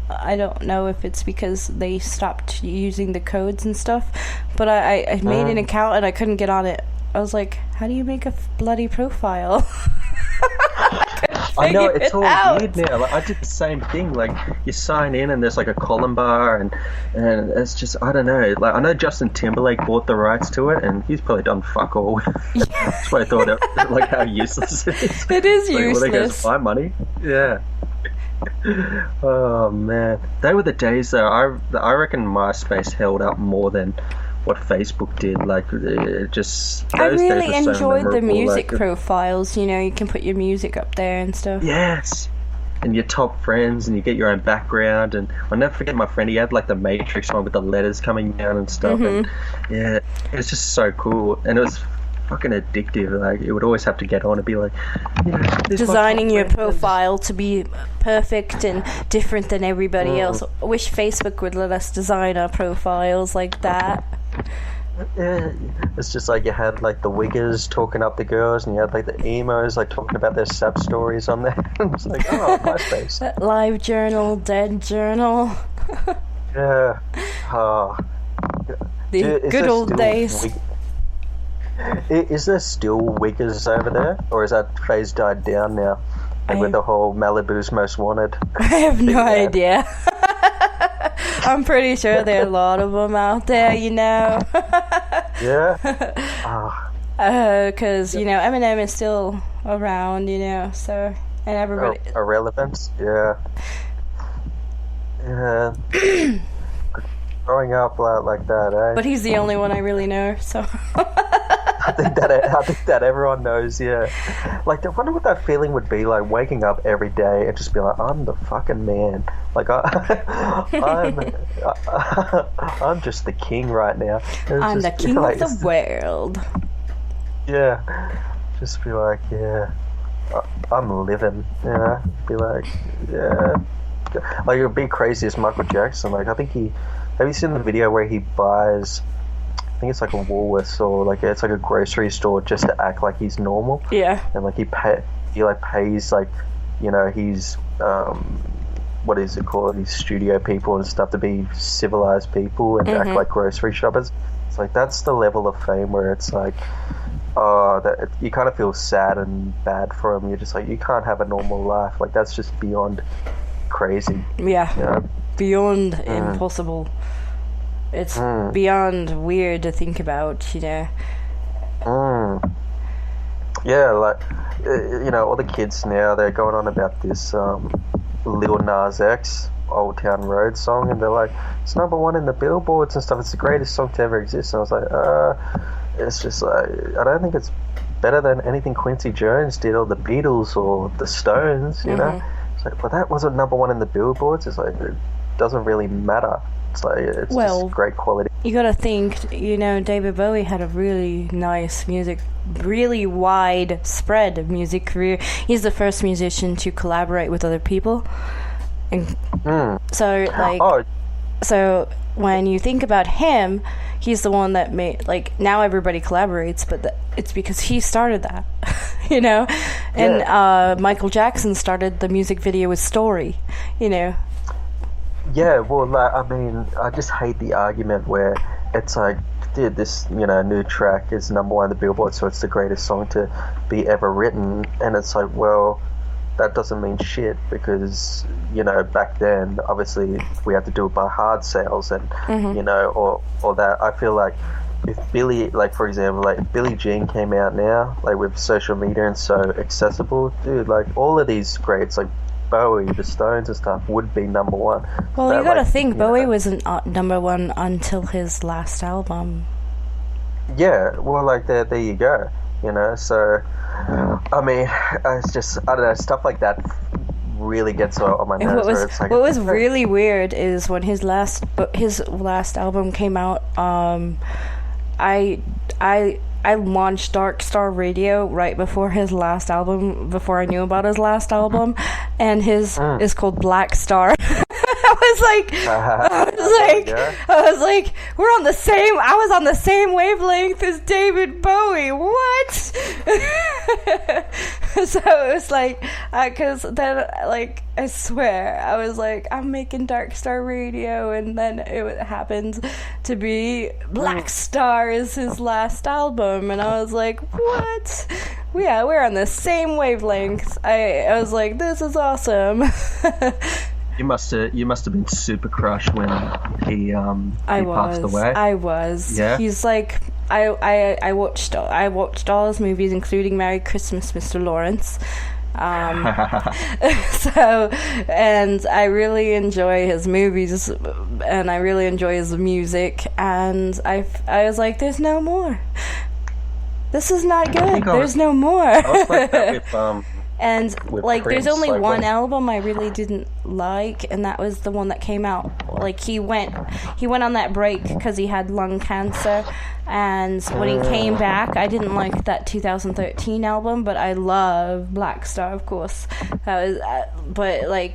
I don't know if it's because they stopped using the codes and stuff, but I made an account and I couldn't get on it. I was like, how do you make a bloody profile? I know, it's all weird now. Like, I did the same thing. Like, you sign in and there's like a column bar, and it's just, I don't know. Like, I know Justin Timberlake bought the rights to it, and he's probably done fuck all. That's why I thought like how useless it is. It is useless. Well, they go to buy money. Yeah. Oh man, they were the days though. I reckon MySpace held up more than what Facebook did. Like, it just, I really enjoyed the music profiles. You can put your music up there and stuff. Yes, and your top friends, and you get your own background. And I'll never forget my friend. He had like the Matrix one with the letters coming down and stuff. And yeah, it was just so cool, and it was fucking addictive. Like, it would always have to get on and be like, designing your profile to be perfect and different than everybody else. I wish Facebook would let us design our profiles like that. Yeah, it's just like you had like the wiggers talking up the girls, and you had like the emos like talking about their sap stories on there. It's like, oh, MySpace. Live journal, dead journal. Yeah. The good old days. Is there still Wiggers over there, or is that phase died down now? And with the whole Malibu's Most Wanted. I have no idea. I'm pretty sure there are a lot of them out there, you know. Yeah. Because Eminem is still around, so and everybody irrelevant. Yeah. Yeah. Growing up like that, eh? But he's the only one I really know, so. I think that everyone knows, yeah. Like, I wonder what that feeling would be like, waking up every day and just be like, I'm the fucking man. Like, I'm just the king right now. I'm the king of the world. Yeah. Just be like, yeah, I'm living. Yeah. Be like, yeah. Like, it would be crazy as Michael Jackson. Like, I think have you seen the video where he buys, I think it's like a Woolworths or it's like a grocery store just to act like he's normal. Yeah. And like he pays like, he's what is it called? These studio people and stuff to be civilized people and act like grocery shoppers. It's like that's the level of fame where it's like, that you kind of feel sad and bad for him. You're just like, you can't have a normal life. Like that's just beyond crazy. Yeah. Beyond impossible. It's beyond weird to think about, Yeah, like, all the kids now, they're going on about this Lil Nas X, Old Town Road song, and they're like, it's #1 in the billboards and stuff, it's the greatest song to ever exist. And I was like, it's just like, I don't think it's better than anything Quincy Jones did, or the Beatles, or the Stones, you know? It's like, well, that wasn't #1 in the billboards. It's like, it doesn't really matter. It's like, it's just great quality. You gotta think, David Bowie had a really nice really widespread music career. He's the first musician to collaborate with other people. And so, so when you think about him, he's the one that made, now everybody collaborates, but it's because he started that, And Michael Jackson started the music video with Story, Yeah, well, I mean, I just hate the argument where it's like, dude, this, new track is #1 on the Billboard, so it's the greatest song to be ever written. And it's like, well, that doesn't mean shit because, back then, obviously, we had to do it by hard sales and, or that. I feel like if for example, if Billie Jean came out now, with social media and so accessible, dude, all of these greats, Bowie, the Stones and stuff would be #1. Well, you gotta think, Bowie wasn't #1 until his last album. Yeah, well, there you go, so, I mean, it's just, I don't know, stuff like that really gets on my nerves. What was really weird is when his last album came out, I launched Dark Star Radio right before his last album, before I knew about his last album, and his is called Black Star. I was like, I was on the same wavelength as David Bowie. What? So it was because then, I swear, I was like, I'm making Dark Star Radio, and then it happened to be Black Star is his last album, and I was like, what? Yeah, we're on the same wavelength. I was like, this is awesome. You must have been super crushed when he passed away. I was. Yeah. He's like, I watched all his movies, including Merry Christmas, Mr. Lawrence. So, and I really enjoy his movies, and I really enjoy his music, and I was like, there's no more. This is not good. There's no more. I was like that with and Prince, there's only one album I really didn't like, and that was the one that came out. He went on that break because he had lung cancer, and when he came back, I didn't like that 2013 album, but I love Black Star, of course. That was,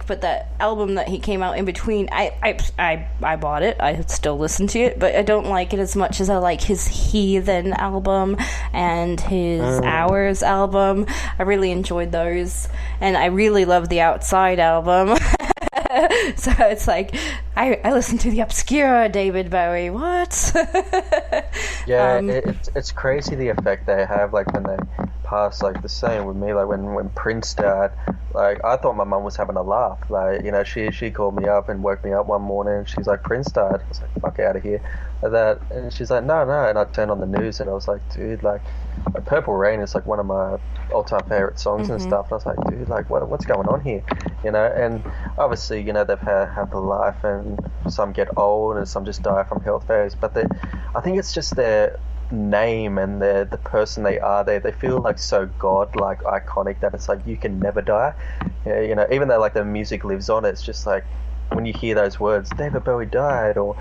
but that album that he came out in between, I bought it. I still listen to it, but I don't like it as much as I like his Heathen album and his Hours album. I really enjoyed those, and I really love the Outside album. So it's like, I listen to the obscure David Bowie. What? Yeah, it's crazy the effect they have, like when they pass. Like the same with me, like when Prince died, like I thought my mum was having a laugh. Like, you know, she called me up and woke me up one morning and she's like, Prince died. I was like, fuck out of here. Like that, and she's like, no, and I turned on the news and I was like, dude, like Purple Rain is like one of my all-time favorite songs and stuff. And I was like, dude, like what's going on here, you know? And obviously, you know, they've had the life, and some get old and some just die from health failures, but I think it's just their name and the person they are. They feel like so god-like, iconic, that it's like you can never die. Yeah, you know, even though like the music lives on, it's just like when you hear those words, David Bowie died, or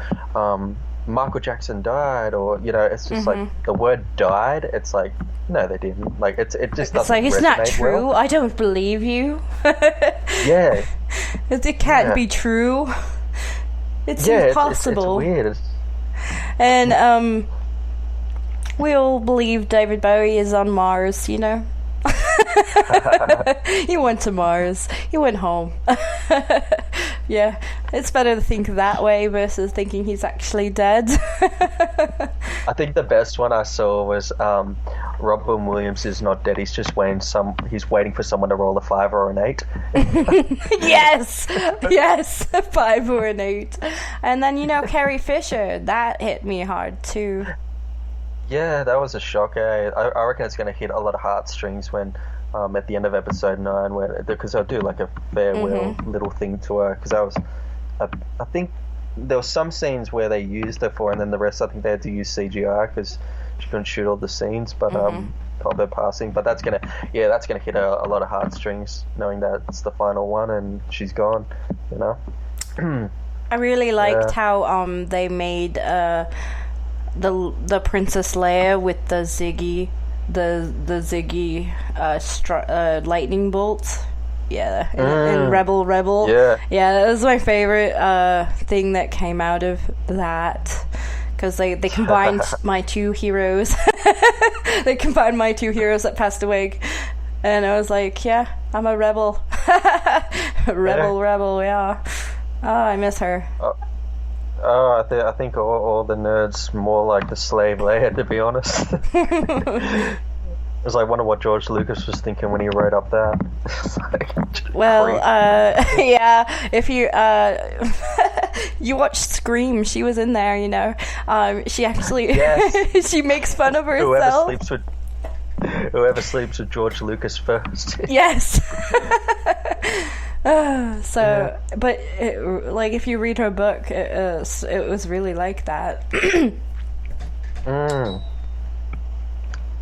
Michael Jackson died, or, you know, it's just like the word died. It's like, no, they didn't. Like it just doesn't. It's like, it's not true. Well. I don't believe you. Yeah, it can't be true. It's impossible. It's weird. And we all believe David Bowie is on Mars, you know. He went to Mars. He went home. Yeah, it's better to think that way versus thinking he's actually dead. I think the best one I saw was Robin Williams is not dead. He's just he's waiting for someone to roll a 5 or an 8. Yes, 5 or an 8. And then, you know, Carrie Fisher, that hit me hard too. Yeah, that was a shock. I reckon it's going to hit a lot of heartstrings when at the end of episode 9, because they'll do like a farewell little thing to her. Because I think there were some scenes where they used her for, and then the rest I think they had to use CGI because she couldn't shoot all the scenes. But of her passing, but that's gonna hit a lot of heartstrings knowing that it's the final one and she's gone. You know. I really liked how they made the Princess Leia with the Ziggy lightning bolt. Yeah, in Rebel. Yeah, that was my favorite thing that came out of that, because they combined my two heroes. They combined my two heroes that passed away, and I was like, yeah, I'm a rebel. rebel, yeah. Oh, I miss her. Oh, I think all the nerds more like the slave Leia, to be honest. It was like, I wonder what George Lucas was thinking when he wrote up that. Yeah, if you you watch Scream, she was in there, you know. She actually she makes fun of herself. Whoever sleeps with George Lucas first. Yes. But like, if you read her book, it was really like that.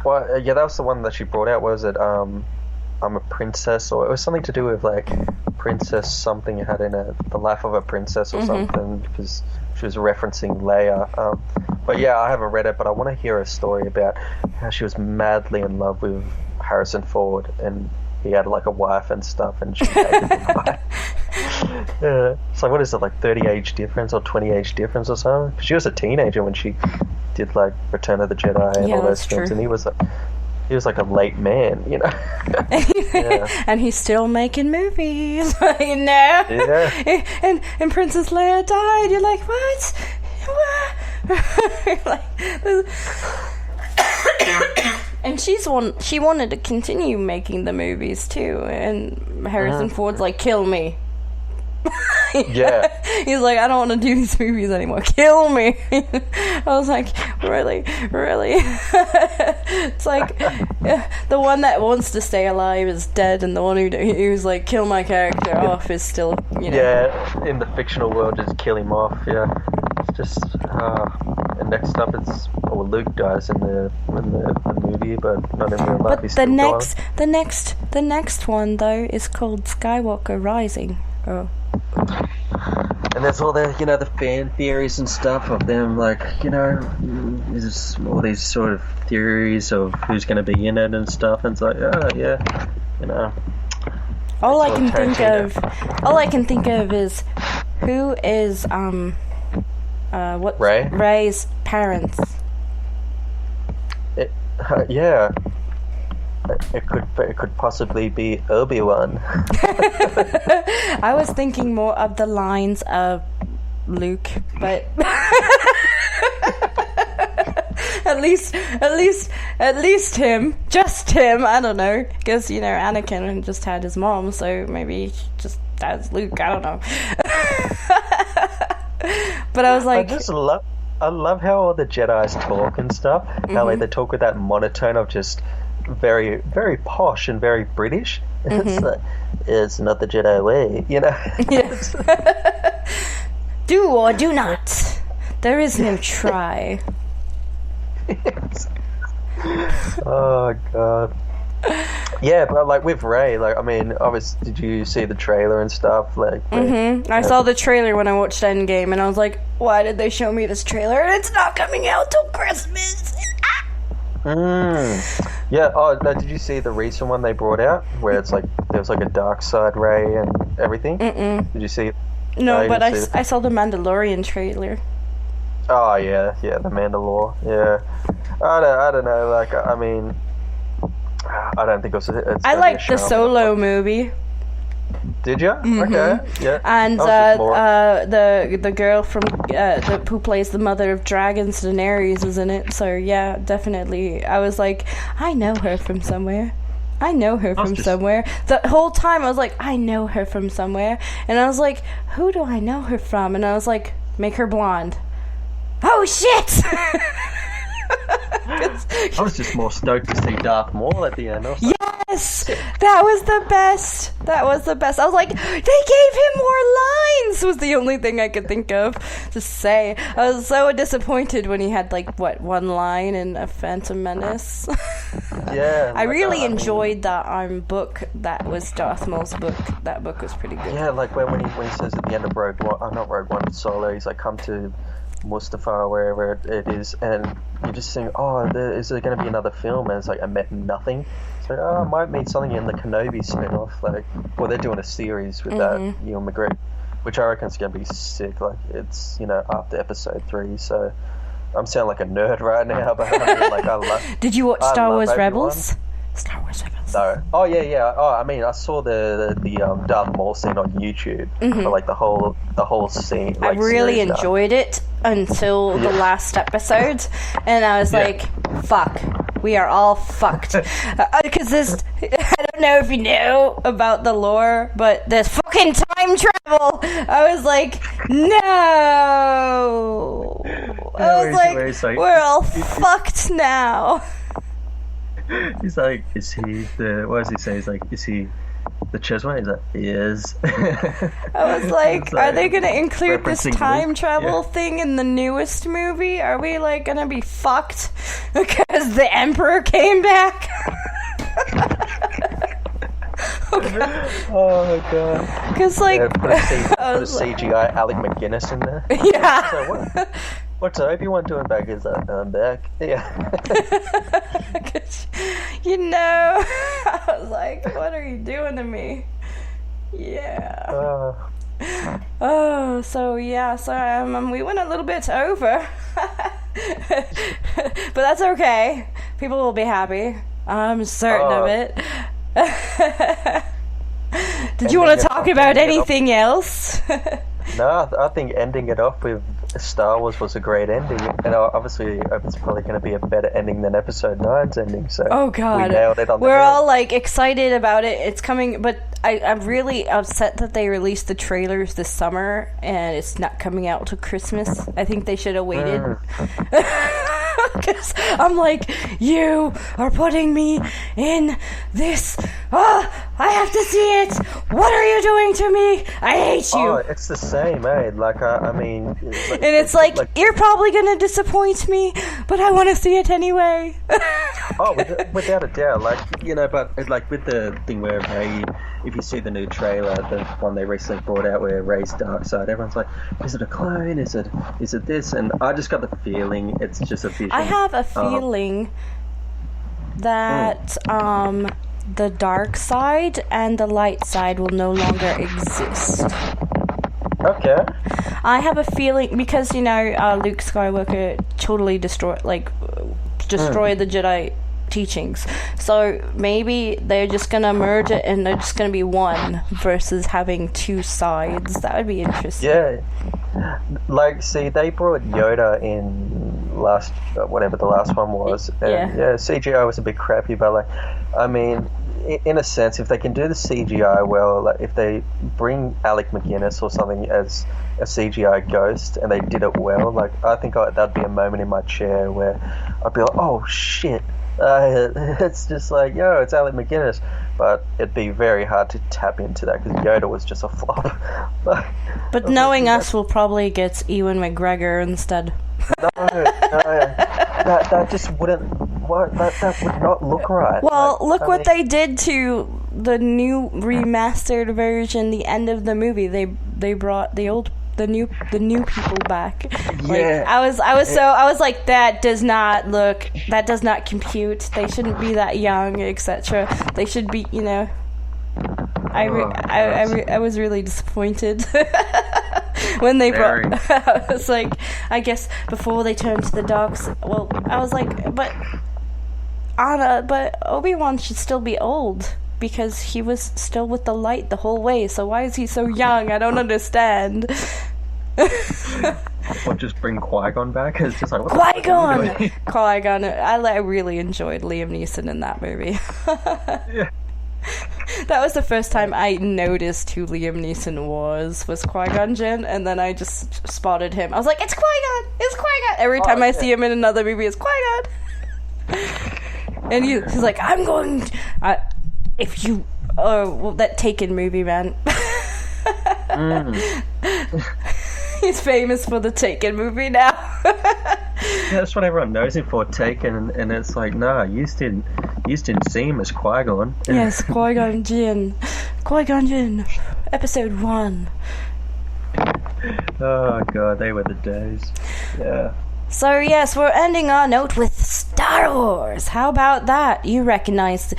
Well, yeah, that was the one that she brought out. Was it I'm a Princess, or it was something to do with like Princess something had in it, the life of a princess or something, because she was referencing Leia. But yeah, I haven't read it, but I want to hear a story about how she was madly in love with Harrison Ford, and he had like a wife and stuff, and she hated the wife. Yeah. So what is it, like 30 age difference or 20 age difference or something? She was a teenager when she did like Return of the Jedi and all those things, and he was like a late man, you know. Yeah. And he's still making movies, you know. Yeah. And Princess Leia died. You're like, what? You're like, and she wanted to continue making the movies too, and Harrison Ford's like, kill me. Yeah. He's like, I don't want to do these movies anymore. Kill me. I was like, really? It's like, the one that wants to stay alive is dead, and the one who's like, kill my character off is still, you know. Yeah, in the fictional world, just kill him off. Yeah, it's just. And next up, Luke dies in the movie, but not in real life. But the next one though is called Skywalker Rising. Oh. And there's all the, you know, the fan theories and stuff of them, like, you know, there's all these sort of theories of who's going to be in it and stuff, and it's like, oh yeah, you know. All I can think of is who is Rey's parents. Yeah. it could possibly be Obi-Wan. I was thinking more of the lines of Luke, but at least him, just him. I don't know, because Anakin just had his mom, so maybe just that's Luke. I don't know. But I was like, I love how all the Jedis talk and stuff. How like they talk with that monotone of just very, very posh and very British. It's like, it's not the Jedi way, Yes. Do or do not. There is no try. Yes. Oh god. Yeah, but like with Rey, like I mean, obviously, did you see the trailer and stuff? Like, I saw the trailer when I watched Endgame, and I was like, "Why did they show me this trailer? And it's not coming out till Christmas." Yeah. Oh, no, did you see the recent one they brought out where it's like there's like a dark side Rey and everything? Did you see it? No, but I saw the Mandalorian trailer. Oh yeah, the Mandalore. Yeah, I don't know. Like, I mean, I don't think it's I liked the Solo movie. Did you? Okay, yeah. And the girl from who plays the mother of dragons, Daenerys, is in it. So yeah, definitely. I was like, I know her from somewhere. Somewhere. The whole time I was like, I know her from somewhere. And I was like, who do I know her from? And I was like, make her blonde. Oh shit! I was just more stoked to see Darth Maul at the end. Yes! That was the best! I was like, they gave him more lines! Was the only thing I could think of to say. I was so disappointed when he had, like, one line in A Phantom Menace. Yeah. I really enjoyed that book that was Darth Maul's book. That book was pretty good. Yeah, like when he says at the end of Rogue One, not Rogue One, Solo, he's like, come to Mustafar or wherever it is, and you just think, is there going to be another film? And it's like, I met nothing. So I might meet something in the Kenobi spin-off. Like, well, they're doing a series with that Ewan McGregor, which I reckon is going to be sick. Like, it's after Episode 3, so I'm sounding like a nerd right now, but I mean, like, I love. Did you watch Star Wars Rebels? Star Wars Rebels. No. Oh yeah. Oh, I mean, I saw the Darth Maul scene on YouTube, but like the whole scene. Like, I really enjoyed it until the last episode, and I was like, "Fuck, we are all fucked." Because I don't know if you know about the lore, but there's fucking time travel. I was like, no. I was like, we're all fucked now. He's like, is he the? What does he say? He's like, is he the Chesma? He's like, he is. I was like, are they gonna include this time travel thing in the newest movie? Are we like gonna be fucked because the Emperor came back? Oh god. Because like, put a CGI Alec McGuinness in there. Yeah. So what's Obi-Wan doing back? Is that I'm back? Yeah. I was like, what are you doing to me? Yeah. So we went a little bit over. But that's okay. People will be happy. I'm certain of it. Did you want to talk about anything else? No, I think ending it off with Star Wars was a great ending, and obviously it's probably going to be a better ending than Episode 9's ending. So oh god, we nailed it on we're all like excited about it. It's coming, but I'm really upset that they released the trailers this summer and it's not coming out till Christmas. I think they should have waited. Because I'm like, you are putting me in this. Oh, I have to see it. What are you doing to me? I hate you. Oh, it's the same, eh? Like, I mean... and it's like, you're probably going to disappoint me, but I want to see it anyway. Oh, without a doubt. Like, but like with the thing where Rey, if you see the new trailer, the one they recently brought out where Rey's dark side, everyone's like, is it a clone? Is it this? And I just got the feeling it's just a vision. I have a feeling that the dark side and the light side will no longer exist. Okay. I have a feeling because Luke Skywalker totally destroyed the Jedi teachings. So maybe they're just gonna merge it and they're just gonna be one versus having two sides. That would be interesting. Yeah. Like, see, they brought Yoda in whatever the last one was. And CGI was a bit crappy, but like, I mean, in a sense, if they can do the CGI well, like if they bring Alec McGuinness or something as a CGI ghost and they did it well, like I think that'd be a moment in my chair where I'd be like, oh shit, it's just like, yo, it's Alec McGuinness. But it'd be very hard to tap into that because Yoda was just a flop. But knowing us, we'll probably get Ewan McGregor instead. No, that just wouldn't. That would not look right. Well, look what they did to the new remastered version. The end of the movie, they brought the new people back. Yeah. Like, I was like, that does not compute. They shouldn't be that young, etc. They should be, you know. I was really disappointed when they brought. I was like, I guess before they turned to the dark. Well, I was like, but Obi-Wan should still be old because he was still with the light the whole way. So why is he so young? I don't understand. Or just bring Qui-Gon back? It's just like, what Qui-Gon. Qui-Gon. I really enjoyed Liam Neeson in that movie. Yeah. That was the first time I noticed who Liam Neeson was Qui-Gon Jinn, and then I just spotted him. I was like, it's Qui-Gon! It's Qui-Gon! Every time I see him in another movie, it's Qui-Gon! And he's like, I'm going... if you... well, that Taken movie, man. He's famous for the Taken movie now. Yeah, that's what everyone knows him for, Taken, and it's like, nah, you just didn't see him as Qui-Gon. Yes, Qui-Gon Jinn. Qui-Gon Jinn, episode 1. Oh god, they were the days. Yeah. So yes, we're ending our note with Star Wars. How about that? You recognize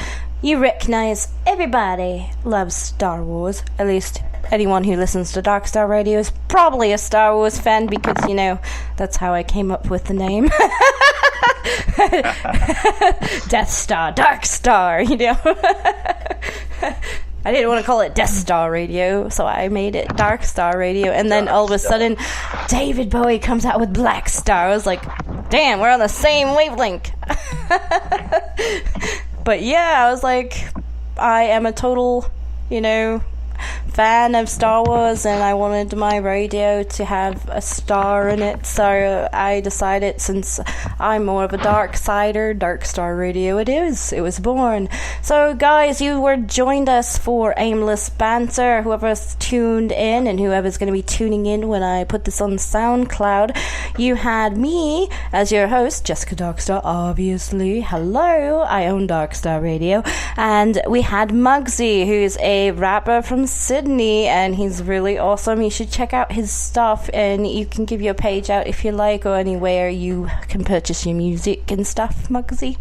everybody loves Star Wars. At least anyone who listens to Dark Star Radio is probably a Star Wars fan because, you know, that's how I came up with the name. Death Star, Dark Star, you know. I didn't want to call it Death Star Radio, so I made it Dark Star Radio. And then all of a sudden, David Bowie comes out with Black Star. I was like, damn, we're on the same wavelength. But yeah, I was like, I am a total, you know, fan of Star Wars, and I wanted my radio to have a star in it, so I decided, since I'm more of a dark sider, Dark Star Radio it was born. So guys, you joined us for Aimless Banter. Whoever's tuned in and whoever's going to be tuning in when I put this on SoundCloud, you had me as your host, Jessica Darkstar, obviously. Hello, I own Dark Star Radio. And we had Mugzy, who's a rapper from Sydney, and he's really awesome. You should check out his stuff, and you can give your page out if you like, or anywhere you can purchase your music and stuff. Mugzy?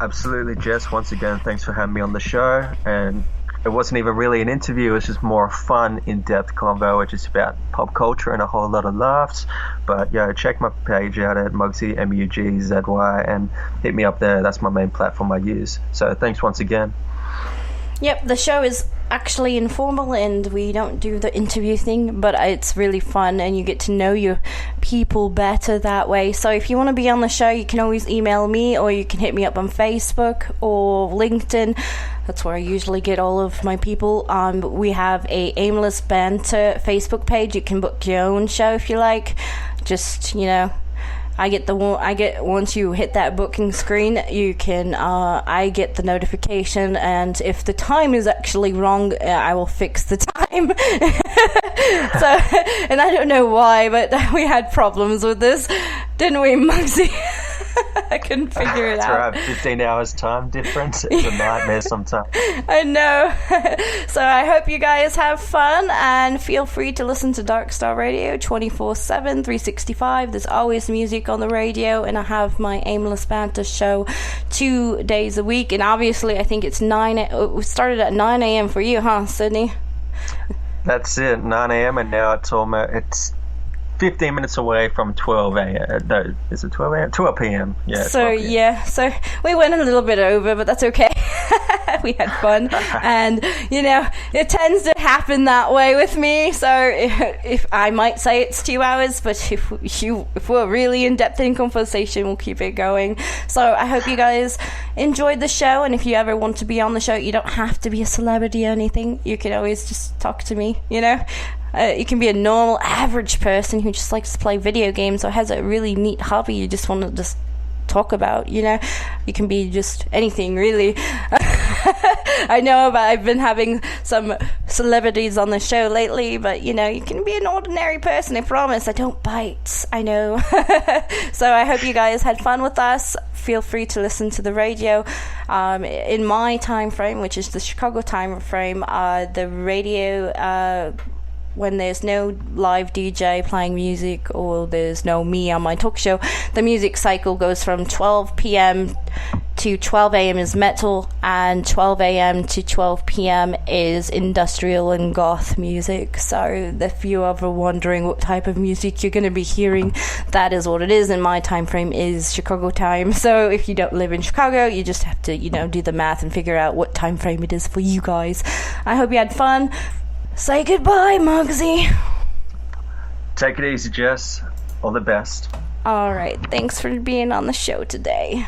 Absolutely, Jess. Once again, thanks for having me on the show. And it wasn't even really an interview, it was just more a fun, in-depth convo, which is about pop culture and a whole lot of laughs. But yeah, check my page out at Mugzy, Mugzy, and hit me up there. That's my main platform I use. So thanks once again. Yep, the show is actually informal and we don't do the interview thing, but it's really fun and you get to know your people better that way. So if you want to be on the show, you can always email me, or you can hit me up on Facebook or LinkedIn. That's where I usually get all of my people. We have a Aimless Banter Facebook page. You can book your own show if you like. Just, you know, once you hit that booking screen, you can I get the notification, and if the time is actually wrong, I will fix the time. So, and I don't know why, but we had problems with this, didn't we, Mugzy? I couldn't figure it out. That's right, 15 hours time difference. It's a nightmare sometimes. I know. So I hope you guys have fun, and feel free to listen to Dark Star Radio 24/7, 365. There's always music on the radio, and I have my Aimless Banter show 2 days a week. And obviously, I think it's we started at 9 a.m. for you, huh, Sydney? That's it, 9 a.m. and now it's almost 15 minutes away from 12 a.m. No, is it 12 a.m.? 12 p.m. Yeah. So 12 p.m. yeah, so we went a little bit over, but that's okay. We had fun, and you know, it tends to happen that way with me. So if I might say it's 2 hours, but if we're really in depth in conversation, we'll keep it going. So I hope you guys enjoyed the show, and if you ever want to be on the show, you don't have to be a celebrity or anything. You can always just talk to me, you know. You can be a normal, average person who just likes to play video games or has a really neat hobby you just want to just talk about, you know. You can be just anything, really. I know, but I've been having some celebrities on the show lately, but you know, you can be an ordinary person. I promise. I don't bite. I know. So I hope you guys had fun with us. Feel free to listen to the radio. In my time frame, which is the Chicago time frame, the radio, when there's no live DJ playing music or there's no me on my talk show, the music cycle goes from 12 p.m. to 12 a.m. is metal, and 12 a.m. to 12 p.m. is industrial and goth music. So if you're ever wondering what type of music you're going to be hearing, that is what it is. And my time frame is Chicago time. So if you don't live in Chicago, you just have to, you know, do the math and figure out what time frame it is for you guys. I hope you had fun. Say goodbye, Mugzy. Take it easy, Jess. All the best. All right. Thanks for being on the show today.